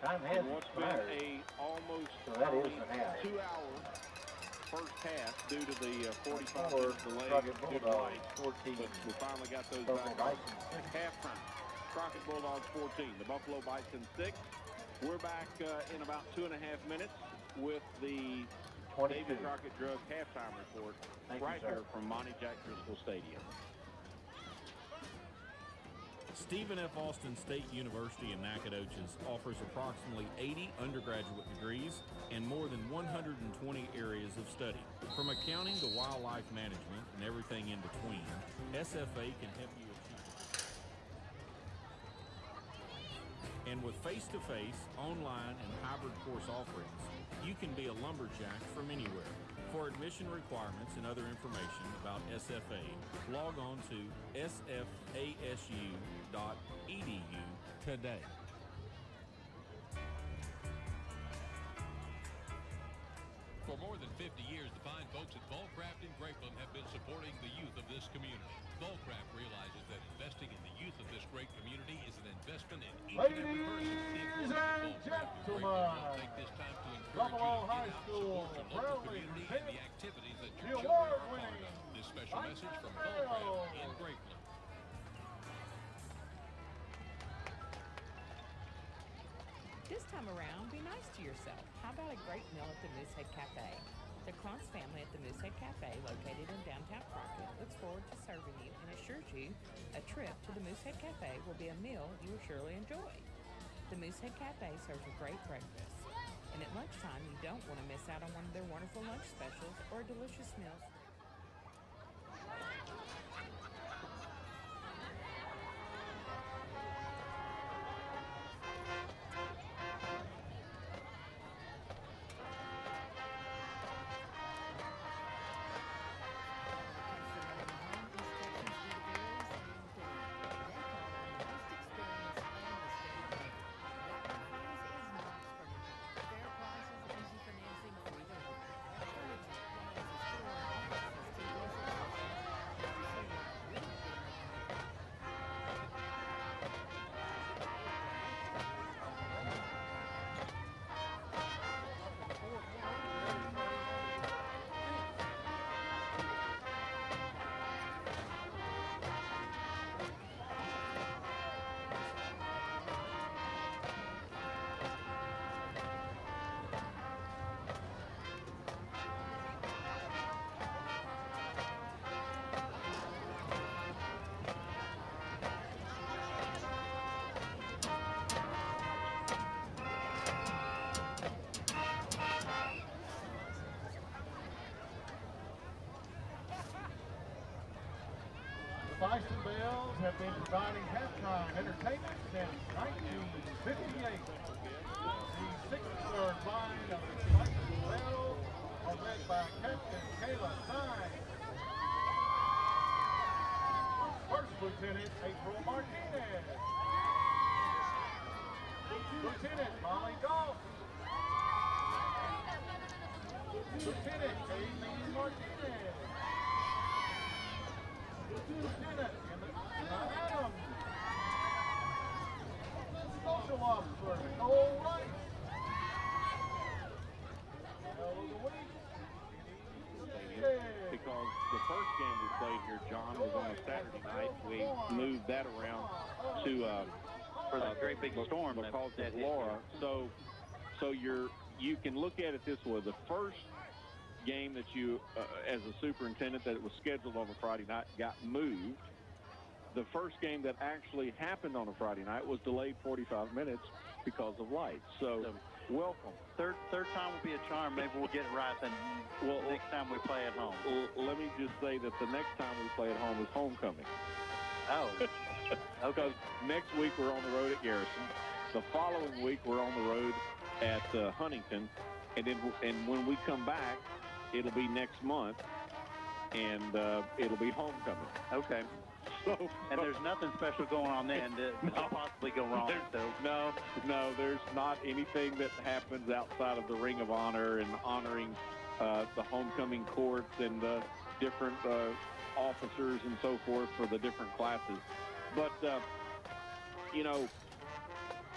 time has what's expired. been almost So that is an half. 2-hour first half due to the 45 Or minute delay Crockett due to Bulldogs, lights. 14. But we finally got those Buffalo back on. Bisons, 6. Halftime. Crockett Bulldogs 14. The Buffalo Bisons 6. We're back in about 2.5 minutes with the 22. David Crockett Drug halftime report right here from Monty Jack Driscoll Stadium. Stephen F. Austin State University in Nacogdoches offers approximately 80 undergraduate degrees and more than 120 areas of study. From accounting to wildlife management and everything in between, SFA can help you achieve. And with face-to-face, online, and hybrid course offerings, you can be a lumberjack from anywhere. For admission requirements and other information about SFA, log on to sfasu.edu today. For more than 50 years, the fine folks at Volcraft in Grapeland have been supporting the youth of this community. Volcraft realizes that investing in the youth of this great community is an investment in each and every person. Ladies and gentlemen, Take this time to encourage Buffalo you to High get out, School support your local proudly community and presents the activities that the your children are a part award-winning of. This special message from Bisons. Volcraft in Grapeland. This time around, be nice to yourself. How about a great meal at the Moosehead Cafe? The Krantz family at the Moosehead Cafe, located in downtown Crockett, looks forward to serving you and assures you a trip to the Moosehead Cafe will be a meal you will surely enjoy. The Moosehead Cafe serves a great breakfast, and at lunchtime, you don't want to miss out on one of their wonderful lunch specials or delicious meals. Bison Bells have been providing halftime entertainment since 1958. The sixth third line of the Bison Bells are led by Captain K.I.V.Y. First Lieutenant April Martinez. Lieutenant Molly Goff. Lieutenant Aileen Martinez. Lieutenant Adams. Social Officer Nicole Wright. Because the first game we played here, John, was on a Saturday night. We moved that around to for that great big storm because that of hit Laura. So you can look at it this way: the first game that you, as a superintendent, that it was scheduled on a Friday night got moved. The first game that actually happened on a Friday night was delayed 45 minutes because of lights. So welcome. Third time will be a charm. Maybe we'll get it right then. Well, next time we play at home. Let me just say that the next time we play at home is homecoming. Oh, okay. Because next week we're on the road at Garrison. The following week we're on the road at Huntington, and when we come back, it'll be next month, and it'll be homecoming. Okay. So, and there's nothing special going on then that could possibly go wrong. No, there's not anything that happens outside of the Ring of Honor and honoring the homecoming courts and the different officers and so forth for the different classes. But, you know,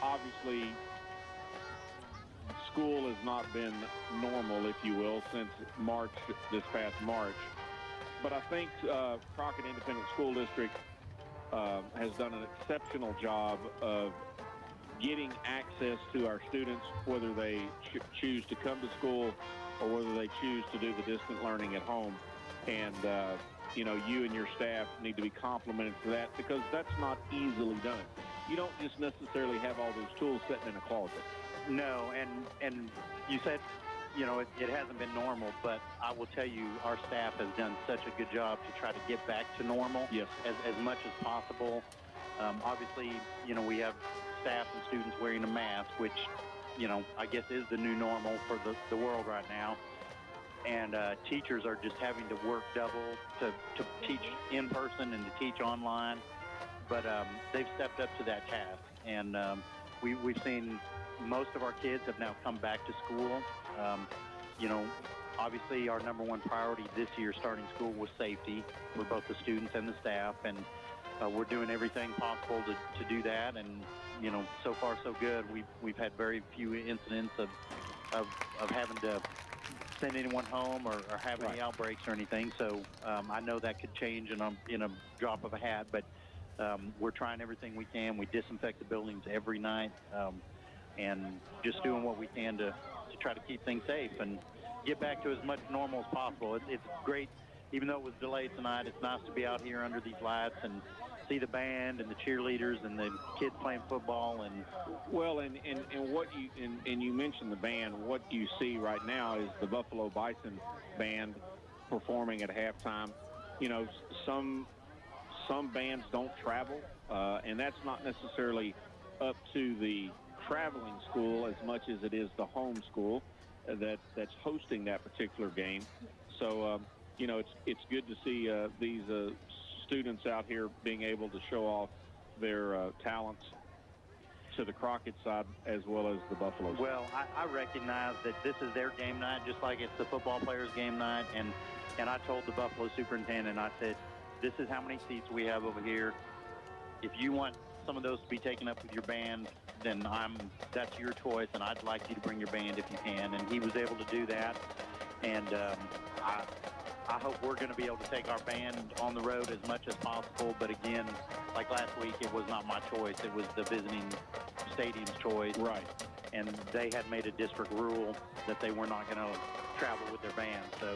obviously school has not been normal, if you will, since March, this past March. But I think Crockett Independent School District has done an exceptional job of getting access to our students, whether they choose to come to school or whether they choose to do the distant learning at home. And, you know, you and your staff need to be complimented for that, because that's not easily done. You don't just necessarily have all those tools sitting in a closet. No, and you said, you know, it hasn't been normal, but I will tell you our staff has done such a good job to try to get back to normal. Yes. As much as possible. Obviously, you know, we have staff and students wearing a mask, which, you know, I guess is the new normal for the world right now. And teachers are just having to work double to teach in person and to teach online. But they've stepped up to that task. And we've seen most of our kids have now come back to school. You know, obviously our number one priority this year starting school was safety for both the students and the staff. And we're doing everything possible to do that. And, you know, so far so good. We've had very few incidents of having to send anyone home or have any outbreaks or anything. So I know that could change in a drop of a hat, but we're trying everything we can. We disinfect the buildings every night, and just doing what we can to try to keep things safe and get back to as much normal as possible. It's great, even though it was delayed tonight. It's nice to be out here under these lights and see the band and the cheerleaders and the kids playing football. And well, and what you mentioned the band. What you see right now is the Buffalo Bison band performing at halftime. You know, some bands don't travel, and that's not necessarily up to the traveling school as much as it is the home school that's hosting that particular game. So you know, it's good to see these students out here being able to show off their talents to the Crockett side as well as the Buffalo side. Well, I recognize that this is their game night, just like it's the football players' game night. And I told the Buffalo superintendent, I said, this is how many seats we have over here. If you want some of those to be taken up with your band, then that's your choice, and I'd like you to bring your band if you can. And he was able to do that. And I hope we're going to be able to take our band on the road as much as possible. But again, like last week, it was not my choice. It was the visiting stadium's choice. Right. And they had made a district rule that they were not going to travel with their band. So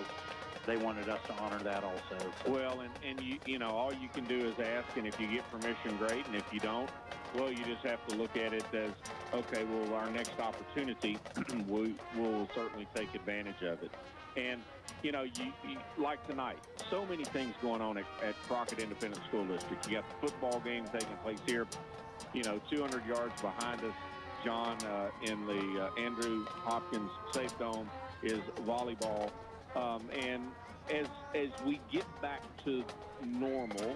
they wanted us to honor that also. Well, and you know, all you can do is ask, and if you get permission, great. And if you don't, well, you just have to look at it as, okay, well, our next opportunity, we'll certainly take advantage of it. And, you know, you like tonight, so many things going on at Crockett Independent School District. You got the football game taking place here, you know, 200 yards behind us. John, in the Andrew Hopkins Safe Dome is volleyball. And as we get back to normal,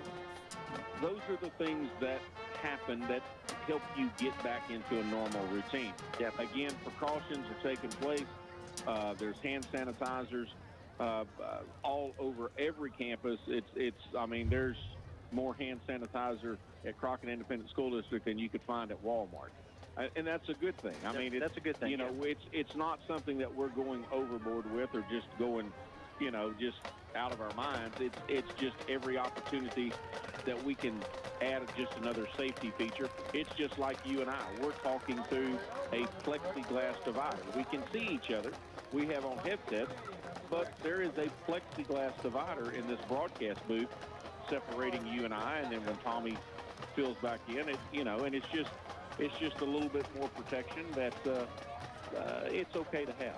those are the things that happen that help you get back into a normal routine. Yep. Again, precautions are taking place. There's hand sanitizers all over every campus. I mean, there's more hand sanitizer at Crockett Independent School District than you could find at Walmart. And that's a good thing. I mean, that's a good thing. You know, it's not something that we're going overboard with or just going, you know, just out of our minds. It's just every opportunity that we can add just another safety feature. It's just like you and I. We're talking through a plexiglass divider. We can see each other. We have on headsets, but there is a plexiglass divider in this broadcast booth separating you and I. And then when Tommy fills back in, you know, and it's just a little bit more protection that it's okay to have.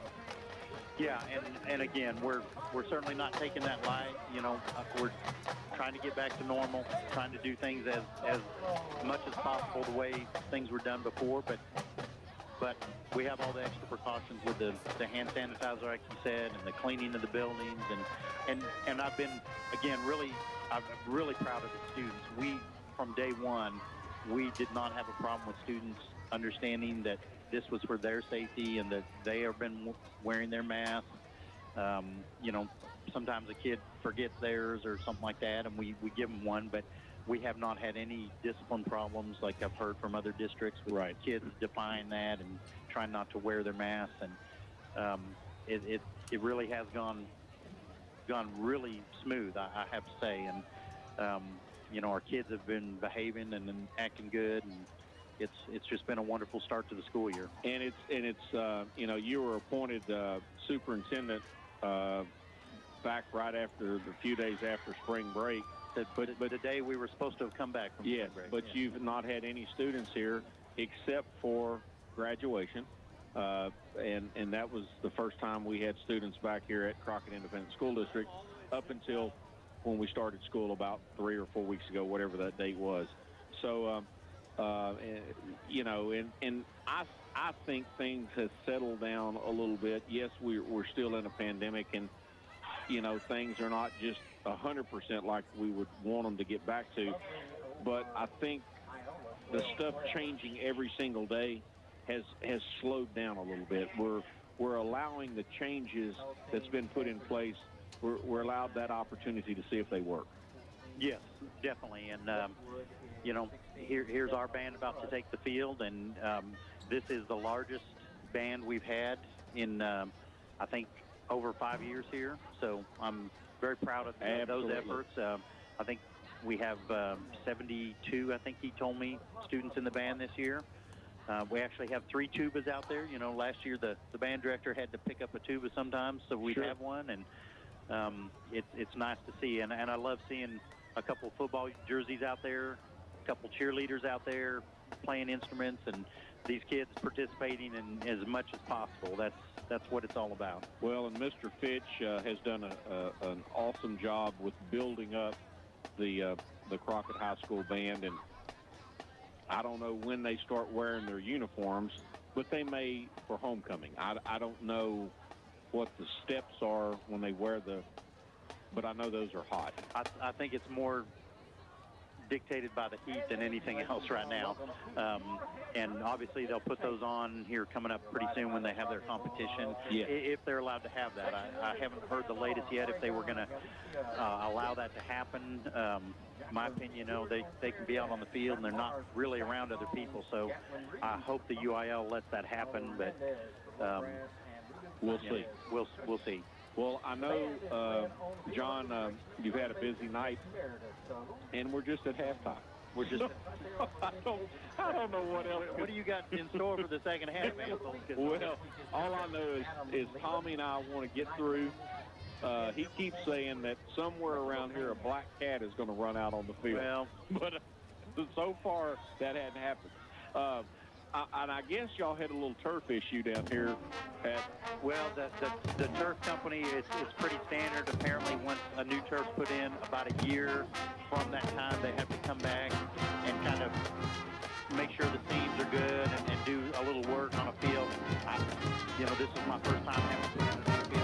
Yeah, and again, we're certainly not taking that light. You know, we're trying to get back to normal, trying to do things as much as possible the way things were done before. But we have all the extra precautions with the hand sanitizer, like you said, and the cleaning of the buildings. And I've been, again, I'm really proud of the students. We, from day one, we did not have a problem with students understanding that this was for their safety and that they have been wearing their masks. You know, sometimes a kid forgets theirs or something like that, and we give them one. But we have not had any discipline problems like I've heard from other districts with Right. kids defying that and trying not to wear their masks. And it really has gone really smooth, I have to say. And you know, our kids have been behaving and acting good, and it's just been a wonderful start to the school year. And it's you know, you were appointed superintendent back right after the few days after spring break. But the day we were supposed to have come back from Yes, spring break. but you've not had any students here except for graduation. And that was the first time we had students back here at Crockett Independent School District up until when we started school about 3 or 4 weeks ago, whatever that date was. So, you know, and I think things have settled down a little bit. Yes, we're still in a pandemic, and, you know, things are not just 100% like we would want them to get back to. But I think the stuff changing every single day has slowed down a little bit. We're allowing the changes that's been put in place. We're allowed that opportunity to see if they work. Yes, definitely. And, you know, here's our band about to take the field, and this is the largest band we've had in, I think, over 5 years here. So I'm very proud of those efforts. I think we have 72, I think he told me, students in the band this year. We actually have 3 tubas out there. You know, last year the band director had to pick up a tuba sometimes, so we have one, and it's nice to see. And I love seeing a couple football jerseys out there, a couple cheerleaders out there playing instruments, and these kids participating in as much as possible. That's what it's all about. Well, and Mr. Fitch has done an awesome job with building up the Crockett High School band, and I don't know when they start wearing their uniforms, but they may for homecoming. I don't know what the steps are when they wear but I know those are hot. I think it's more dictated by the heat than anything else right now. And obviously they'll put those on here coming up pretty soon when they have their competition, if they're allowed to have that. I haven't heard the latest yet if they were going to allow that to happen. In my opinion, you know, they can be out on the field and they're not really around other people. So I hope the UIL lets that happen, but we'll see. We'll see. Well, I know, John, you've had a busy night, and we're just at halftime. We're just. I don't know what else. What do you got in store for the second half, man? Well, all I know is Tommy and I want to get through. He keeps saying that somewhere around here a black cat is going to run out on the field. Well, but so far that hadn't happened. And I guess y'all had a little turf issue down here. Well, the turf company is pretty standard. Apparently, once a new turf's put in, about a year from that time, they have to come back and kind of make sure the seams are good and do a little work on a field. You know, this is my first time having to put in a new field.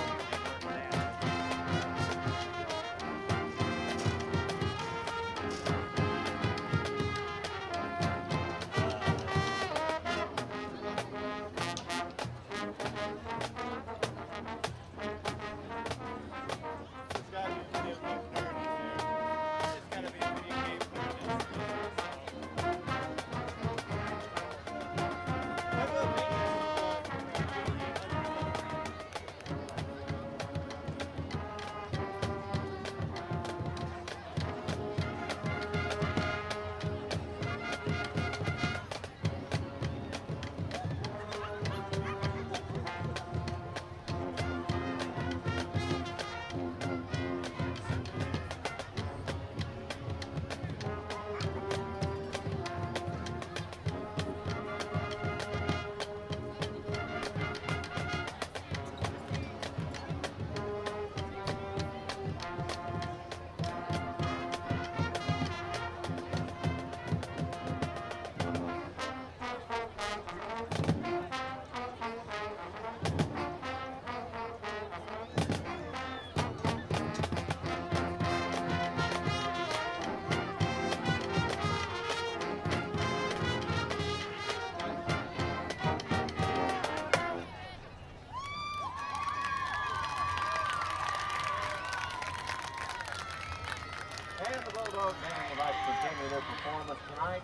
right?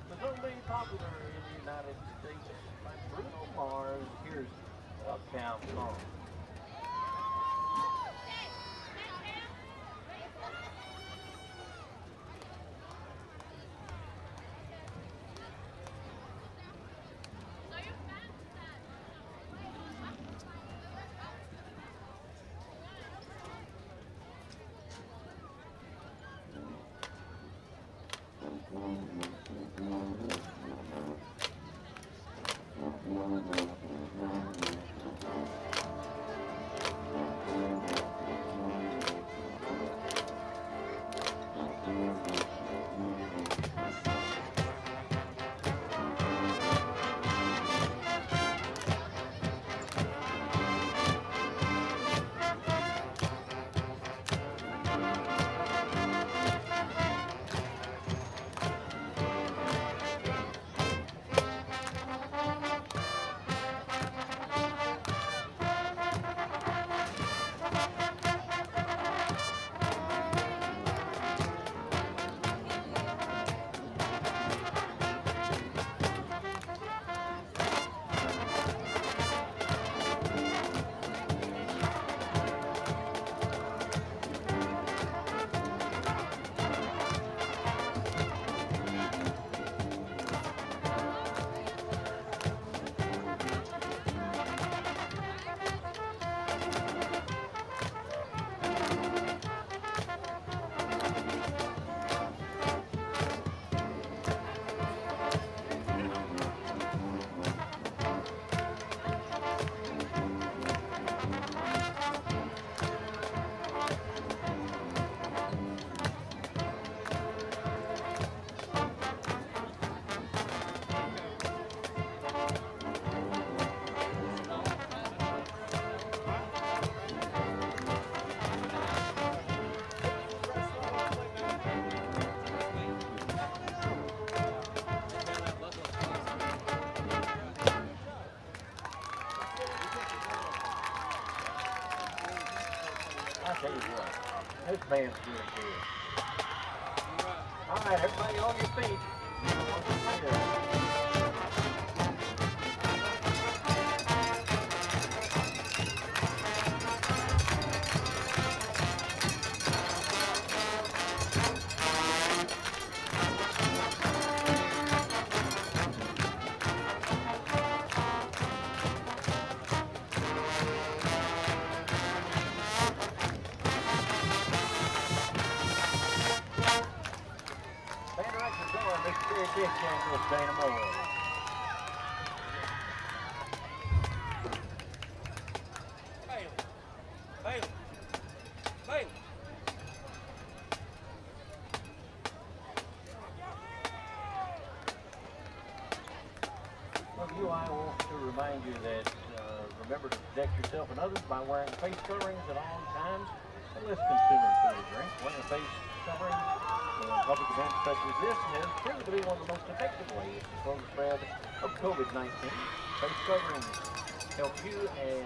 Was only popular in the United States by Bruno Mars. Here's Uptown Song. I tell you what, this band's doing good. All right, everybody on your feet. I want to remind you that remember to protect yourself and others by wearing face coverings at all times, unless consuming food or drink. Wearing a face covering in public events such as this has proven to be one of the most effective ways to slow the spread of COVID-19. Face coverings help you and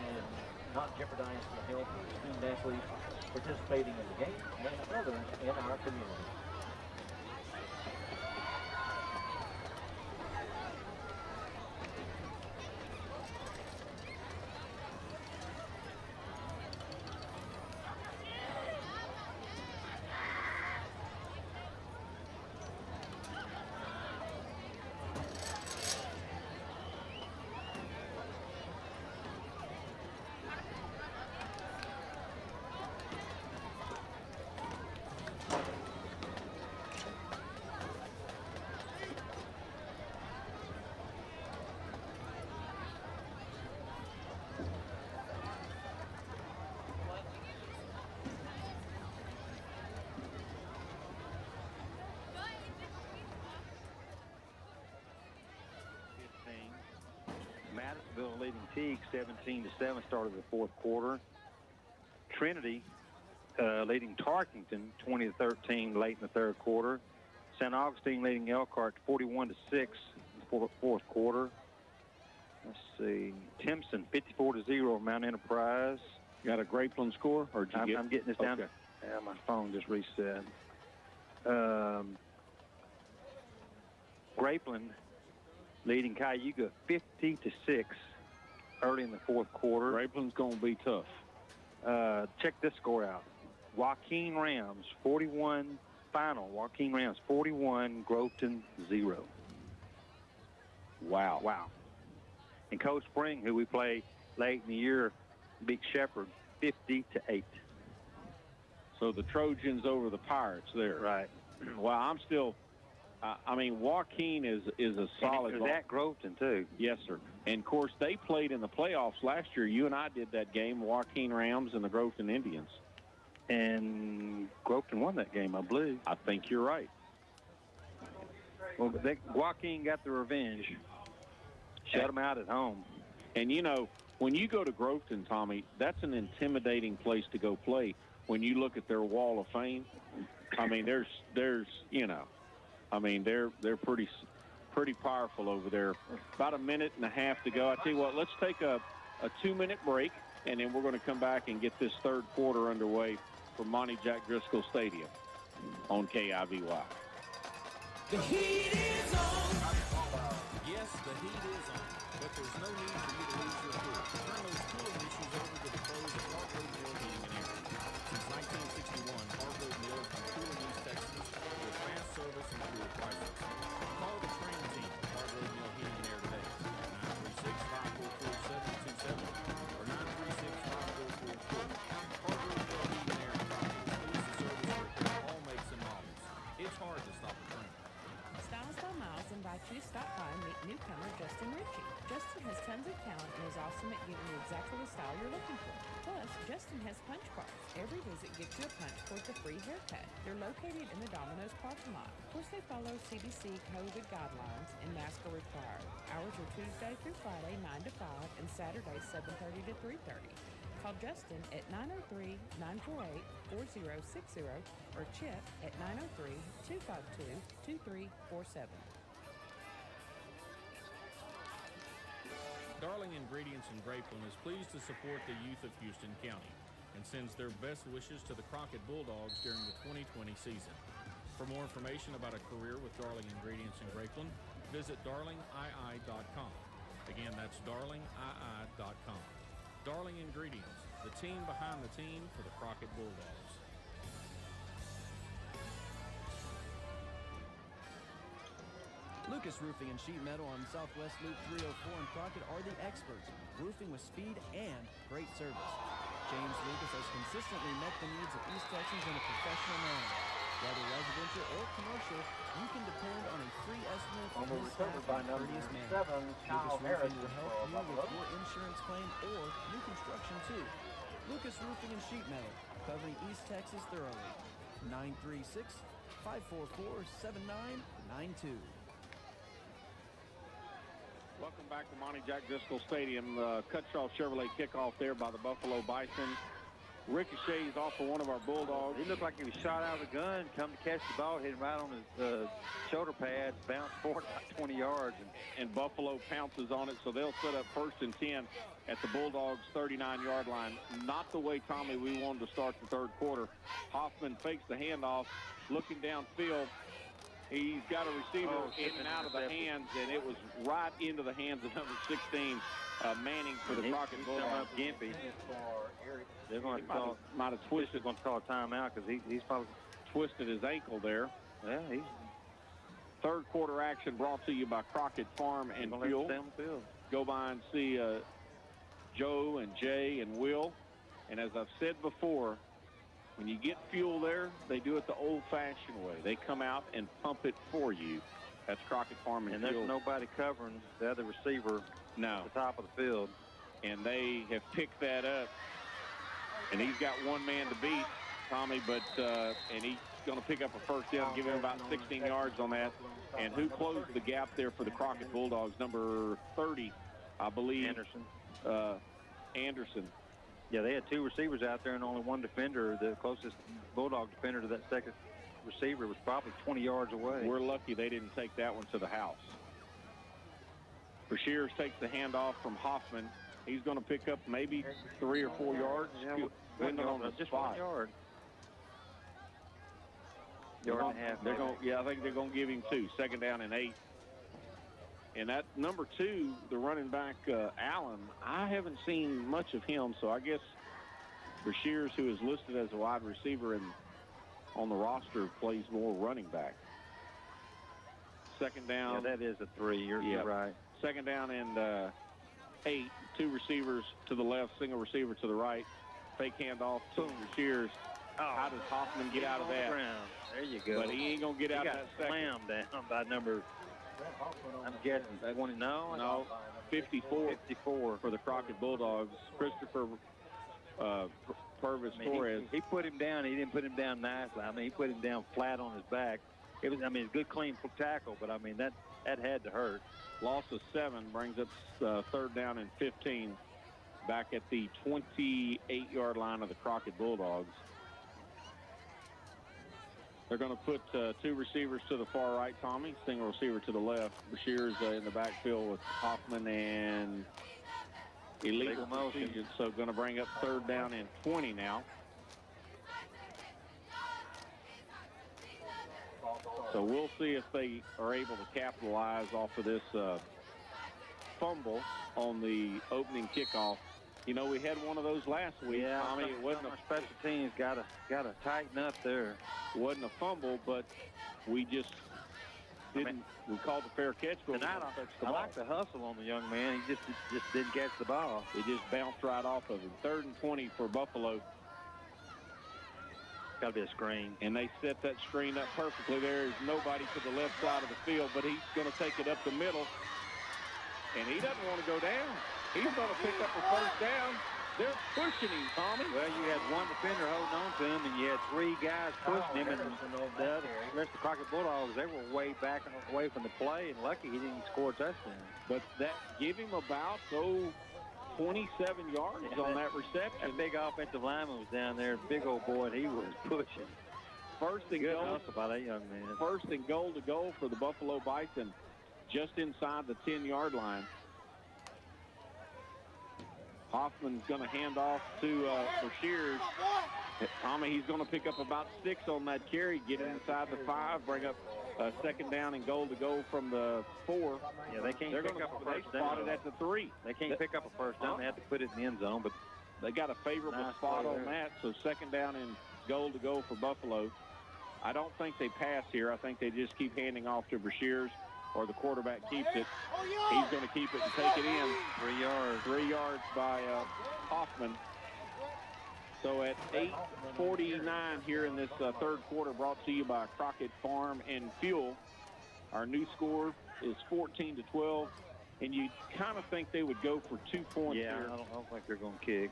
not jeopardize the health of student athletes participating in the game and others in our community. Madisonville leading Teague 17-7 started the fourth quarter. Trinity leading Tarkington 20-13 late in the third quarter. St. Augustine leading Elkhart 41-6 in the fourth quarter. Let's see. Timpson 54-0 Mount Enterprise. You got a Grapeland score, or did you I'm getting this down. Okay. My phone just reset. Grapeland leading Cayuga 50-6 early in the fourth quarter. Grapeland's going to be tough. Check this score out. Joaquin Rams 41 final. Joaquin Rams 41, Groveton 0. Wow. Wow. And Coach Spring, who we play late in the year, beat Shepherd 50-8. So the Trojans over the Pirates there. Right. Well, I'm still. I mean, Joaquin is a solid. And that Groveton too. Yes, sir. And of course, they played in the playoffs last year. You and I did that game, Joaquin Rams and the Groveton Indians. And Groveton won that game, I believe. I think you're right. Well, Joaquin got the revenge. Shut them out at home. And, you know, when you go to Groveton, Tommy, that's an intimidating place to go play. When you look at their wall of fame, I mean, there's you know, I mean, they're pretty powerful over there. About a minute and a half to go. I tell you what, let's take a 2-minute break, and then we're going to come back and get this third quarter underway from Monty Jack Driscoll Stadium on K.I.V.Y. The heat is on. Yes, the heat is on, but there's no need for you to lose your cool. Turn those cooling issues over to the pros at Hargrove Mill Heating and Air. Since 1961, Hargrove Mill has been cooling East Texas with fast service and cool prices. Call the train team at Hargrove Mill Heating and Air today at 936-544-7227 or 936-5444. Hargrove Mill Heating and Air in Crockett includes the service to repair all makes and models. It's hard to stop a train. Styles by Miles invite you to stop by and meet newcomer Justin Ritchie. Justin has tons of talent and is awesome at giving you exactly the style you're looking for. Plus, Justin has punch cards. Every visit gets you a punch towards a free haircut. They're located in the Domino's parking lot. Of course, they follow CDC COVID guidelines and masks are required. Hours are Tuesday through Friday, 9 to 5, and Saturday, 7:30 to 3:30. Call Justin at 903-948-4060 or Chip at 903-252-2347. Darling Ingredients in Grapeland is pleased to support the youth of Houston County and sends their best wishes to the Crockett Bulldogs during the 2020 season. For more information about a career with Darling Ingredients in Grapeland, visit darlingii.com. Again, that's darlingii.com. Darling Ingredients, the team behind the team for the Crockett Bulldogs. Lucas Roofing and Sheet Metal on Southwest Loop 304 in Crockett are the experts, roofing with speed and great service. James Lucas has consistently met the needs of East Texans in a professional manner. Whether residential or commercial, you can depend on a free estimate from his staff in a courteous manner. Lucas Roofing will help you with your insurance claim or new construction too. Lucas Roofing and Sheet Metal, covering East Texas thoroughly. 936-544-7992. Welcome back to Monty Jack Driscoll Stadium. Cutshaw Chevrolet kickoff there by the Buffalo Bisons. Ricochets off of one of our Bulldogs. He looked like he was shot out of a gun, come to catch the ball, hit him right on his shoulder pads, bounced forward about 20 yards. And Buffalo pounces on it, so they'll set up 1st and 10 at the Bulldogs' 39-yard line. Not the way, Tommy, we wanted to start the third quarter. Hoffman fakes the handoff, looking downfield. He's got a receiver in and out of the hands, and it was right into the hands of number 16, Manning for the Crockett Bulldogs. Gimpy. They're going to might have twisted. Going to call a timeout because he's probably twisted his ankle there. Yeah, he's third quarter action brought to you by Crockett Farm and Fuel. Go by and see Joe and Jay and Will. And as I've said before, when you get fuel there, they do it the old-fashioned way. They come out and pump it for you. That's Crockett Farm and Fuel. And there's nobody covering the other receiver at the top of the field. And they have picked that up. And he's got one man to beat, Tommy, but and he's going to pick up a first down, give him about 16 yards on that. And who closed the gap there for the Crockett Bulldogs? Number 30, I believe. Anderson. Yeah, they had 2 receivers out there and only 1 defender. The closest Bulldog defender to that second receiver was probably 20 yards away. We're lucky they didn't take that one to the house. Brashears takes the handoff from Hoffman. He's going to pick up maybe 3 or 4 yards. Yeah, on the just spot. 1 yard. Yard and a half. I think they're going to give him 2. 2nd down and 8. And that number 2, the running back, Allen, I haven't seen much of him, so I guess Brashears, who is listed as a wide receiver and on the roster, plays more running back. Second down. Yeah, that is a 3. You're right. Second down and 8. 2 receivers to the left, single receiver to the right. Fake handoff to Brashears. How does Hoffman get out of that? There you go. But he ain't going to get out of that second. Slammed down by number, I'm guessing, 20. No, 54 for the Crockett Bulldogs. Christopher Purvis Torres. He put him down. He didn't put him down nicely. I mean, he put him down flat on his back. It was, I mean, a good clean tackle, but I mean, that had to hurt. Loss of 7 brings up third down and 15 back at the 28-yard line of the Crockett Bulldogs. They're going to put 2 receivers to the far right, Tommy, single receiver to the left. Brashears in the backfield with Hoffman and illegal motion. So going to bring up third down and 20 now. So we'll see if they are able to capitalize off of this fumble on the opening kickoff. You know, we had one of those last week. Yeah, Tommy, it wasn't a special teams got to tighten up there. Wasn't a fumble, but we just didn't. We called the fair catch, but tonight I like the hustle on the young man. He just didn't catch the ball. He just bounced right off of him. 3rd and 20 for Buffalo. Got to be a screen. And they set that screen up perfectly. There's nobody to the left side of the field, but he's going to take it up the middle. And he doesn't want to go down. He's going to pick up a first down. They're pushing him, Tommy. Well, you had one defender holding on to him, and you had 3 guys pushing him. And the rest of the Crockett Bulldogs, they were way back away from the play, and lucky he didn't score a touchdown. But that gave him about 27 yards on that reception. That big offensive lineman was down there, big old boy, and he was pushing. First and goal by that young man. First and goal to go for the Buffalo Bison, just inside the 10-yard line. Hoffman's going to hand off to Brashears. Tommy, he's going to pick up about 6 on that carry, get inside the 5, bring up second down and goal to go from the 4. Yeah, they can't pick up a first down. They spotted at the 3. They can't pick up a first down. They have to put it in the end zone, but they got a favorable spot on that, so second down and goal to go for Buffalo. I don't think they pass here. I think they just keep handing off to Brashears, or the quarterback keeps it. He's going to keep it and take it in. 3 yards. 3 yards by Hoffman. So at 8:49 here in this third quarter, brought to you by Crockett Farm and Fuel. Our new score is 14-12, and you kind of think they would go for 2 points here. I don't think they're going to kick.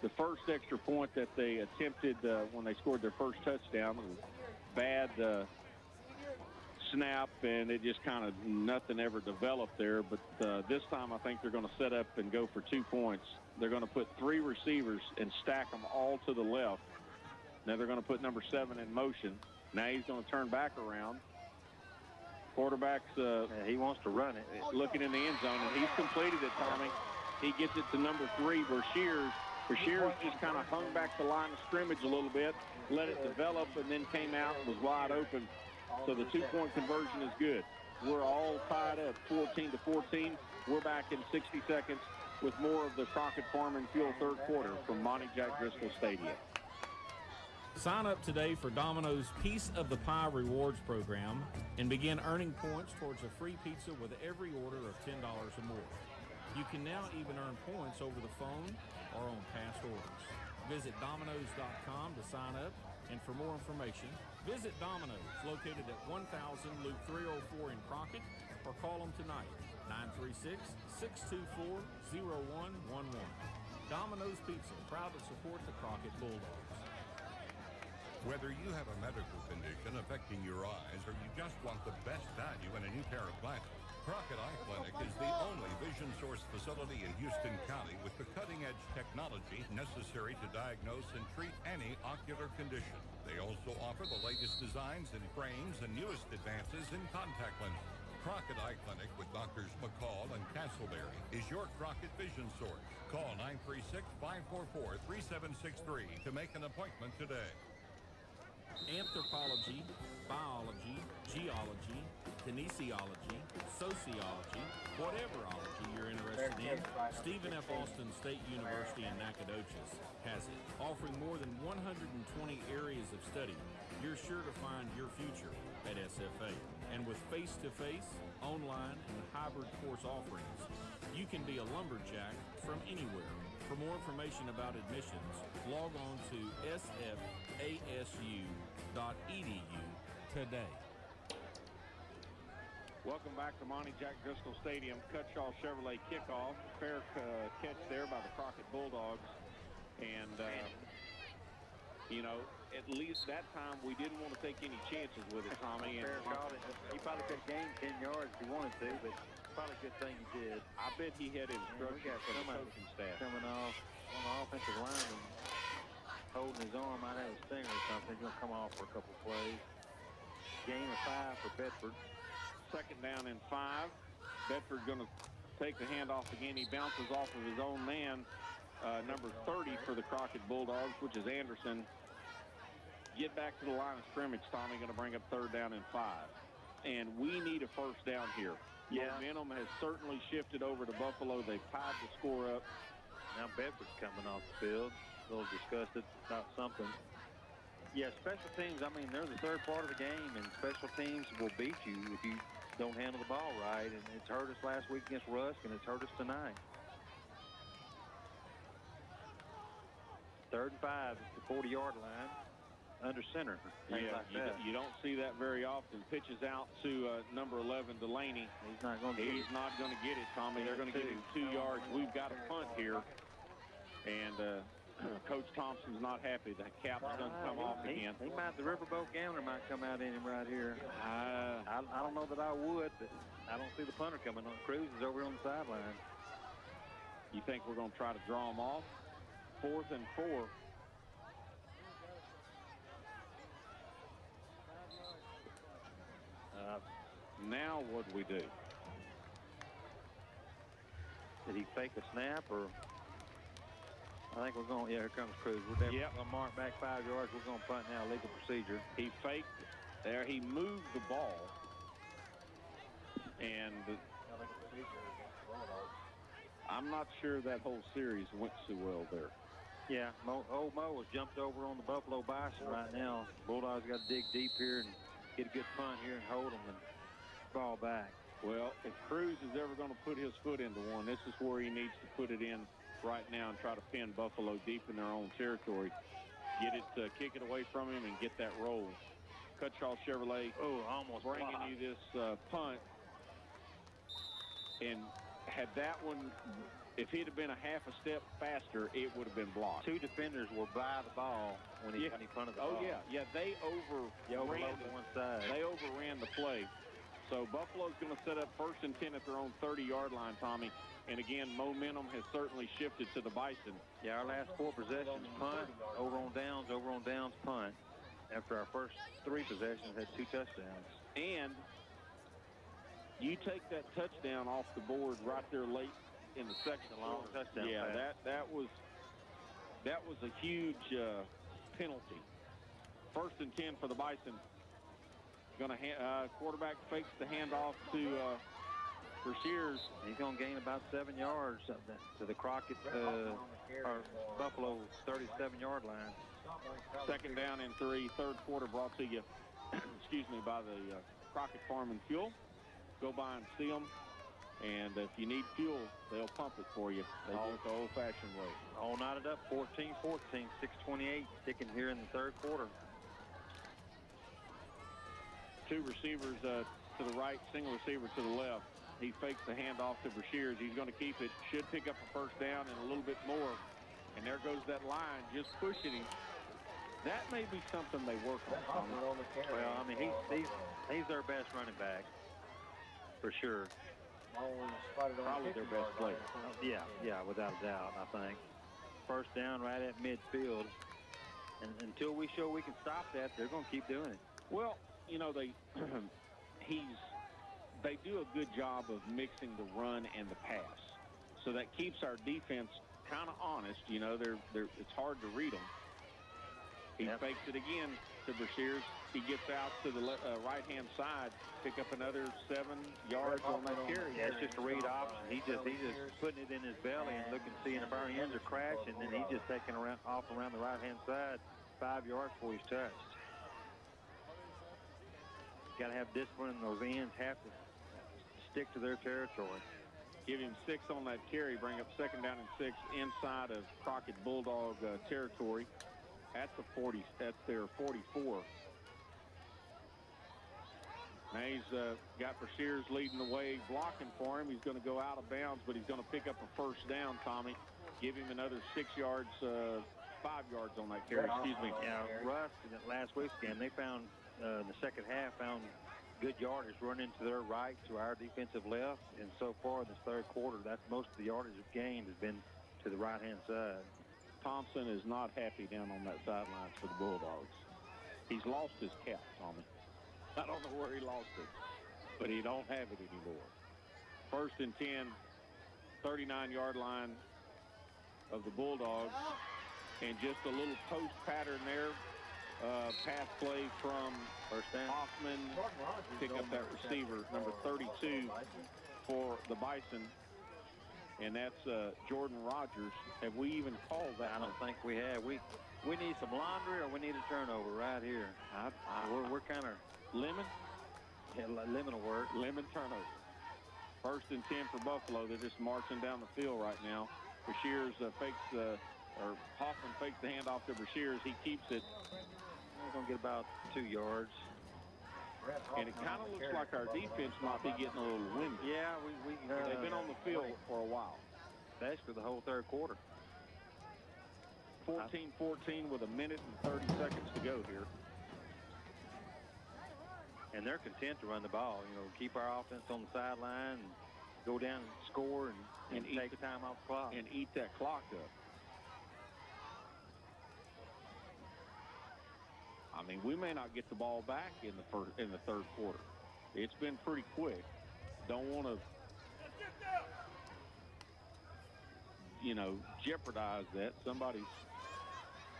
The first extra point that they attempted when they scored their first touchdown was bad snap, and it just kind of nothing ever developed there. But this time I think they're going to set up and go for 2 points. They're going to put 3 receivers and stack them all to the left. Now they're going to put number 7 in motion. Now he's going to turn back around. Quarterback's he wants to run it. Looking in the end zone, and he's completed it, Tommy. He gets it to number 3, Brashears. Brashears just kind of hung back the line of scrimmage a little bit, let it develop, and then came out and was wide open. So the 2-point conversion is good. We're all tied up 14-14. We're back in 60 seconds with more of the Crockett Farm and Fuel third quarter from Monty Jack Driscoll Stadium. Sign up today for Domino's Piece of the Pie Rewards program and begin earning points towards a free pizza with every order of $10 or more. You can now even earn points over the phone or on past orders. Visit Domino's.com to sign up, and for more information, visit Domino's, located at 1000 Loop 304 in Crockett, or call them tonight, 936-624-0111. Domino's Pizza, proud to support the Crockett Bulldogs. Whether you have a medical condition affecting your eyes or you just want the best value in a new pair of glasses, Crockett Eye Clinic is the only vision source facility in Houston County with the cutting-edge technology necessary to diagnose and treat any ocular condition. They also offer the latest designs in frames and newest advances in contact lenses. Crockett Eye Clinic with Doctors McCall and Castleberry is your Crockett vision source. Call 936-544-3763 to make an appointment today. Anthropology, biology, geology, kinesiology, sociology, whatever ology you're interested in, Stephen F. Austin State University in Nacogdoches has it. Offering more than 120 areas of study, you're sure to find your future at SFA. And with face-to-face, online, and hybrid course offerings, you can be a lumberjack from anywhere. For more information about admissions, log on to sfasu.edu today. Welcome back to Monty Jack Driscoll Stadium. Cutshaw Chevrolet kickoff. Fair catch there by the Crockett Bulldogs. And, you know, at least that time we didn't want to take any chances with it, Tommy. Fair call. He probably could have gained 10 yards if he wanted to, but probably a good thing he did. I bet he had instructions from the coaching staff. Coming off on the offensive line and holding his arm, might have a stinger or something. He's going to come off for a couple plays. Gain of 5 for Bedford. Second down and 5. Bedford's going to take the handoff again. He bounces off of his own man, number 30 for the Crockett Bulldogs, which is Anderson. Get back to the line of scrimmage, Tommy. Going to bring up third down and 5. And we need a first down here. Yeah. Momentum has certainly shifted over to Buffalo. They've tied the score up. Now Bedford's coming off the field. A little disgusted about something. Yeah, special teams, I mean, they're the third part of the game, and special teams will beat you if you don't handle the ball right. And it's hurt us last week against Rusk, and it's hurt us tonight. Third and 5 at the 40-yard line. Under center. Yeah, like you don't see that very often. Pitches out to number 11, Delaney. He's not going to get it. He's not going to get it, Tommy. They're going to give him 2 yards. We've got a punt here. And Coach Thompson's not happy. The cap's going to come off again. The Riverboat Gambler might come out in him right here. I don't know that I would, but I don't see the punter coming on. Cruz is over on the sideline. You think we're going to try to draw him off? 4th and 4. Now what do we do? Did he fake a snap, or? I think we're going, yeah, here comes Cruz. We're definitely going to mark back 5 yards. We're going to punt now, legal procedure. He faked there. He moved the ball. And I'm not sure that whole series went so well there. Yeah, old Mo has jumped over on the Buffalo Bison right now. Bulldogs got to dig deep here and get a good punt here and hold them and ball back. Well, if Cruz is ever going to put his foot into one, this is where he needs to put it in right now and try to pin Buffalo deep in their own territory. Get it, kick it away from him and get that roll. Cutshaw Chevrolet almost bringing you this punt. And had that one, if he'd have been a half a step faster, it would have been blocked. 2 defenders were by the ball when he punted the ball. Oh, yeah. They overran to one side. They overran the play. So Buffalo's going to set up 1st and 10 at their own 30-yard line, Tommy. And again, momentum has certainly shifted to the Bison. Yeah, our last 4 possessions, punt, over on downs, punt. After our first 3 possessions, had 2 touchdowns. And you take that touchdown off the board right there late in the second. A long touchdown. Yeah, pass. that was a huge penalty. 1st and 10 for the Bison. Quarterback fakes the handoff to Brashears. He's going to gain about 7 yards to the Crockett or Buffalo 37-yard line. 2nd down and 3. Third quarter brought to you, excuse me, by the Crockett Farm and Fuel. Go by and see them. And if you need fuel, they'll pump it for you. They do it the old-fashioned way. All knotted up, 14-14, 6:28, sticking here in the third quarter. 2 receivers to the right, single receiver to the left. He fakes the handoff to Brashears. He's going to keep it. Should pick up a first down and a little bit more. And there goes that line, just pushing him. That may be something they work on. Well, I mean, he's their best running back, for sure. Probably their best player. Yeah, without a doubt, I think. First down right at midfield. And until we show we can stop that, they're going to keep doing it. Well, you know, they do a good job of mixing the run and the pass. So that keeps our defense kind of honest. You know, it's hard to read them. He fakes it again. to Brashears. He gets out to the right-hand side, pick up another 7 yards on that carry. Yeah, it's just a read option. He's just putting it in his belly and looking, seeing if our ends are crashed, and then he's just taking off around the right-hand side, 5 yards before he's touched. Got to have discipline, and those ends have to stick to their territory. Give him 6 on that carry, bring up 2nd down and 6 inside of Crockett Bulldog territory. That's their 44. Now he's got Brashears leading the way, blocking for him. He's going to go out of bounds, but he's going to pick up a 1st down, Tommy. Give him another 6 yards, 5 yards on that carry, excuse me. Yeah, Russ, in that last week's game, they found, in the second half, found good yardage running to their right, to our defensive left. And so far this third quarter, that's most of the yardage gained has been to the right-hand side. Thompson is not happy down on that sidelines for the Bulldogs. He's lost his cap, Tommy. I don't know where he lost it, but he don't have it anymore. 1st and 10, 39-yard line of the Bulldogs. And just a little post pattern there. Pass play from Hoffman. Pick up that receiver, number 32 for the Bison. And that's Jordan Rogers. Have we even called that? I don't think we have. We need some laundry, or we need a turnover right here. We're kind of lemon. Yeah, lemon will work. Lemon turnover. 1st and 10 for Buffalo. They're just marching down the field right now. Brashears Hoffman fakes the handoff to Brashears. He keeps it. We're going to get about 2 yards. And it kind of looks like our defense might be getting a little windy. Yeah, they've been on the field for a while. Basically the whole third quarter. 14-14 with 1 minute and 30 seconds to go here. And they're content to run the ball. Keep our offense on the sideline, and go down and score, and take the time off the clock. And eat that clock up. I mean, we may not get the ball back in the third quarter. It's been pretty quick. Don't want to, jeopardize that. Somebody's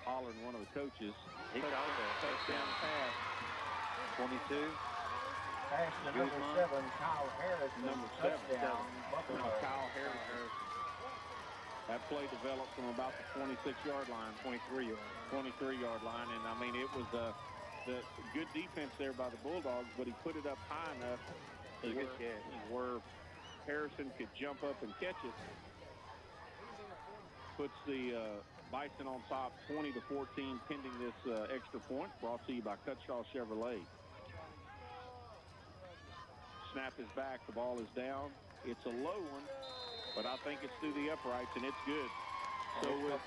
hollering one of the coaches. He called that touchdown pass. 22. Pass to number 7, Kyle Harrison. Number 7, Kyle Harrison. That play developed from about the 26-yard line, 23-yard line. And, I mean, it was the good defense there by the Bulldogs, but he put it up high enough where Harrison could jump up and catch it. Puts the Bison on top, 20-14, pending this extra point. Brought to you by Cutshaw Chevrolet. Snap is back. The ball is down. It's a low one, but I think it's through the uprights, and it's good. So with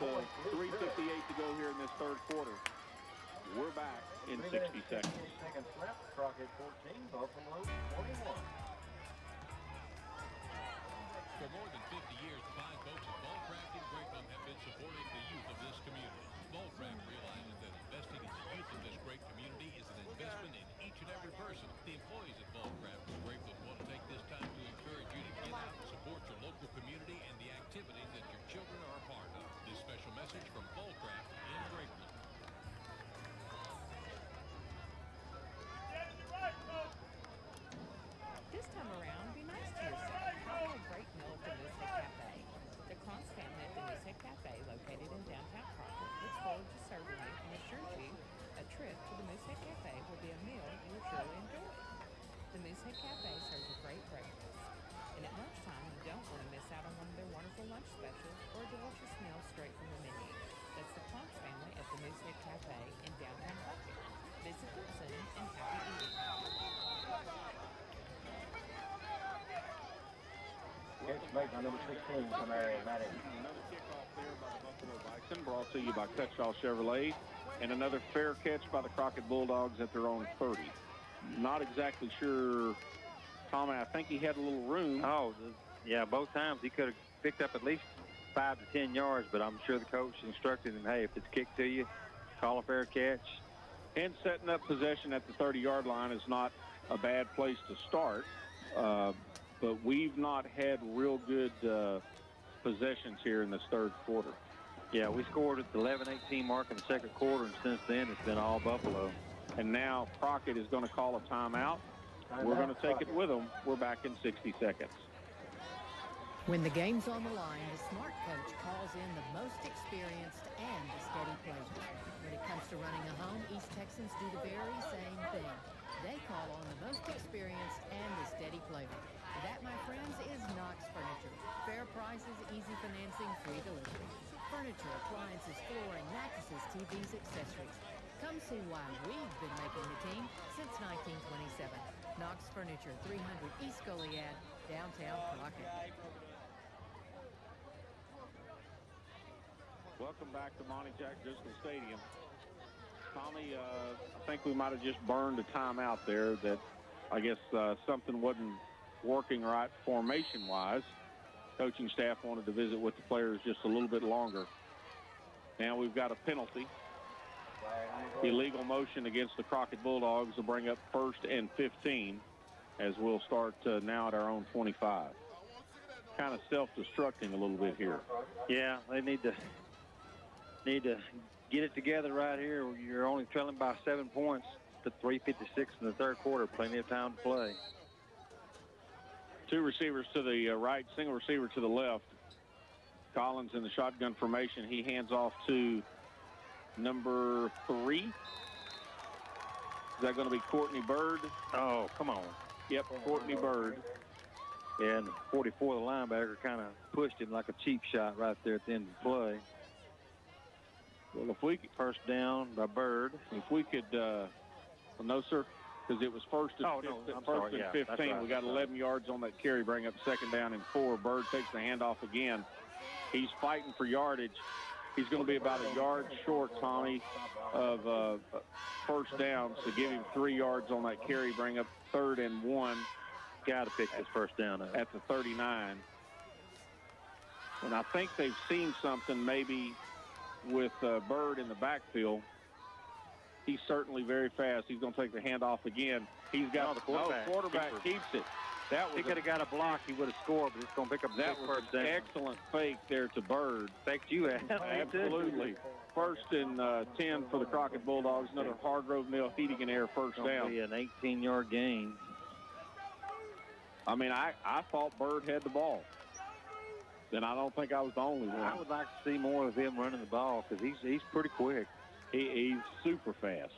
3:58 to go here in this third quarter, we're back in 60 seconds. Seconds left. Crockett 14, Buffalo 21. For more than 50 years, the fine folks at Volcraft in Grapeland have been supporting the youth of this community. Volcraft realizes that investing in the youth of this great community is an investment in each and every person. The employees at Volcraft in Grapeland want to take this time to encourage you to get out and support your local community and the activities that your children are a part of. This special message from Volcraft in Grapeland. This time around, be nice to yourself. Have a great meal at the Moosehead Cafe. The Krantz family at the Moosehead Cafe, located in downtown Crockett, looks forward to serving you and assures you a trip to the Moosehead Cafe will be a meal you will truly enjoy. The Moosehead Cafe serves a great breakfast, and at lunchtime you don't want to miss out on one of their wonderful lunch specials or a delicious meal straight from the menu. That's the Krantz family at the Moosehead Cafe in downtown Crockett. Visit them soon and happy eating. Catch made by number 16 from Aaron Maddox. Another kickoff there by the Buffalo Bison, brought to you by Cutshaw Chevrolet, and another fair catch by the Crockett Bulldogs at their own 30. Not exactly sure, Tommy, I think he had a little room. Yeah, both times he could have picked up at least 5 to 10 yards, but I'm sure the coach instructed him, hey, if it's kicked to you, call a fair catch. And setting up possession at the 30-yard line is not a bad place to start. But we've not had real good possessions here in this third quarter. Yeah, we scored at the 11-18 mark in the second quarter, and since then it's been all Buffalo. And now Crockett is going to call a timeout. We're going to take it with them. We're back in 60 seconds. When the game's on the line, the smart coach calls in the most experienced and the steady players. When it comes to running a home, East Texans do the very same thing. They call on the most experienced and the steady players. That, my friends, is Knox Furniture. Fair prices, easy financing, free delivery. Furniture, appliances, flooring, mattresses, TVs, accessories. Come see why we've been making the team since 1927. Knox Furniture, 300 East Goliad, downtown Crockett. Welcome back to Monty Jack Driscoll Stadium. Tommy, I think we might have just burned a timeout there that I guess something wasn't working right formation-wise. Coaching staff wanted to visit with the players just a little bit longer. Now we've got a penalty. Illegal motion against the Crockett Bulldogs will bring up 1st and 15 as we'll start now at our own 25. Kind of self-destructing a little bit here. Yeah, they need to get it together right here. You're only trailing by 7 points to 3:56 in the third quarter. Plenty of time to play. 2 receivers to the right, single receiver to the left. Collins in the shotgun formation. He hands off to number 3. Is that going to be Courtney Bird? Oh, come on. Yep, Courtney Bird. And 44, the linebacker, kind of pushed him like a cheap shot right there at the end of the play. Well, if we could, first down by Bird. If we could, well, no, sir, because it was first and 15. Right, we got 11 yards on that carry, bring up 2nd down and 4. Bird takes the handoff again. He's fighting for yardage. He's going to be about a yard short, Tommy, of first down. So give him 3 yards on that carry, bring up 3rd and 1. Got to pick this first down up. At the 39. And I think they've seen something maybe with Bird in the backfield. He's certainly very fast. He's going to take the handoff again. He's got the quarterback keeps it. That was he could have got a block. He would have scored, but it's going to pick up that was first down. Excellent fake there to Bird. Faked you at. Absolutely. 1st and 10 for the Crockett Bulldogs. Another Hargrove Mill Heating and Air first down. Be an 18-yard gain. I mean, I thought Bird had the ball. Then I don't think I was the only one. I would like to see more of him running the ball because he's pretty quick. He's super fast.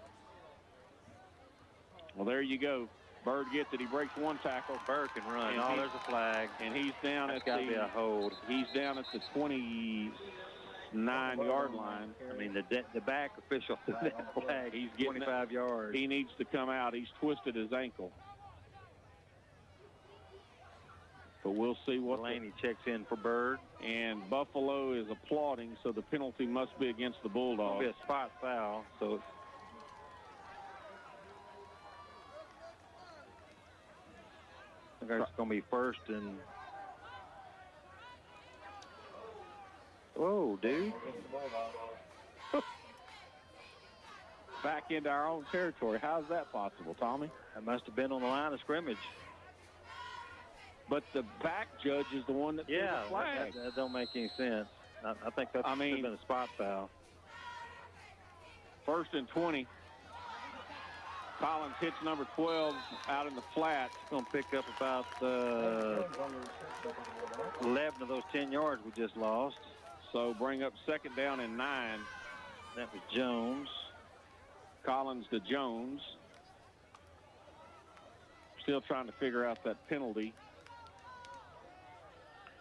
Well, there you go. Bird gets it. He breaks 1 tackle. Bird can run. And there's a flag. And he's down That's at got to be a hold. He's down at the 29-yard line. I mean, the back official that flag. He's getting 25 yards. He needs to come out. He's twisted his ankle. But we'll see what Delaney checks in for Bird. And Buffalo is applauding, so the penalty must be against the Bulldogs. It'll be a spot foul, so I think it's going to be 1st and... Whoa, dude. Back into our own territory. How's that possible, Tommy? That must have been on the line of scrimmage. But the back judge is the one that threw the flag. That don't make any sense. I think that should have been a spot foul. 1st and 20. Collins hits number 12 out in the flat. Going to pick up about 11 of those 10 yards we just lost. So bring up 2nd down and 9. That was Jones. Collins to Jones. Still trying to figure out that penalty.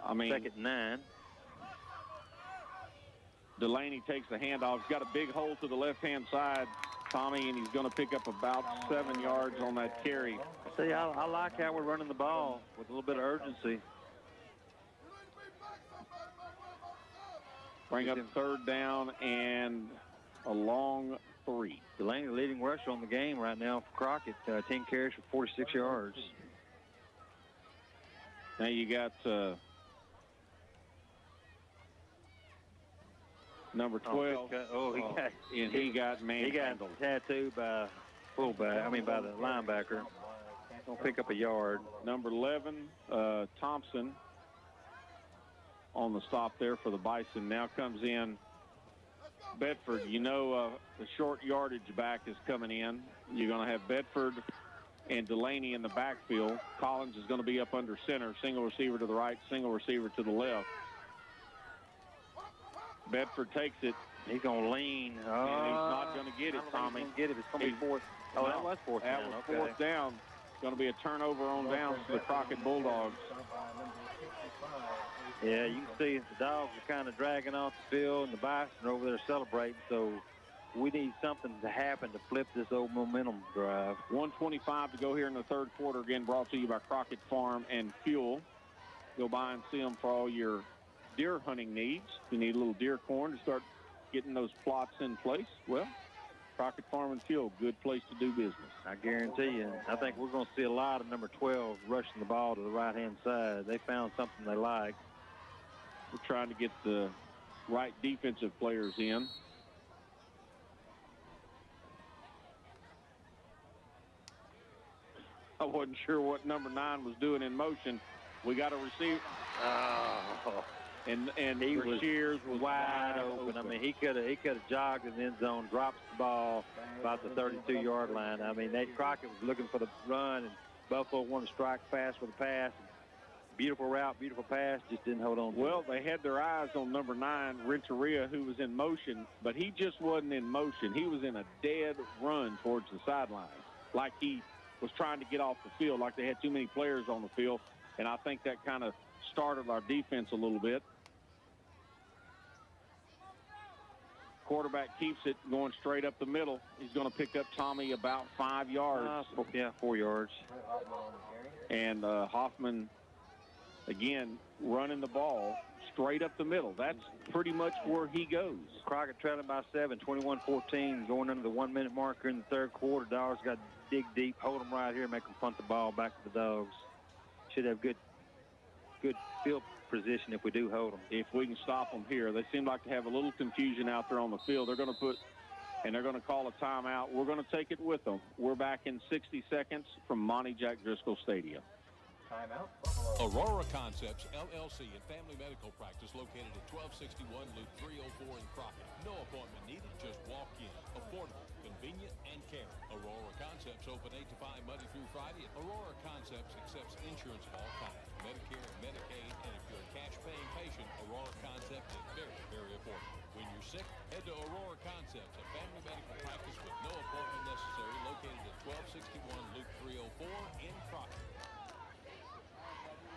I mean, 2nd and 9. Delaney takes the handoff. He's got a big hole to the left-hand side, Tommy, and he's going to pick up about 7 yards on that carry. See, I like how we're running the ball with a little bit of urgency. Bring up 3rd down and a long 3. Delaney, leading rusher on the game right now for Crockett, 10 carries for 46 yards. Now you got number 12. He got manhandled. He got tattooed by fullback. I mean, by the linebacker. Don't pick up a yard. Number 11, Thompson, on the stop there for the Bison. Now comes in Bedford, the short yardage back is coming in. You're going to have Bedford and Delaney in the backfield. Collins is going to be up under center. Single receiver to the right, single receiver to the left. Bedford takes it. He's going to lean. And he's not going to get it, Tommy. He's going to get it. It's going to be fourth. Oh, that was fourth down. That was fourth down. Going to be a turnover on downs for the Crockett Bulldogs. Yeah, you can see the Dogs are kind of dragging off the field, and the Bisons are over there celebrating. So we need something to happen to flip this old momentum drive. 1:25 to go here in the third quarter. Again, brought to you by Crockett Farm and Fuel. Go by and see them for all your deer hunting needs. If you need a little deer corn to start getting those plots in place, well, Crockett Farm and Fuel, good place to do business. I guarantee you. I think we're going to see a lot of number 12 rushing the ball to the right-hand side. They found something they like. We're trying to get the right defensive players in. I wasn't sure what number 9 was doing in motion. We got a receiver. And he Shears was wide open. I mean, he could have jogged in the end zone, dropped the ball about the 32-yard line. I mean, Crockett was looking for the run, and Buffalo wanted to strike fast with the pass. Beautiful route, beautiful pass, just didn't hold on. Well, they had their eyes on number 9, Renteria, who was in motion, but he just wasn't in motion. He was in a dead run towards the sideline, like he was trying to get off the field, like they had too many players on the field, and I think that kind of started our defense a little bit. Quarterback keeps it going straight up the middle. He's going to pick up Tommy about 5 yards. 4 yards. And Hoffman, again, running the ball straight up the middle. That's pretty much where he goes. Crockett trailing by 7, 21-14, going under the 1-minute marker in the third quarter. Dogs got to dig deep, hold them right here, make them punt the ball back to the Dogs. Should have good field position if we do hold them. If we can stop them here. They seem like to have a little confusion out there on the field. They're going to call a timeout. We're going to take it with them. We're back in 60 seconds from Monty Jack Driscoll Stadium. Timeout. Aurora Concepts, LLC and Family Medical Practice located at 1261 Loop 304 in Crockett. No appointment needed, just walk in. Affordable, convenient, and caring. Aurora Concepts open 8 to 5 Monday through Friday. Aurora Concepts accepts insurance of all kinds, Medicare and Medicaid, and if you're a cash-paying patient, Aurora Concepts is very, very affordable. When you're sick, head to Aurora Concepts, a family medical practice with no appointment necessary, located at 1261 Loop 304 in Crockett.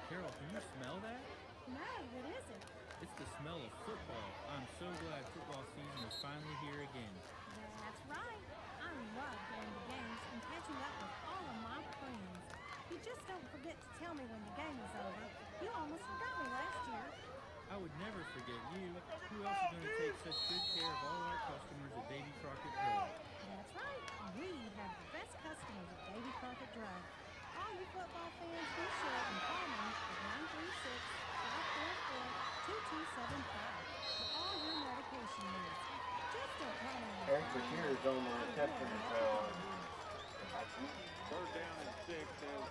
Carol, can you smell that? No, what is it? It's the smell of football. I'm so glad football season is finally here again. That's right. I love going to games and catching up with all of my friends. You just don't forget to tell me when the game is over. You almost forgot me last year. I would never forget you. Who else is going to take such good care of all our customers at Davy Crockett Drug? That's right. We have the best customers at Davy Crockett Drug. All you football fans, be sure and call me at 936-544-2275 for all your medication needs. Just don't call me. Eric Bashir is on the reception. Third down and 6 as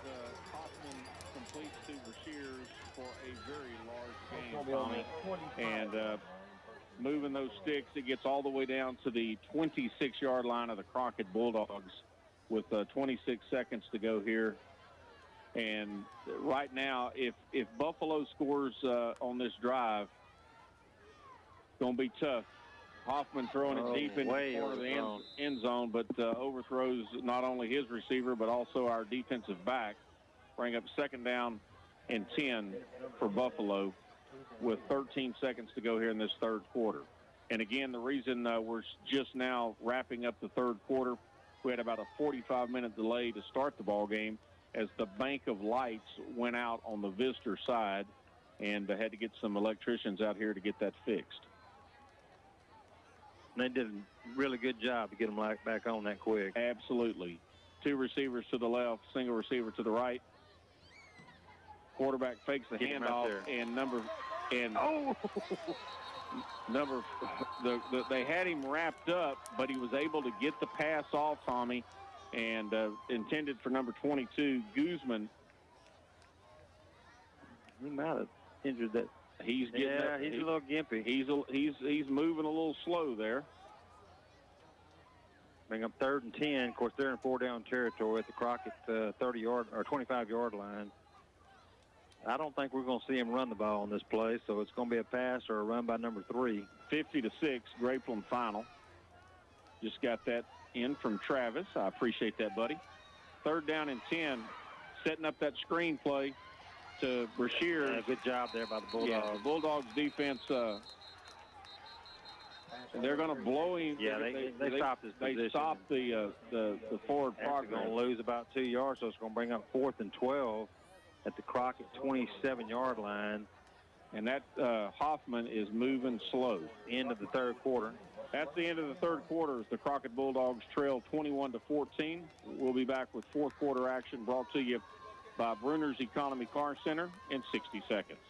Hoffman completes to Bashir's for a very large gain, Tommy. And moving those sticks, it gets all the way down to the 26-yard line of the Crockett Bulldogs with 26 seconds to go here. And right now, if Buffalo scores on this drive, it's going to be tough. Hoffman throwing it deep in the corner of the end zone, but overthrows not only his receiver, but also our defensive back. Bring up second down and 10 for Buffalo with 13 seconds to go here in this third quarter. And again, the reason we're just now wrapping up the third quarter, we had about a 45-minute delay to start the ball game as the bank of lights went out on the visitor side, and had to get some electricians out here to get that fixed. They did a really good job to get them back on that quick. Absolutely. 2 receivers to the left, single receiver to the right. Quarterback fakes the handoff, and they had him wrapped up, but he was able to get the pass off, Tommy, and intended for number 22, Guzman. He might have injured that. He's getting he's a little gimpy. He's moving a little slow there. Bring up 3rd and 10. Of course, they're in 4-down territory at the Crockett 30-yard or 25-yard line. I don't think we're going to see him run the ball on this play, so it's going to be a pass or a run by number 3. 50-6, Grapeland final. Just got that in from Travis. I appreciate that, buddy. 3rd down and 10, setting up that screen play to Brashear. Yeah, good job there by the Bulldogs. Yeah, the Bulldogs defense, they're going to blow him. Yeah, they stopped his position. They stopped the forward progress. They're going to lose about 2 yards, so it's going to bring up 4th and 12 at the Crockett 27-yard line. And that Hoffman is moving slow. End of the 3rd quarter. That's the end of the 3rd quarter as the Crockett Bulldogs trail 21-14. We'll be back with 4th quarter action brought to you by Bruner's Economy Car Center in 60 seconds.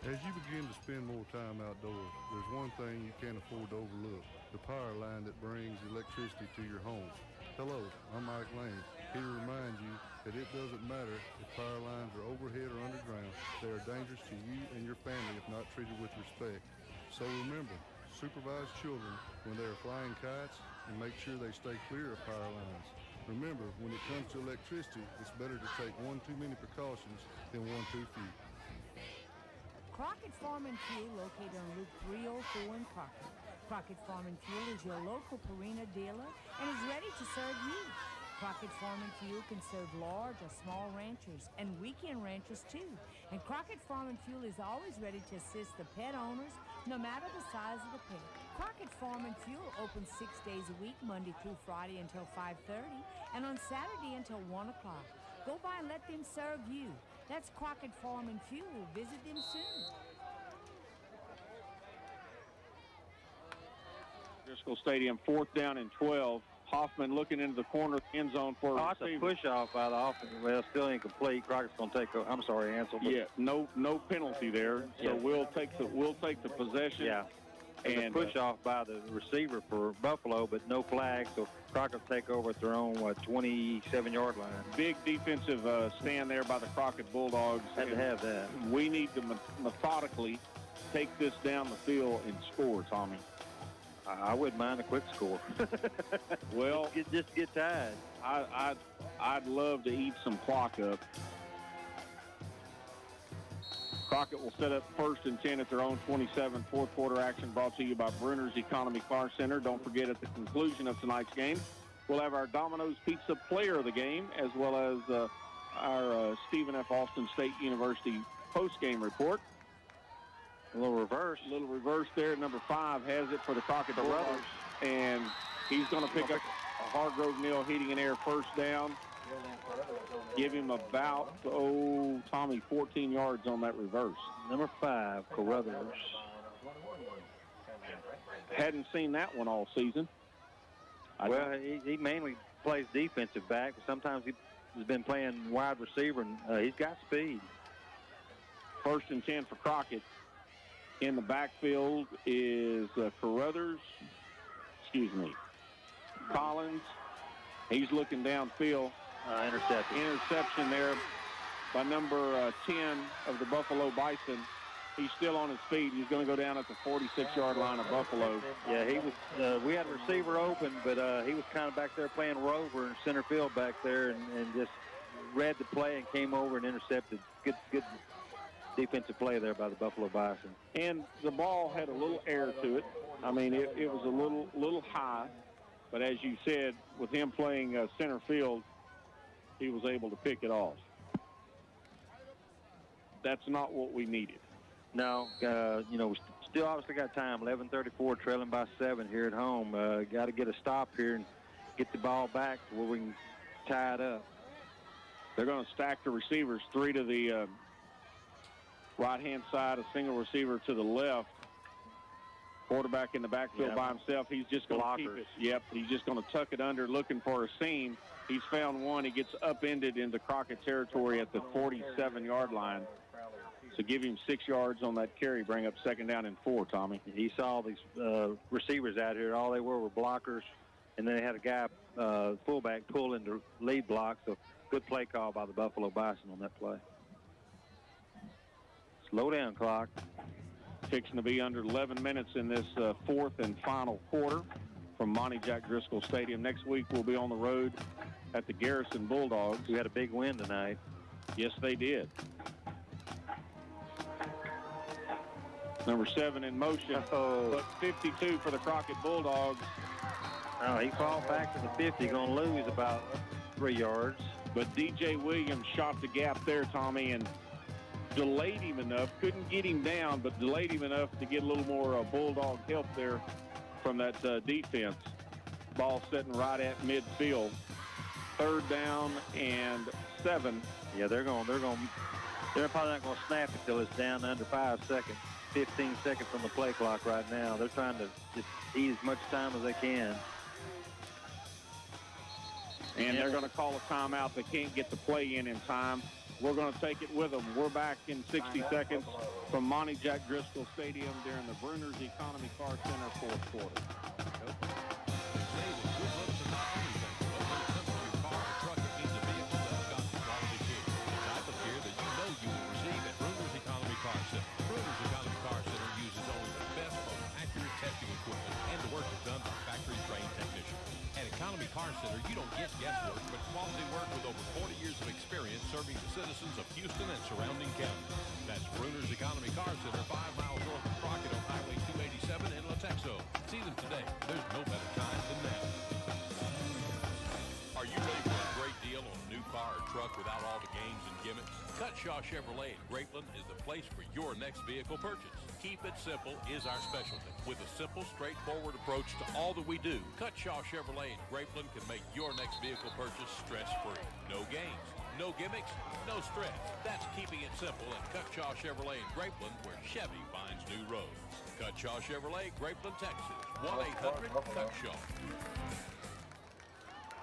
As you begin to spend more time outdoors, there's one thing you can't afford to overlook: the power line that brings electricity to your home. Hello, I'm Mike Lane, here to remind you that it doesn't matter if power lines are overhead or underground. They are dangerous to you and your family if not treated with respect. So remember, supervise children when they are flying kites and make sure they stay clear of power lines. Remember, when it comes to electricity, it's better to take one too many precautions than one too few. Crockett Farm and Fuel, located on Loop 304 in Crockett. Crockett Farm and Fuel is your local Purina dealer and is ready to serve you. Crockett Farm and Fuel can serve large or small ranchers and weekend ranchers too. And Crockett Farm and Fuel is always ready to assist the pet owners, no matter the size of the pet. Crockett Farm and Fuel opens 6 days a week, Monday through Friday until 5:30, and on Saturday until 1 o'clock. Go by and let them serve you. That's Crockett Farm and Fuel. Visit them soon. Driscoll Stadium, 4th down and 12. Hoffman looking into the corner of the end zone for a receiver. That's a push-off by the offense. Well, still incomplete. Crockett's going to take – I'm sorry, Ansel. Yeah, no penalty there. So we'll take the possession. Yeah. And push-off by the receiver for Buffalo, but no flag. So Crockett will take over at their own, 27-yard line. Big defensive stand there by the Crockett Bulldogs. Had to have that. We need to methodically take this down the field and score, Tommy. I wouldn't mind a quick score. Well, just get tied. I'd love to eat some clock up. Crockett will set up 1st and 10 at their own 27. 4th quarter action brought to you by Bruner's Economy Car Center. Don't forget, at the conclusion of tonight's game, we'll have our Domino's Pizza player of the game, as well as our Stephen F. Austin State University post-game report. A little reverse there. Number 5 has it for the Crockett Bulldogs, and he's going to pick up a Hargrove Neal Heating and Air 1st down. Give him about, Tommy, 14 yards on that reverse. Number 5, Carruthers. Hadn't seen that one all season. Well, he mainly plays defensive back, but sometimes he's been playing wide receiver, and he's got speed. 1st and 10 for Crockett. In the backfield is Carruthers. Collins. He's looking downfield. Interception there by number 10 of the Buffalo Bison. He's still on his feet. He's going to go down at the 46-yard line of Buffalo. Yeah, he was. We had a receiver open, but he was kind of back there playing rover in center field back there, and just read the play and came over and intercepted. Good defensive play there by the Buffalo Bison. And the ball had a little air to it. I mean, it was a little high, but as you said, with him playing center field, he was able to pick it off. That's not what we needed. No, we still obviously got time. 11:34, trailing by 7 here at home. Got to get a stop here and get the ball back to where we can tie it up. They're going to stack the receivers, 3 to the right-hand side, a single receiver to the left. Quarterback in the backfield by himself. He's just going to keep it. Yep, he's just going to tuck it under, looking for a seam. He's found one. He gets upended into Crockett territory at the 47-yard line. So give him 6 yards on that carry, bring up 2nd down and 4, Tommy. He saw these receivers out here. All they were blockers, and then they had a guy, fullback, pull into lead block. So good play call by the Buffalo Bison on that play. Slow down clock. Fixing to be under 11 minutes in this 4th and final quarter. from Monty Jack Driscoll Stadium. Next week we'll be on the road at the Garrison Bulldogs. We had a big win tonight. Yes, they did. Number 7 in motion, but 52 for the Crockett Bulldogs. Oh, he falls back to the 50, going to lose about 3 yards. But DJ Williams shot the gap there, Tommy, and delayed him enough. Couldn't get him down, but delayed him enough to get a little more Bulldog help there from that defense. Ball sitting right at midfield. 3rd down and 7. Yeah, they're probably not going to snap it till it's down under 5 seconds. 15 seconds on the play clock right now. They're trying to just eat as much time as they can. And they're going to call a timeout. They can't get the play in time. We're going to take it with them. We're back in 60 seconds from Monty Jack Driscoll Stadium during the Bruner's Economy Car Center 4th quarter. Economy Car Center, you don't get guesswork, but quality work with over 40 years of experience serving the citizens of Houston and surrounding counties. That's Bruner's Economy Car Center, 5 miles north of Crockett on Highway 287 in Latexo. See them today. There's no better time than now. Are you ready for a great deal on a new car or truck without all the games and gimmicks? Cutshaw Chevrolet in Grapeland is the place for your next vehicle purchase. Keep it simple is our specialty. With a simple, straightforward approach to all that we do, Cutshaw Chevrolet in Grapeland can make your next vehicle purchase stress-free. No games, no gimmicks, no stress. That's keeping it simple at Cutshaw Chevrolet in Grapeland, where Chevy finds new roads. Cutshaw Chevrolet, Grapeland, Texas. 1-800-CUTSHAW.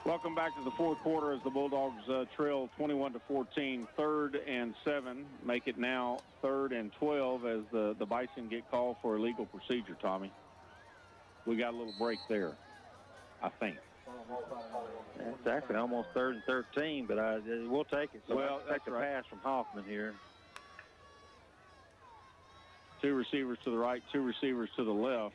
Welcome back to the 4th quarter as the Bulldogs trail 21-14, 3rd and 7. Make it now 3rd and 12 as the Bison get called for illegal procedure, Tommy. We got a little break there, I think. It's actually almost 3rd and 13, but we'll take it. So well, take the pass from Hoffman here. 2 receivers to the right, 2 receivers to the left.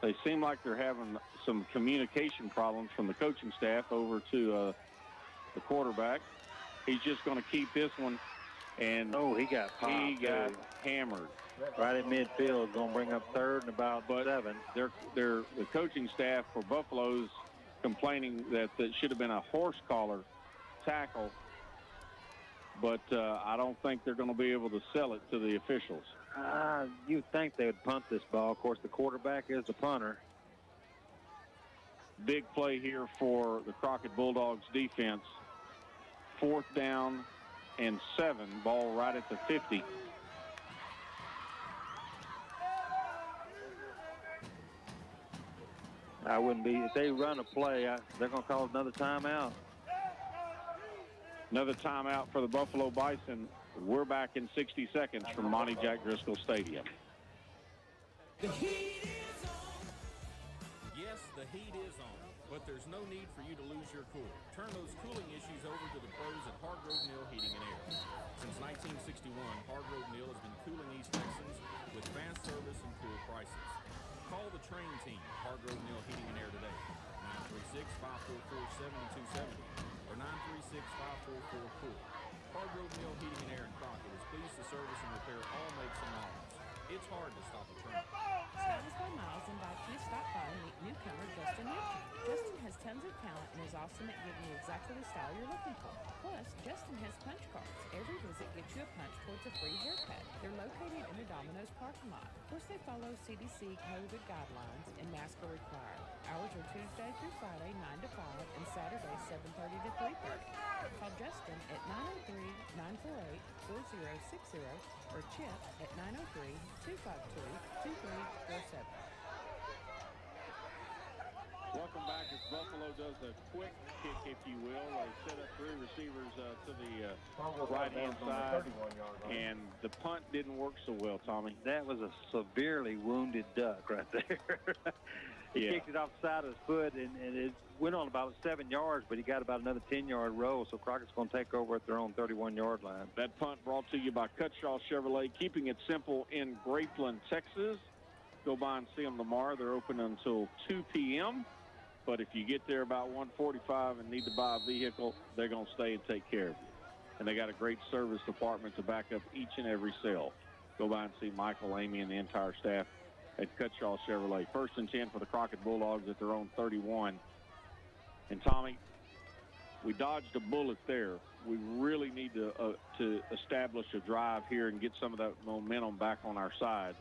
They seem like they're having some communication problems from the coaching staff over to the quarterback. He's just going to keep this one. And he got popped. He got hammered. Right at midfield, going to bring up 3rd and about 7. The coaching staff for Buffalo's complaining that it should have been a horse collar tackle. But I don't think they're going to be able to sell it to the officials. You'd think they would punt this ball. Of course, the quarterback is the punter. Big play here for the Crockett Bulldogs defense. 4th down and 7. Ball right at the 50. I wouldn't be. If they run a play, they're going to call another timeout. Another timeout for the Buffalo Bison. We're back in 60 seconds from Monty Jack Driscoll Stadium. The heat is on. Yes, the heat is on, but there's no need for you to lose your cool. Turn those cooling issues over to the pros at Hargrove Neal Heating and Air. Since 1961, Hargrove Neal has been cooling East Texans with fast service and cool prices. Call the train team at Hargrove Neal Heating and Air today, 936-544-7270 or 936-544-COOL. Hargrove Neal Heating and Air in Crockett is pleased to service and repair all makes and models. It's hard to stop a train. Styles by Miles invite you to stop by and meet newcomer Justin Ritchie. Justin has tons of talent and is awesome at giving you exactly the style you're looking for. Plus, Justin has punch cards. Every visit gets you a punch towards a free haircut. They're located in the Domino's parking lot. Of course, they follow CDC COVID guidelines and masks are required. Hours are Tuesday through Friday, 9 to 5, and Saturday, 7:30 to 3:30. Call Justin at 903-948-4060 or Chip at 903-252-2347. Welcome back as Buffalo does a quick kick, if you will. They set up 3 receivers to the right-hand side, and the punt didn't work so well, Tommy. That was a severely wounded duck right there. He kicked it off the side of his foot, and it went on about 7 yards, but he got about another 10-yard roll, so Crockett's going to take over at their own 31-yard line. That punt brought to you by Cutshaw Chevrolet, keeping it simple in Grapeland, Texas. go by and see them tomorrow. They're open until 2 p.m., but if you get there about 1:45 and need to buy a vehicle, they're going to stay and take care of you. And they got a great service department to back up each and every sale. Go by and see Michael, Amy, and the entire staff at Cutshaw Chevrolet. 1st and 10 for the Crockett Bulldogs at their own 31. And, Tommy, we dodged a bullet there. We really need to establish a drive here and get some of that momentum back on our side.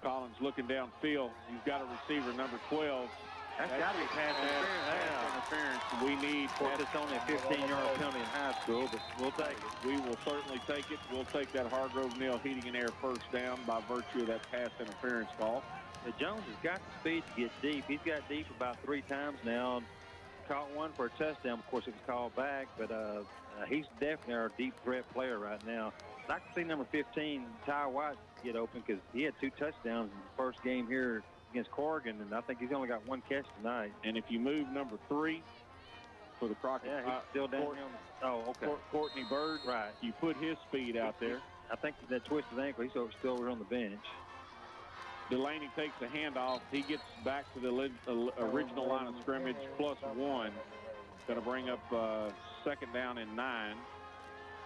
Collins looking downfield. He's got a receiver, number 12. That's got to be pass interference. We need. Of course, it's only a 15-yard penalty in high school, but we'll take it. We will certainly take it. We'll take that Hargrove Neal Heating and Air first down by virtue of that pass interference call. But Jones has got the speed to get deep. He's got deep about 3 times now. Caught one for a touchdown. Of course, it was called back, but he's definitely our deep threat player right now. I'd like to see number 15, K.I.V.Y, get open because he had 2 touchdowns in the first game here against Corrigan, and I think he's only got 1 catch tonight. And if you move number 3 for the Crockett, he's still down here. Okay. Courtney Bird. Right. You put his speed out there. I think that twisted ankle, he's still over on the bench. Delaney takes a handoff. He gets back to the original line of scrimmage, +1. Going to bring up 2nd down and 9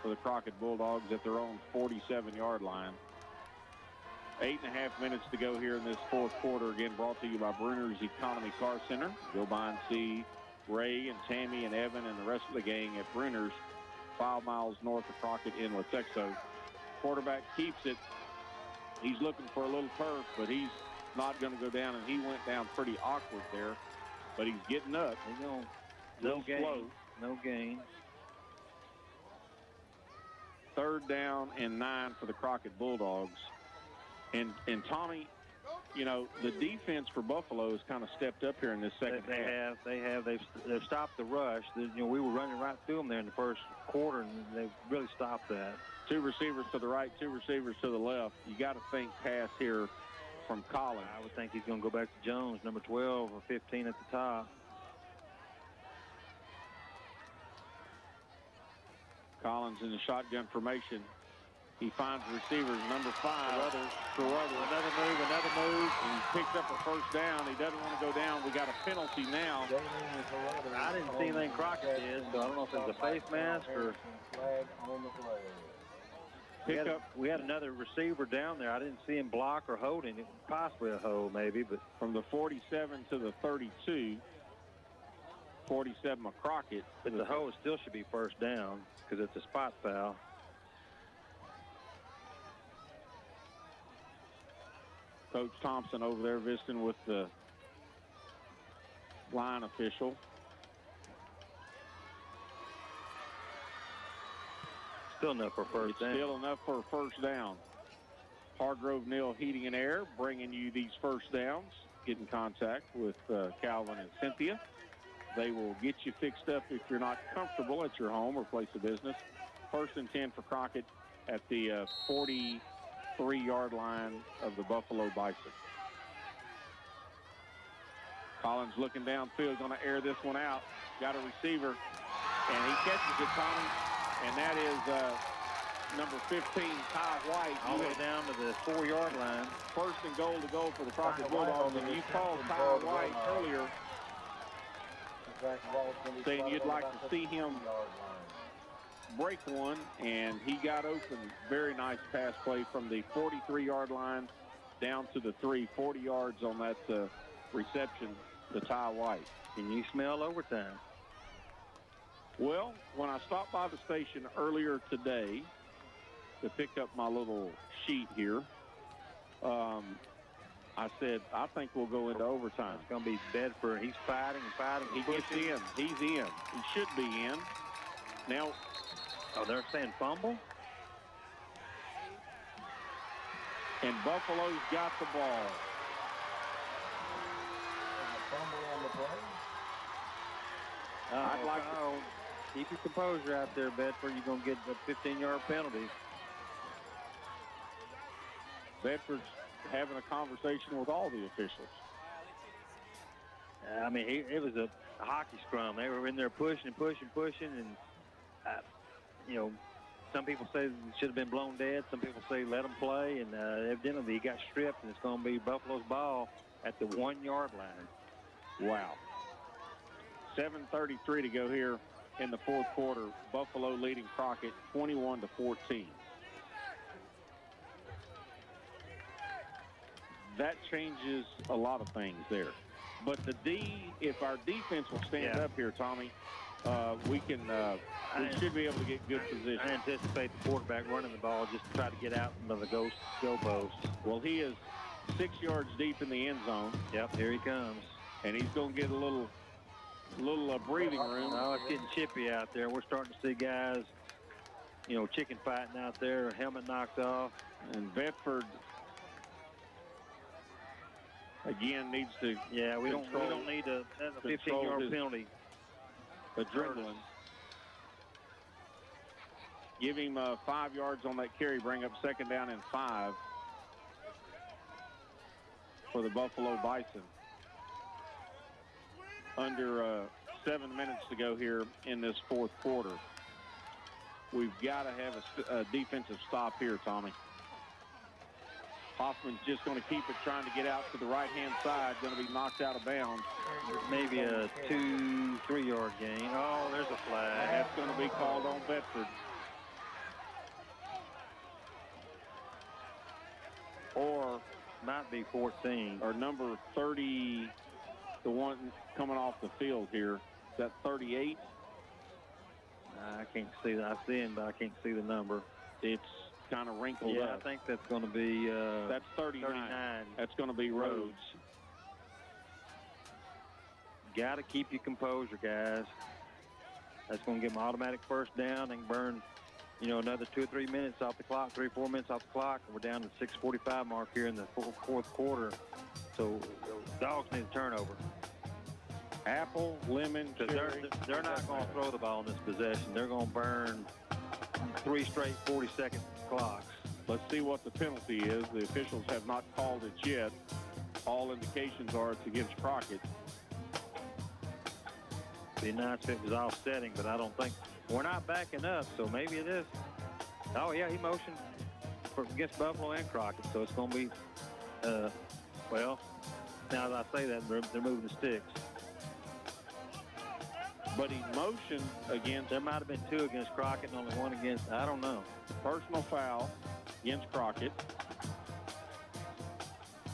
for the Crockett Bulldogs at their own 47-yard line. 8.5 minutes to go here in this 4th quarter. Again, brought to you by Bruner's Economy Car Center. Go by and see Ray and Tammy and Evan and the rest of the gang at Bruner's, 5 miles north of Crockett in Latexo. Quarterback keeps it. He's looking for a little turf, but he's not going to go down, and he went down pretty awkward there. But he's getting up. No gain. Slow. No gain. 3rd down and 9 for the Crockett Bulldogs. And Tommy, you know, the defense for Buffalo has kind of stepped up here in this second half. They have. They've stopped the rush. You know, we were running right through them there in the first quarter, and they've really stopped that. 2 receivers to the right, 2 receivers to the left. You got to think pass here from Collins. I would think he's going to go back to Jones, number 12 or 15 at the top. Collins in the shotgun formation. He finds receivers, number 5. Carruthers. Another move. He picks up a 1st down. He doesn't want to go down. We got a penalty now. I didn't see anything Crockett did, so I don't know if it's a face mask or... We had another receiver down there. I didn't see him block or holding it. Possibly a hold, maybe, but... From the 47 to the 32, 47 of Crockett. But the hold still should be 1st down because it's a spot foul. Coach Thompson over there visiting with the line official. Still enough for 1st down. Still enough for a 1st down. Hargrove Neal Heating and Air bringing you these 1st downs. Get in contact with Calvin and Cynthia. They will get you fixed up if you're not comfortable at your home or place of business. 1st and 10 for Crockett at the 43-yard line of the Buffalo Bison. Collins looking downfield, going to air this one out. Got a receiver, and he catches it, Tommy. And that is number 15, K.I.V.Y. All the way down to the 4-yard line. 1st and goal to go for the Crockett Bulldogs. And you called K.I.V.Y. earlier saying you'd like to see him break one, and he got open. Very nice pass play from the 43-yard line down to the 40 yards on that reception to K.I.V.Y. Can you smell overtime? Well, when I stopped by the station earlier today to pick up my little sheet here, I said, I think we'll go into overtime. It's going to be Bedford. He's fighting and fighting. He gets in. He's in. He should be in. Now, oh, they're saying fumble? And Buffalo's got the ball. Fumble on the play. I'd like to keep your composure out there, Bedford. You're going to get a 15-yard penalty. Bedford's having a conversation with all the officials. I mean, it was a hockey scrum. They were in there pushing, and, you know, some people say it should have been blown dead. Some people say let them play, and evidently he got stripped, and it's going to be Buffalo's ball at the 1-yard line. Wow. 7:33 to go here in the fourth quarter. Buffalo leading Crockett 21-14. That changes a lot of things there. But if our defense will stand up here, Tommy, we should be able to get good position. I anticipate the quarterback running the ball just to try to get out from the go post. Well, he is 6 yards deep in the end zone. Yep, here he comes. And he's going to get a little breathing room. Oh, it's getting chippy out there. We're starting to see guys, chicken fighting out there, helmet knocked off. And Bedford, again, needs to we don't need a 15-yard penalty. Adrenaline. Give him 5 yards on that carry, bring up 2nd down and 5 for the Buffalo Bison. Under 7 minutes to go here in this fourth quarter. We've got to have a defensive stop here, Tommy. Hoffman's just going to keep it, trying to get out to the right-hand side, going to be knocked out of bounds. Maybe a 2-3-yard gain. Oh, there's a flag. That's going to be called on Bedford. Or might be 14. Or number 30, the one coming off the field here. Is that 38? I can't see that. I see him, but I can't see the number. It's kind of wrinkled up. I think that's going to be that's 39. That's going to be Rhodes. Got to keep your composure, guys. That's going to give them automatic first down and burn, another 2 or 3 minutes off the clock, 3 or 4 minutes off the clock. And we're down to the 6:45 mark here in the fourth quarter. So Dogs need a turnover. Apple, lemon, cherry. They're not going to throw the ball in this possession. They're going to burn 3 straight 40-second clocks. Let's see what the penalty is. The officials have not called it yet. All indications are it's against Crockett. Be nice if it was offsetting, but I don't think. We're not backing up, so maybe it is. Oh, yeah, he motioned against Buffalo and Crockett, so it's going to be, well, now that I say that, they're moving the sticks. But he motioned against. There might have been 2 against Crockett and only 1 against. I don't know. Personal foul against Crockett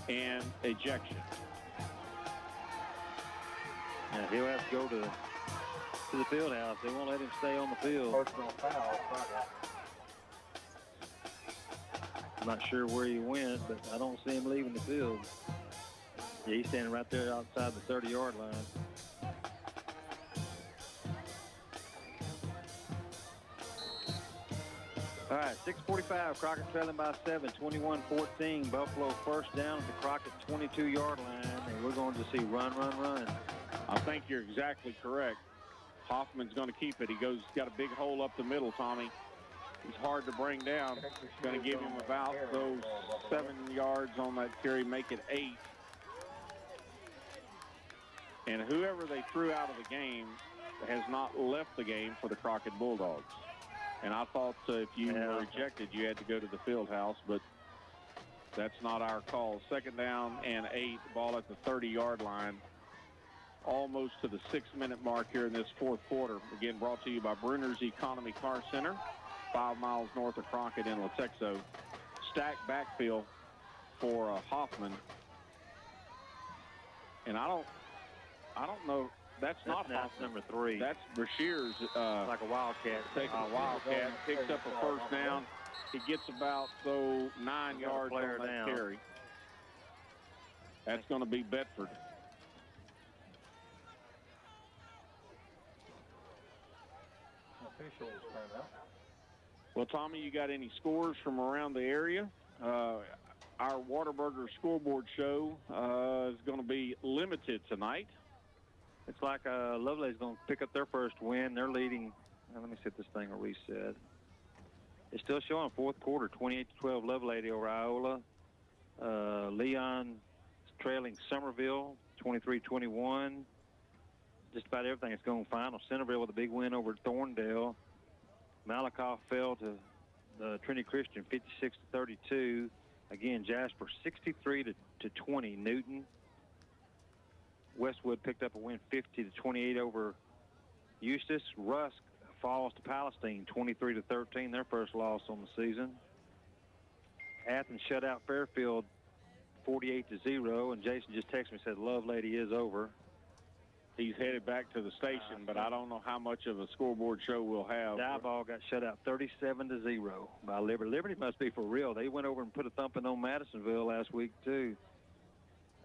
and ejection. Yeah, he'll have to go to the field house. They won't let him stay on the field. Personal foul. I'm not sure where he went, but I don't see him leaving the field. Yeah, he's standing right there outside the 30-yard line. All right, 6:45, Crockett trailing by 7, 21-14. Buffalo first down at the Crockett 22-yard line, and we're going to see run. I think you're exactly correct. Hoffman's going to keep it. Got a big hole up the middle, Tommy. He's hard to bring down. Going to give him about those 7 yards on that carry, make it 8. And whoever they threw out of the game has not left the game for the Crockett Bulldogs. And I thought if you were rejected, you had to go to the field house, but that's not our call. 2nd down and 8, ball at the 30-yard line. Almost to the 6-minute mark here in this fourth quarter. Again, brought to you by Bruner's Economy Car Center, 5 miles north of Crockett in Latexo. Stacked backfield for Hoffman. And I don't know. That's not Hoffman. Number 3. That's Brashear's. Like a Wildcat. Taking a Wildcat, picks up a first down. He gets about 9 yards on that carry. That's going to be Bedford. Officials turn out. Well, Tommy, you got any scores from around the area? Our Whataburger scoreboard show is going to be limited tonight. It's like Loveladies going to pick up their first win. They're leading. Let me see if this thing will reset. It's still showing fourth quarter, 28-12 Lovelady over Iola. Leon trailing Somerville, 23-21. Just about everything is going final. Centerville with a big win over Thorndale. Malakoff fell to Trinity Christian 56-32. Again, Jasper 63-20. Newton. Westwood picked up a win 50-28 over Eustis. Rusk falls to Palestine 23-13, their first loss on the season. Athens shut out Fairfield 48-0, and Jason just texted me and said Love Lady is over. He's headed back to the station, but I don't know how much of a scoreboard show we'll have. Diboll got shut out 37-0 by Liberty. Liberty must be for real. They went over and put a thumping on Madisonville last week, too.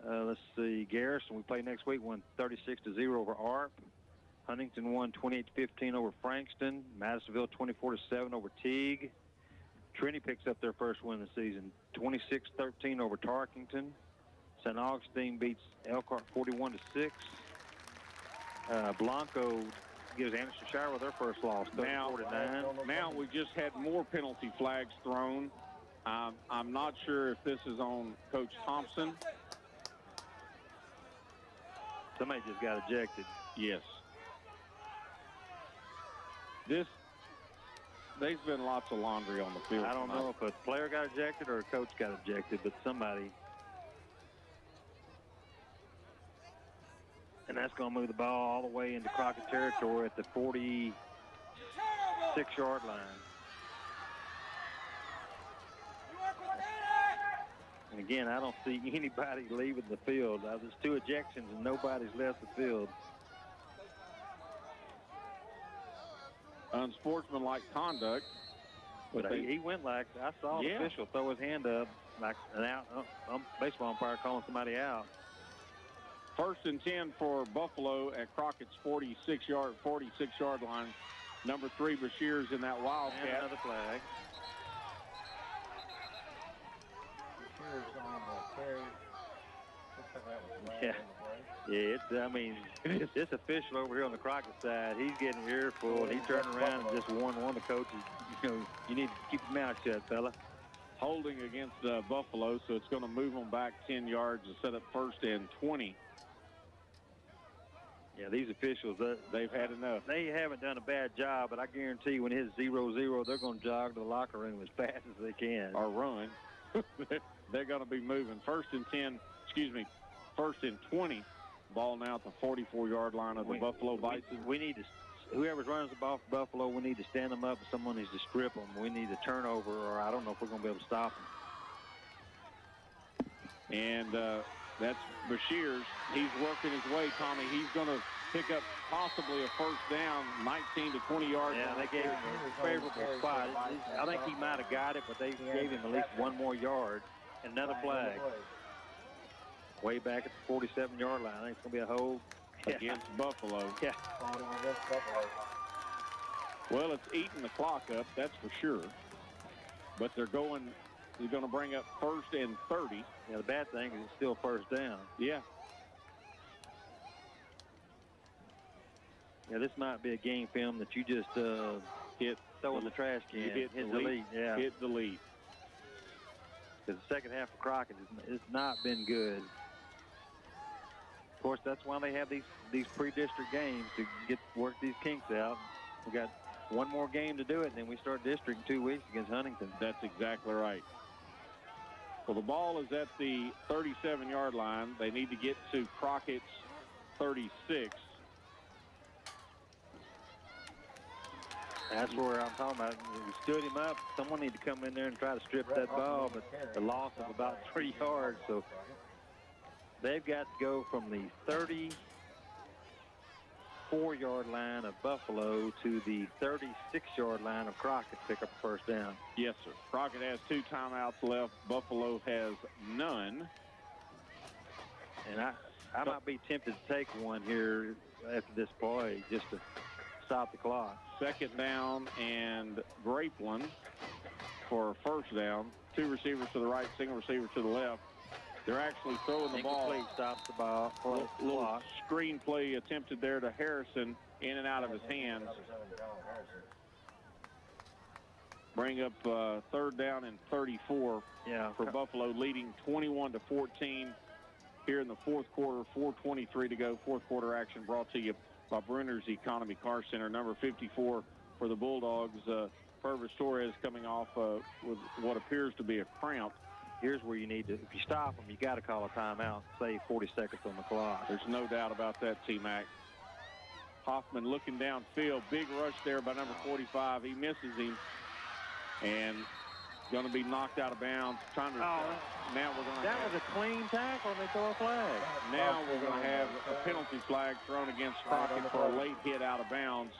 Let's see. Garrison, we play next week, won 36-0 over ARP. Huntington won 28-15 over Frankston. Madisonville 24-7 over Teague. Trinity picks up their first win of the season, 26-13 over Tarkington. St. Augustine beats Elkhart 41-6. Blanco gives Anderson Shire their first loss, 34-9. Now we just had more penalty flags thrown. I'm not sure if this is on Coach Thompson. Somebody just got ejected. Yes. There's been lots of laundry on the field. I don't know if a player got ejected or a coach got ejected, but somebody. And that's going to move the ball all the way into Crockett territory at the 46-yard line. And again, I don't see anybody leaving the field. There's 2 ejections and nobody's left the field. Unsportsmanlike conduct. But he went like, I saw the official throw his hand up like an baseball umpire calling somebody out. 1st and 10 for Buffalo at Crockett's 46-yard line. Number 3, Bashir's in that Wildcat. And another flag. I mean, this official over here on the Crockett side, he's getting an earful, and he turned around and just warned one of the coaches, you need to keep your mouth shut, fella. Holding against Buffalo, so it's going to move them back 10 yards to set up 1st and 20. Yeah, these officials, they've had enough. They haven't done a bad job, but I guarantee you when it hits 0-0, they're going to jog to the locker room as fast as they can. Or run. They're going to be moving. 1st and 20. Ball now at the 44-yard line of the Buffalo Bisons. We need to, whoever's running the ball for Buffalo, we need to stand them up, and someone needs to strip them. We need a turnover, or I don't know if we're going to be able to stop them. And that's Bashir's. He's working his way, Tommy. He's going to pick up possibly a 1st down, 19 to 20 yards. Yeah, they gave him a favorable spot. I think he might have got it, but they gave him at least 1 more yard. And another flag. Way back at the 47-yard line. I think it's going to be a hold against Buffalo. Yeah. Well, it's eating the clock up, that's for sure. But they're going to bring up 1st and 30. Yeah, the bad thing is it's still 1st down. Yeah. Yeah, this might be a game film that you just throw in the trash can. Hit delete. Yeah. Hit delete. Because the second half of Crockett has not been good. Of course, that's why they have these pre-district games to work these kinks out. We got one more game to do it, and then we start district in 2 weeks against Huntington. That's exactly right. Well, the ball is at the 37-yard line. They need to get to Crockett's 36. That's where I'm talking about. We stood him up. Someone need to come in there and try to strip that ball, but the loss of about 3 yards. So they've got to go from the 34-yard line of Buffalo to the 36-yard line of Crockett to pick up the 1st down. Yes, sir. Crockett has 2 timeouts left. Buffalo has none. And I might be tempted to take one here after this play just to stop the clock. 2nd down and Grapeland for 1st down. 2 receivers to the right, single receiver to the left. They're actually throwing the ball. Incomplete, stops the ball. Little screen play attempted there to Harrison, in and out of his hands. Bring up 3rd down and 34 for Buffalo, leading 21-14 here in the 4th quarter. 4:23 to go. 4th quarter action brought to you by Brunner's Economy Car Center. Number 54 for the Bulldogs. Purvis Torres coming off with what appears to be a cramp. Here's where you need to, if you stop them, you got to call a timeout, save 40 seconds on the clock. There's no doubt about that, T-Mac. Hoffman looking downfield. Big rush there by number 45. He misses him. And going to be knocked out of bounds. Trying to. Now we're going to. That was a clean tackle. They throw a flag. Now we're going to have a penalty flag thrown against Crockett for a late hit out of bounds.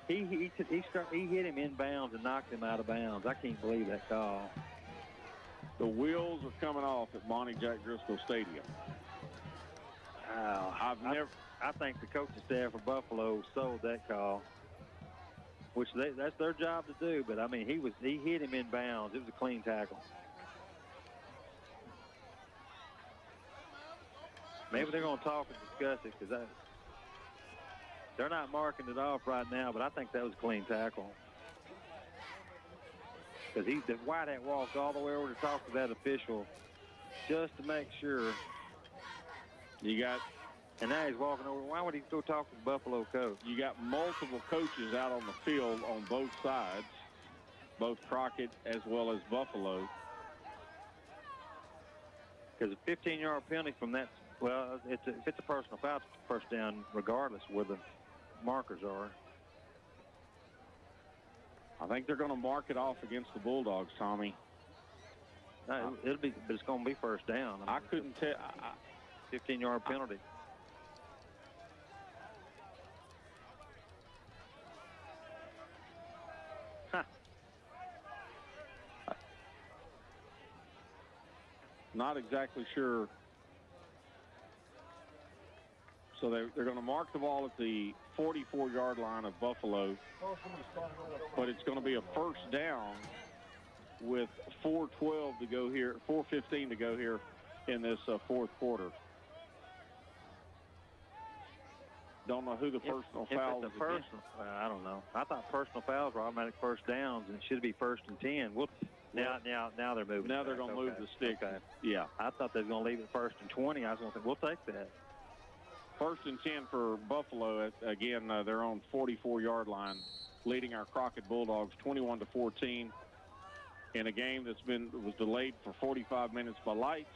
He hit him in bounds and knocked him out of bounds. I can't believe that call. The wheels are coming off at Monty Jack Driscoll Stadium. Wow. I think the coaching staff for Buffalo sold that call, which that's their job to do. But I mean, he hit him in bounds. It was a clean tackle. Maybe they're going to talk and discuss it because they're not marking it off right now. But I think that was a clean tackle. Because the Whitehead walked all the way over to talk to that official just to make sure. And now he's walking over. Why would he go talk to the Buffalo coach? You got multiple coaches out on the field on both sides, both Crockett as well as Buffalo. Because a 15-yard penalty from that, well, if it's a personal foul, it's first down regardless where the markers are. I think they're going to mark it off against the Bulldogs, Tommy. No, but it's going to be first down. I couldn't tell. 15-yard penalty. Not exactly sure. So they're going to mark the ball at the 44-yard line of Buffalo, but it's going to be a first down with 4:12 to go here, 4:15 to go here in this fourth quarter. Don't know who the personal foul is. I don't know. I thought personal fouls were automatic first downs, and it should be first and 10. Now they're moving. Now they're going to move the stick. Okay. Yeah. I thought they were going to leave it first and 20. I was going to say, we'll take that. First and 10 for Buffalo. Again, their own 44-yard line, leading our Crockett Bulldogs 21-14 in a game was delayed for 45 minutes by lights.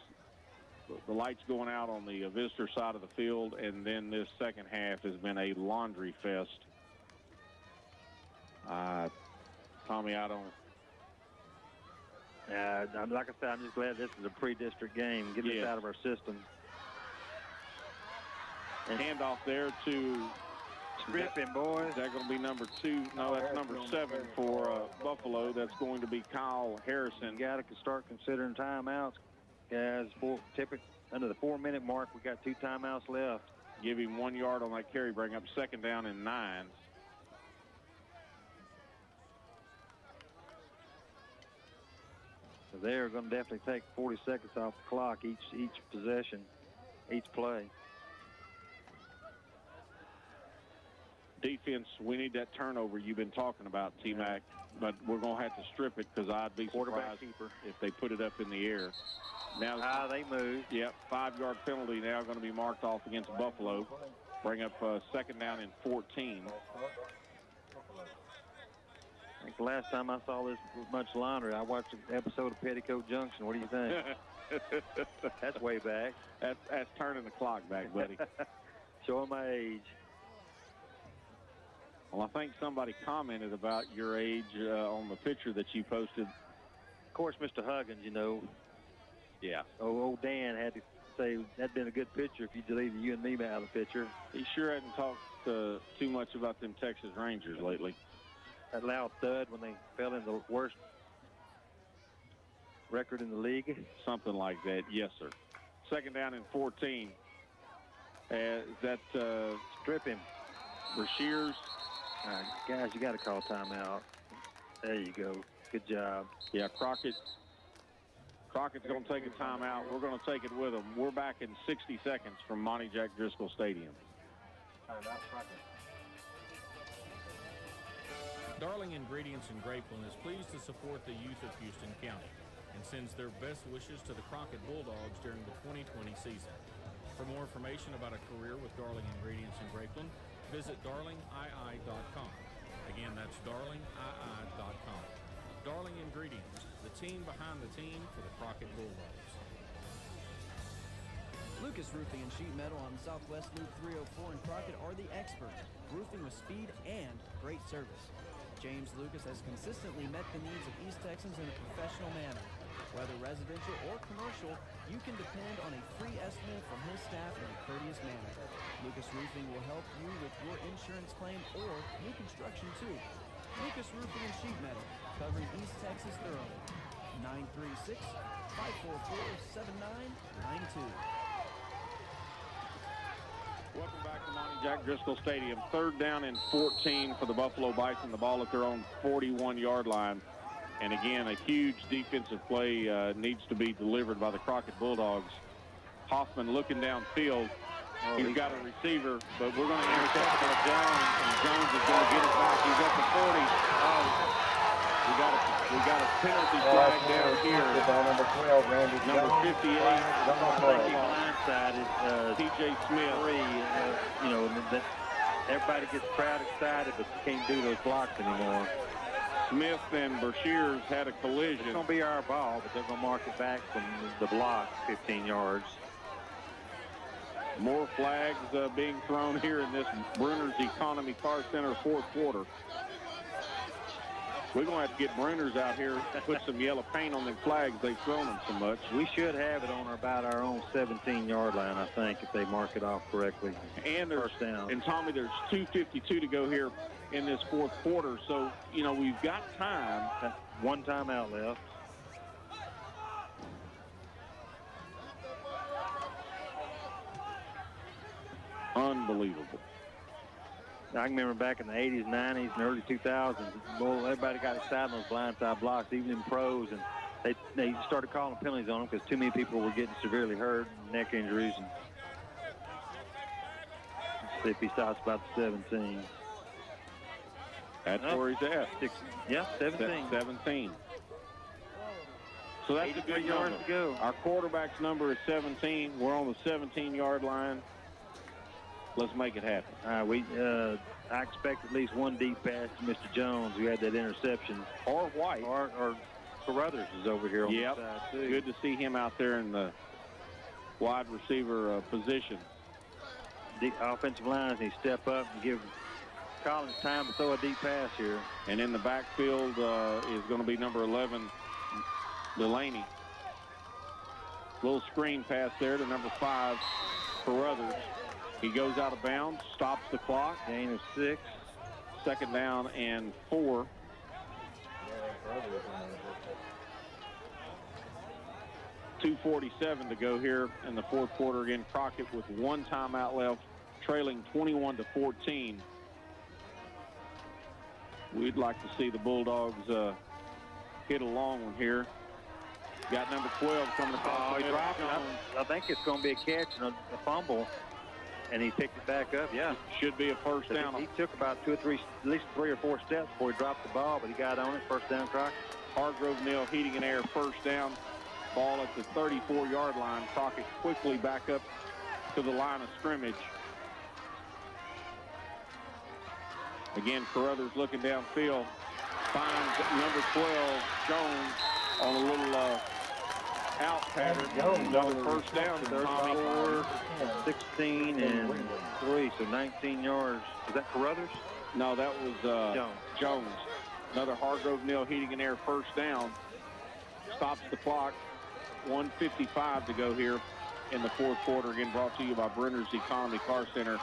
The lights going out on the visitor side of the field, and then this second half has been a laundry fest. Tommy, I don't. Like I said, I'm just glad this is a pre-district game. Get this out of our system. And handoff there to Stripping, boys. Is that going to be number 2? No, that's number 7 for Buffalo. That's going to be Kyle Harrison. You got to start considering timeouts, guys. Under the 4-minute mark, we got 2 timeouts left. Give him 1 yard on that carry, bring up second down and 9. So they're going to definitely take 40 seconds off the clock each possession, each play. Defense, we need that turnover you've been talking about, T-Mac, but we're going to have to strip it because I'd be surprised if they put it up in the air. Now they move. Yep, 5-yard penalty now going to be marked off against Buffalo. Bring up second down and 14. I think the last time I saw this much laundry, I watched an episode of Petticoat Junction. What do you think? That's way back. That's turning the clock back, buddy. Showing my age. Well, I think somebody commented about your age on the picture that you posted. Of course, Mr. Huggins, you know. Yeah. Old Dan had to say that'd been a good picture if you deleted you and me out of the picture. He sure hadn't talked too much about them Texas Rangers lately. That loud thud when they fell in the worst record in the league. Something like that, yes, sir. Second down and 14. Strip him. Brashears. Guys, you got to call timeout. There you go. Good job. Yeah, Crockett's going to take a timeout. We're going to take it with them. We're back in 60 seconds from Monty Jack Driscoll Stadium. Darling Ingredients in Grapeland is pleased to support the youth of Houston County and sends their best wishes to the Crockett Bulldogs during the 2020 season. For more information about a career with Darling Ingredients in Grapeland, visit darlingii.com. Again, that's darlingii.com. Darling Ingredients, the team behind the team for the Crockett Bulldogs. Lucas Roofing and Sheet Metal on Southwest Loop 304 in Crockett are the experts. Roofing with speed and great service. James Lucas has consistently met the needs of East Texans in a professional manner. Whether residential or commercial, you can depend on a free estimate from his staff in a courteous manner. Lucas Roofing will help you with your insurance claim or new construction too. Lucas Roofing and Sheet Metal, covering East Texas thoroughly. 936-544-7992. Welcome back to Monty Jack Driscoll Stadium. 3rd down and 14 for the Buffalo Bison. The ball at their own 41-yard line. And again, a huge defensive play needs to be delivered by the Crockett Bulldogs. Hoffman looking downfield. He's got a receiver, but we're going to intercept by Jones, and Jones is going to get it back. He's at the 40. We got a penalty flag down here. Number 12, Randy. Number 58. Blindsided. T.J. Smith. You know, that everybody gets crowd excited, but you can't do those blocks anymore. Smith and Brashears had a collision. It's going to be our ball, but they're going to mark it back from the block 15 yards. More flags being thrown here in this Brunner's Economy Car Center 4th quarter. We're going to have to get Brunner's out here and put some yellow paint on the flags. They've thrown them so much. We should have it on about our own 17-yard line, I think, if they mark it off correctly. And there's, first down. And Tommy, there's 2:52 to go here in this 4th quarter. So, you know, we've got time. One timeout left. Unbelievable. I can remember back in the 80s, 90s, and early 2000s, well, everybody got excited on those blindside blocks, even in pros, and they started calling penalties on them because too many people were getting severely hurt, neck injuries. And let's see if he stops about the 17. That's where he's at. 17. 17. So that's a good yards number. to go. Our quarterback's number is 17. We're on the 17-yard line. Let's make it happen. I expect at least one deep pass to Mr. Jones, who had that interception. Or White. Or Carruthers is over here on the side, too. Good to see him out there in the wide receiver position. The offensive line, he step up and give Collins time to throw a deep pass here. And in the backfield is going to be number 11, Delaney. Little screen pass there to number 5, Carruthers. He goes out of bounds, stops the clock. Gain of 6. 2nd down and 4. .247 to go here in the 4th quarter. Again, Crockett with one timeout left, trailing 21-14. We'd like to see the Bulldogs hit a long one here. Got number 12 coming across the middle. I think it's going to be a catch and a fumble. And he picked it back up, Should be a first down. He took about at least 3 or 4 steps before he dropped the ball, but he got on it. First down, Crockett. Hargrove Neal Heating and Air, first down. Ball at the 34-yard line. Crockett quickly back up to the line of scrimmage. Again, Carruthers looking downfield. Finds number 12, Jones, on a little out pattern. Another first down. 34, 16, and 3, so 19 yards. Is that Carruthers? No, that was Jones. Another Hargrove Neal Heating and Air first down. Stops the clock. 1:55 to go here in the 4th quarter. Again, brought to you by Brenner's Economy Car Center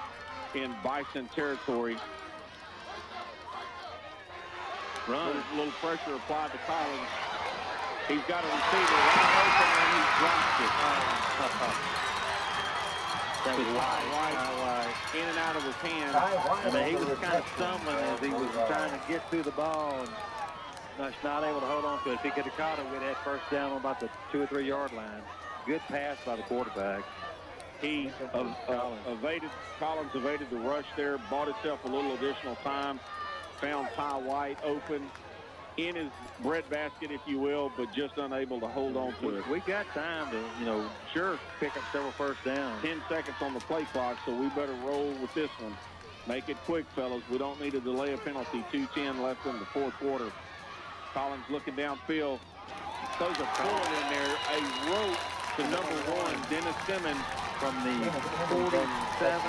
in Bison territory. Run. A little pressure applied to Collins. He's got a receiver wide open, and he dropped it. That was wide. In and out of his hand. He was kind of stumbling as he was trying to get through the ball. And not able to hold on to it. If he could have caught it, we'd have first down on about the 2 or 3 yard line. Good pass by the quarterback. He Collins evaded the rush there, bought himself a little additional time, found K.I.V.Y open in his breadbasket, if you will, but just unable to hold on to it. We got time to, pick up several first downs. 10 seconds on the play clock, so we better roll with this one. Make it quick, fellas. We don't need to delay a penalty. 2:10 left in the fourth quarter. Collins looking downfield. Throws a bullet in there. A rope to number 1, Dennis Simmons, from the 47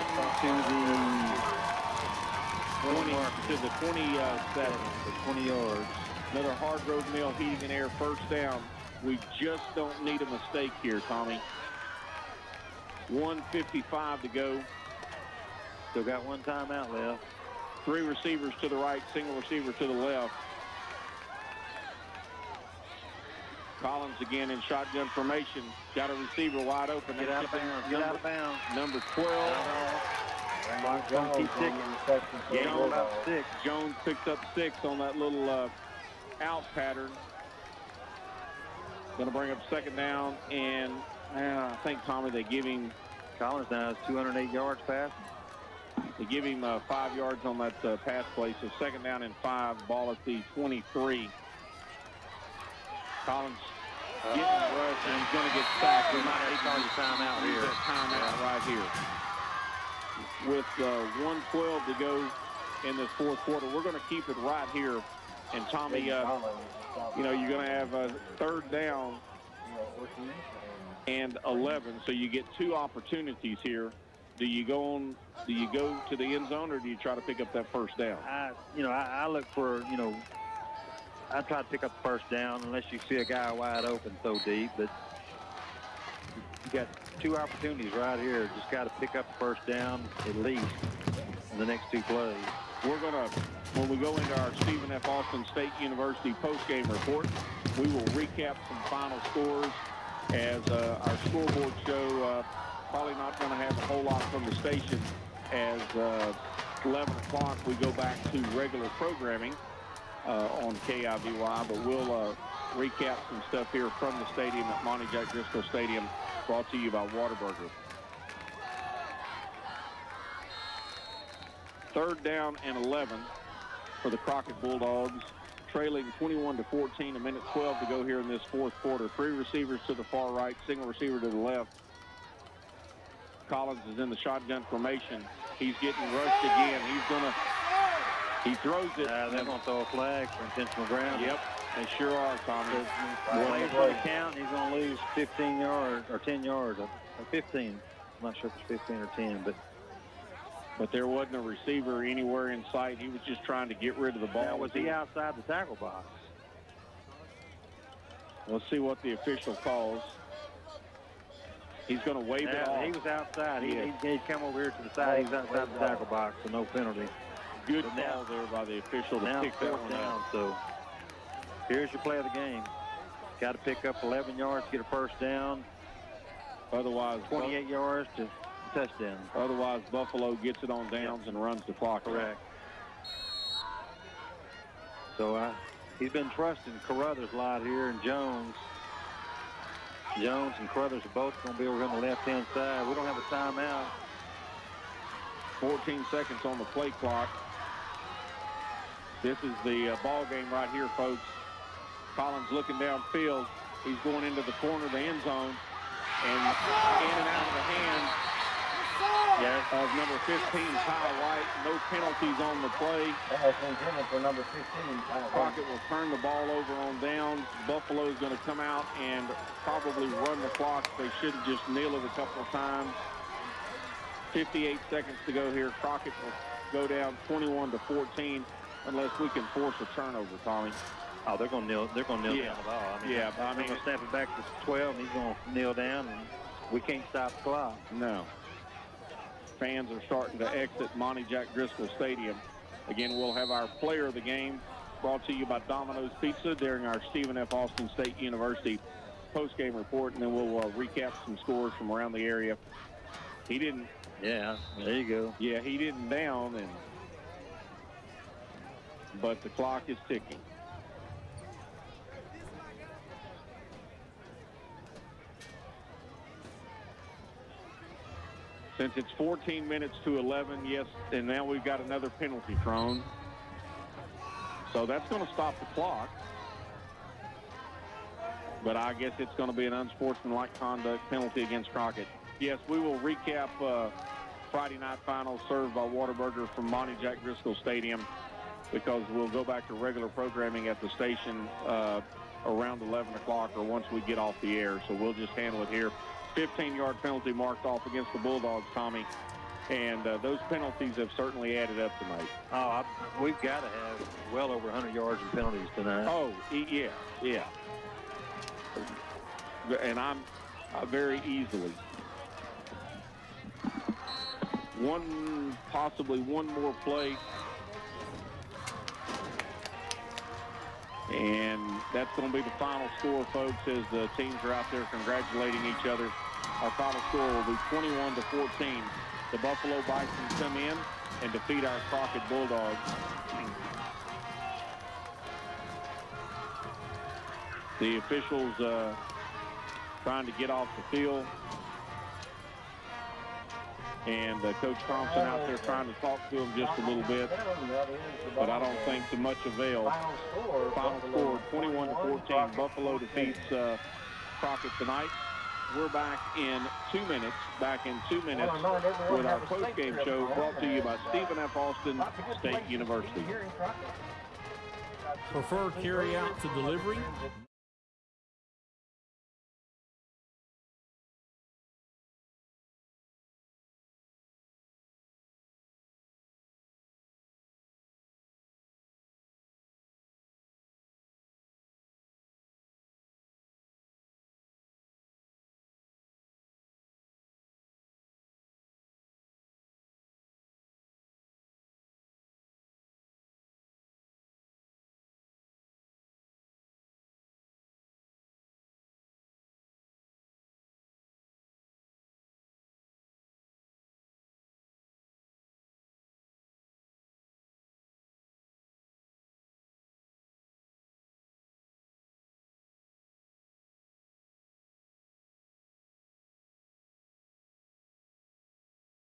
to the 27, for 20 yards. Another Hargrove Mill Heating and Air first down. We just don't need a mistake here, Tommy. 1:55 to go. Still got one timeout left. 3 receivers to the right, single receiver to the left. Collins again in shotgun formation. Got a receiver wide open. Get out of bounds. Get out of bounds. Number 12. Clock's going to keep ticking. About 6. Jones picks up 6 on that little out pattern. Going to bring up second down, and I think, Tommy, they give him. Collins now has 208 yards passing. They give him 5 yards on that pass play, so second down and 5, ball at the 23. Collins getting rushed, and he's going to get sacked. We might have called a timeout here. Timeout right here. With 1:12 to go in this fourth quarter, we're going to keep it right here. And Tommy, you know, you're going to have a third down and 11, so you get 2 opportunities here. Do you go to the end zone, or do you try to pick up that first down? I look for, I try to pick up the first down unless you see a guy wide open so deep. But you got 2 opportunities right here. Just got to pick up the first down at least in the next 2 plays. We're going to, when we go into our Stephen F. Austin State University postgame report, we will recap some final scores as our scoreboard show. Probably not going to have a whole lot from the station as 11 o'clock we go back to regular programming on K.I.V.Y. But we'll recap some stuff here from the stadium at Monty Jack Driscoll Stadium, brought to you by Whataburger. Third down and 11 for the Crockett Bulldogs, trailing 21-14, a minute 12 to go here in this fourth quarter. 3 receivers to the far right, single receiver to the left. Collins is in the shotgun formation. He's getting rushed again. He throws it. They're going to throw a flag for intentional grounding. Yep, they sure are, Tommy. Plays for the count, he's going to lose 15 yards or 10 yards, or 15. I'm not sure if it's 15 or 10, but there wasn't a receiver anywhere in sight. He was just trying to get rid of the ball. Now, was he outside the tackle box? Let's see what the official calls. He's going to wave it off. He was outside. He'd come over here to the side. He's outside the tackle box, so no penalty. Good call there by the official to pick that one down. So here's your play of the game. Got to pick up 11 yards, get a first down. Otherwise, 28 yards to touchdown. Otherwise, Buffalo gets it on downs and runs the clock. Correct. So he's been trusting Carruthers a lot here, and Jones and Carruthers are both going to be over on the left-hand side. We don't have a timeout. 14 seconds on the play clock. This is the ball game right here, folks. Collins looking downfield. He's going into the corner of the end zone and in and out of the hands of number 15, K.I.V.Y. No penalties on the play. For number 15, Crockett will turn the ball over on downs. Buffalo is going to come out and probably run the clock. They should have just nailed it a couple of times. 58 seconds to go here. Crockett will go down 21-14 unless we can force a turnover, Tommy. Oh, they're going to kneel. They're going to kneel down the ball. They're going to snap it back to 12, and he's going to kneel down, and we can't stop the clock. No. Fans are starting to exit Monty Jack Driscoll Stadium. Again, we'll have our player of the game brought to you by Domino's Pizza during our Stephen F. Austin State University postgame report, and then we'll recap some scores from around the area. He didn't. Yeah, there you go. Yeah, he didn't down, but the clock is ticking. Since it's 14 minutes to 11, yes, and now we've got another penalty thrown. So that's going to stop the clock. But I guess it's going to be an unsportsmanlike conduct penalty against Crockett. Yes, we will recap Friday night final served by Whataburger from Monty Jack Driscoll Stadium, because we'll go back to regular programming at the station around 11 o'clock or once we get off the air. So we'll just handle it here. 15-yard penalty marked off against the Bulldogs, Tommy. And those penalties have certainly added up tonight. Oh, we've got to have well over 100 yards in penalties tonight. Oh, yeah. And I'm very easily. Possibly one more play. And that's going to be the final score, folks, as the teams are out there congratulating each other. Our final score will be 21-14. The Buffalo Bisons come in and defeat our Crockett Bulldogs. The officials trying to get off the field. And Coach Thompson out there trying to talk to him just a little bit. But I don't think to much avail. Final score 21-14. Buffalo defeats Crockett tonight. We're back in 2 minutes. With our post-game show brought to you by Stephen F. Austin State University. Prefer carry out to delivery?